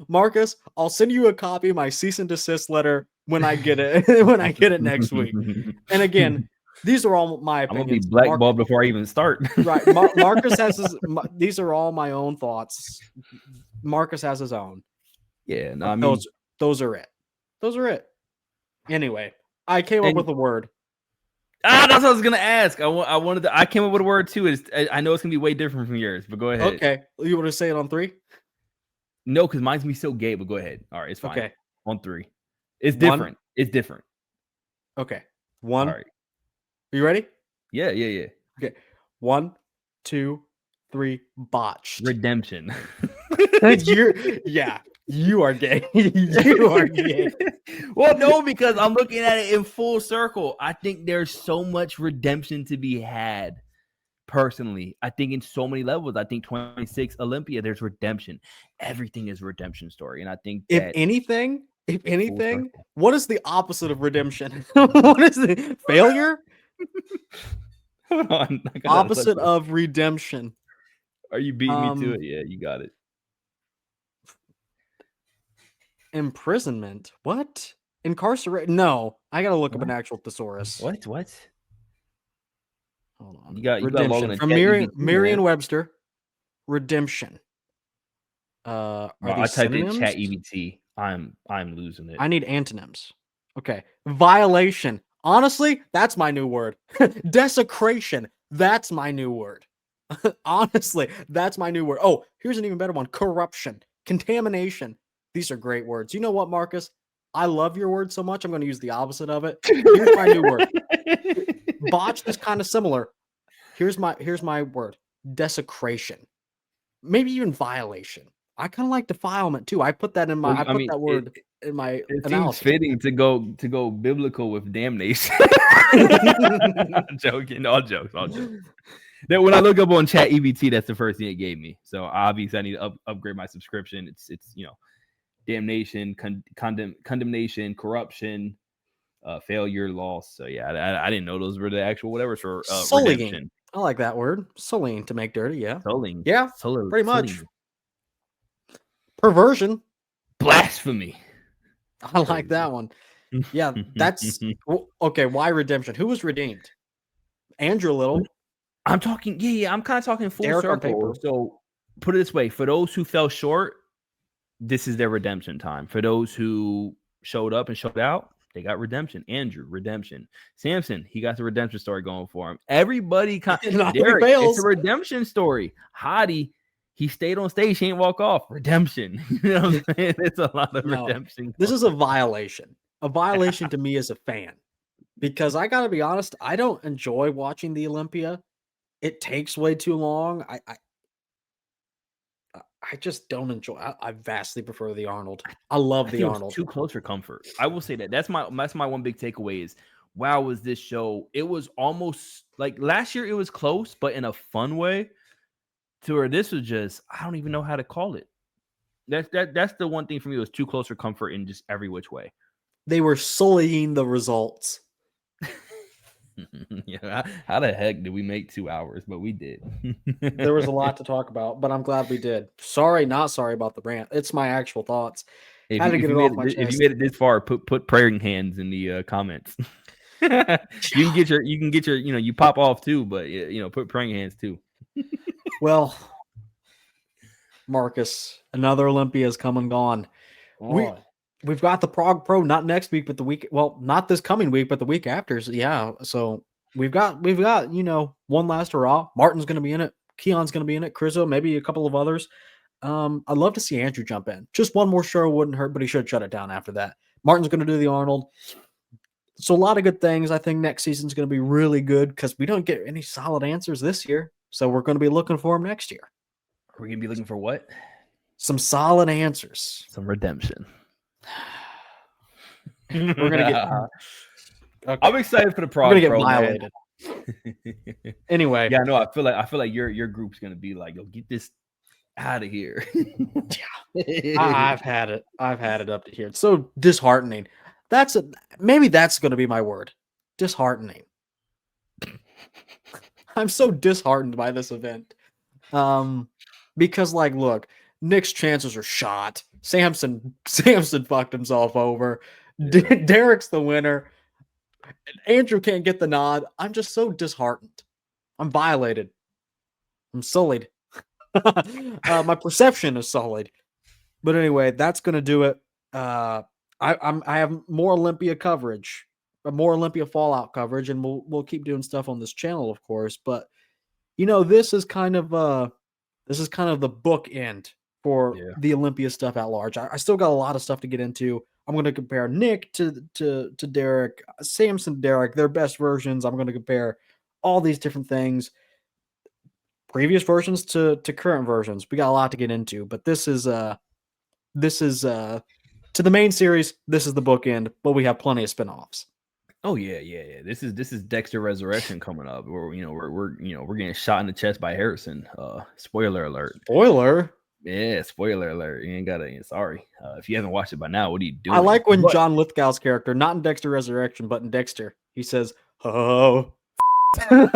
Speaker 1: Marcus, I'll send you a copy of my cease and desist letter when I get it when I get it next week. And again, these are all my opinions.
Speaker 2: I'm gonna be blackballed before I even start.
Speaker 1: Right. Marcus has these are all my own thoughts. Marcus has his own.
Speaker 2: Yeah, no, I mean
Speaker 1: those are it. Those are it. Anyway, I came up with a word.
Speaker 2: That's what I was gonna ask. I came up with a word too. I know it's gonna be way different from yours, but go ahead.
Speaker 1: Okay. You want to say it on 3?
Speaker 2: No, because mine's gonna be so gay, but go ahead. All right, it's fine.
Speaker 1: Okay.
Speaker 2: On 3. It's different. It's different.
Speaker 1: Okay. 1.
Speaker 2: All right.
Speaker 1: Are you ready?
Speaker 2: Yeah.
Speaker 1: Okay. 1, 2, 3. Botched.
Speaker 2: Redemption.
Speaker 1: You are gay. You are gay.
Speaker 2: Well, no, because I'm looking at it in full circle. I think there's so much redemption to be had. Personally, I think in so many levels. I think 26 Olympia, there's redemption. Everything is a redemption story, and I think
Speaker 1: if anything, what is the opposite of redemption? What is the failure?
Speaker 2: Hold on.
Speaker 1: Opposite of redemption.
Speaker 2: Are you beating me to it? Yeah, you got it.
Speaker 1: Imprisonment. What? Incarceration? No, I gotta look up an actual thesaurus.
Speaker 2: What?
Speaker 1: Hold on.
Speaker 2: You got
Speaker 1: redemption from Merriam-Webster. Redemption.
Speaker 2: I typed in chat EBT. I'm losing it.
Speaker 1: I need antonyms. Okay. Violation. Honestly, that's my new word. Desecration. That's my new word. Honestly, that's my new word. Oh, here's an even better one. Corruption. Contamination. These are great words. You know what, Marcus? I love your word so much, I'm going to use the opposite of it. Here's my new word. Botched is kind of similar. Here's my word. Desecration. Maybe even violation. I kind of like defilement too. I put that in my that word in my analysis.
Speaker 2: Seems fitting to go biblical with damnation. I'm joking. All jokes. That when I look up on chat EBT, that's the first thing it gave me. So obviously I need to upgrade my subscription. It's damnation, condemnation, corruption, failure, loss. So yeah, I didn't know those were the actual whatever for redemption.
Speaker 1: I like that word. Sullying, to make dirty. Yeah.
Speaker 2: Sullying.
Speaker 1: Yeah. Pretty much. Perversion.
Speaker 2: Blasphemy.
Speaker 1: I like that one. Yeah, that's okay. Why redemption? Who was redeemed? Andrew Little.
Speaker 2: I'm talking, I'm kind of talking full
Speaker 1: Derek on
Speaker 2: circle.
Speaker 1: paper.
Speaker 2: So put it this way: for those who fell short, this is their redemption time. For those who showed up and showed out, they got redemption. Andrew, redemption. Samson, he got the redemption story going for him. Everybody, Derek, it's a redemption story. Hottie, he stayed on stage, he ain't walk off. Redemption. You know what I'm saying? It's a lot of redemption.
Speaker 1: This is a violation. A violation to me as a fan. Because I gotta be honest, I don't enjoy watching the Olympia. It takes way too long. I just don't enjoy. I vastly prefer the Arnold. I love the Arnold.
Speaker 2: Too close for comfort. I will say that. That's my one big takeaway is, wow, was this show? It was almost like last year. It was close, but in a fun way. To where this was just, I don't even know how to call it. That's the one thing for me. It was too close for comfort in just every which way.
Speaker 1: They were sullying the results.
Speaker 2: Yeah, how the heck did we make 2 hours? But we did.
Speaker 1: There was a lot to talk about, but I'm glad we did. Sorry, not sorry about the rant. It's my actual thoughts.
Speaker 2: If you made it this far, put praying hands in the comments. You can get your you pop off too, but put praying hands too.
Speaker 1: Well, Marcus, another Olympia has come and gone. We've got the Prague Pro, not next week, but the week. Well, not this coming week, but the week after. So, yeah. So we've got one last hurrah. Martin's going to be in it. Keon's going to be in it. Crizzo, maybe a couple of others. I'd love to see Andrew jump in. Just one more show wouldn't hurt, but he should shut it down after that. Martin's going to do the Arnold. So a lot of good things. I think next season's going to be really good because we don't get any solid answers this year. So we're going to be looking for them next year.
Speaker 2: We're going to be looking for what?
Speaker 1: Some solid answers.
Speaker 2: Some redemption.
Speaker 1: We're gonna get.
Speaker 2: Okay. I'm excited for the Prague.
Speaker 1: We're gonna get violated. Anyway,
Speaker 2: yeah, no, I feel like your group's gonna be like, yo, get this out of here.
Speaker 1: Yeah, I've had it up to here. It's so disheartening. Maybe that's gonna be my word. Disheartening. I'm so disheartened by this event. Because look, Nick's chances are shot. Samson fucked himself over. Yeah. Derek's the winner. Andrew can't get the nod. I'm just so disheartened. I'm violated. I'm sullied. My perception is sullied. But anyway, that's gonna do it. I have more Olympia coverage, more Olympia Fallout coverage, and we'll keep doing stuff on this channel, of course. But this is kind of the bookend for the Olympia stuff at large. I still got a lot of stuff to get into. I'm going to compare Nick to Derek, Samson, Derek, their best versions. I'm going to compare all these different things, previous versions to current versions. We got a lot to get into, but this is to the main series. This is the bookend, but we have plenty of spinoffs.
Speaker 2: Oh yeah. This is Dexter Resurrection coming up. We're getting shot in the chest by Harrison. Spoiler alert.
Speaker 1: Spoiler.
Speaker 2: Yeah, spoiler alert. You ain't gotta. Sorry, if you haven't watched it by now, what are you doing?
Speaker 1: I like when John Lithgow's character, not in Dexter Resurrection, but in Dexter, he says, "Oh." Play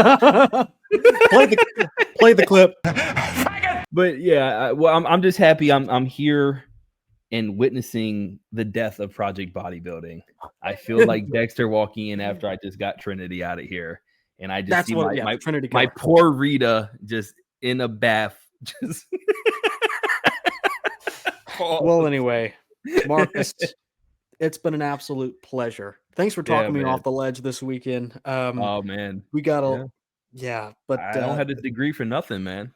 Speaker 1: the clip.
Speaker 2: But yeah, I'm just happy. I'm here and witnessing the death of Project Bodybuilding. I feel like Dexter walking in after I just got Trinity out of here, and I just see my poor Rita just in a bath. Just
Speaker 1: well, anyway, Marcus, it's been an absolute pleasure. Thanks for talking me off the ledge this weekend.
Speaker 2: Oh man,
Speaker 1: we got but
Speaker 2: I don't have this degree for nothing, man.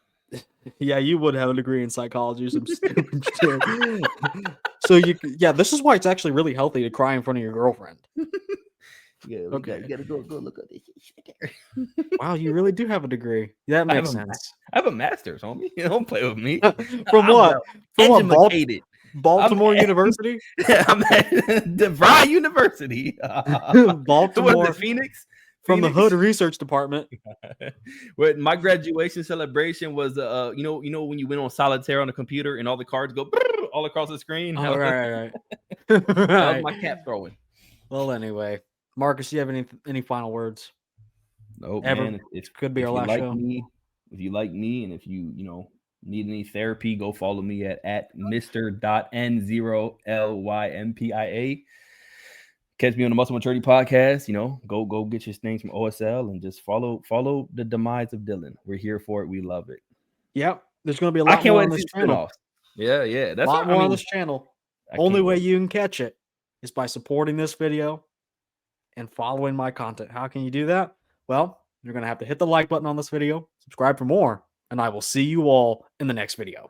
Speaker 1: Yeah, you would have a degree in psychology, some stupid shit. So this is why it's actually really healthy to cry in front of your girlfriend.
Speaker 2: Yeah, okay. You gotta go look at this shit there.
Speaker 1: Wow, you really do have a degree. That makes sense.
Speaker 2: I have a master's, homie. You don't play with me.
Speaker 1: From what? Baltimore University?
Speaker 2: I'm at DeVry University.
Speaker 1: Baltimore.
Speaker 2: The Phoenix?
Speaker 1: From the Hood Research Department.
Speaker 2: Well, my graduation celebration was, when you went on solitaire on the computer and all the cards go all across the screen.
Speaker 1: Oh, right.
Speaker 2: That was my cap throwing.
Speaker 1: Well, anyway, Marcus, do you have any final words?
Speaker 2: Nope,
Speaker 1: Ever?
Speaker 2: Man. It
Speaker 1: could be our last show.
Speaker 2: If you like me, and if you Need any therapy? Go follow me at Mr.N0LYMPIA. Catch me on the Muscle Maturity Podcast. You know, go get your things from OSL and just follow the demise of Dylan. We're here for it. We love it.
Speaker 1: Yep. There's going to be a lot more on this channel.
Speaker 2: Yeah. That's
Speaker 1: a lot more on this channel. Only way you can catch it is by supporting this video and following my content. How can you do that? Well, you're going to have to hit the like button on this video, subscribe for more, and I will see you all in the next video.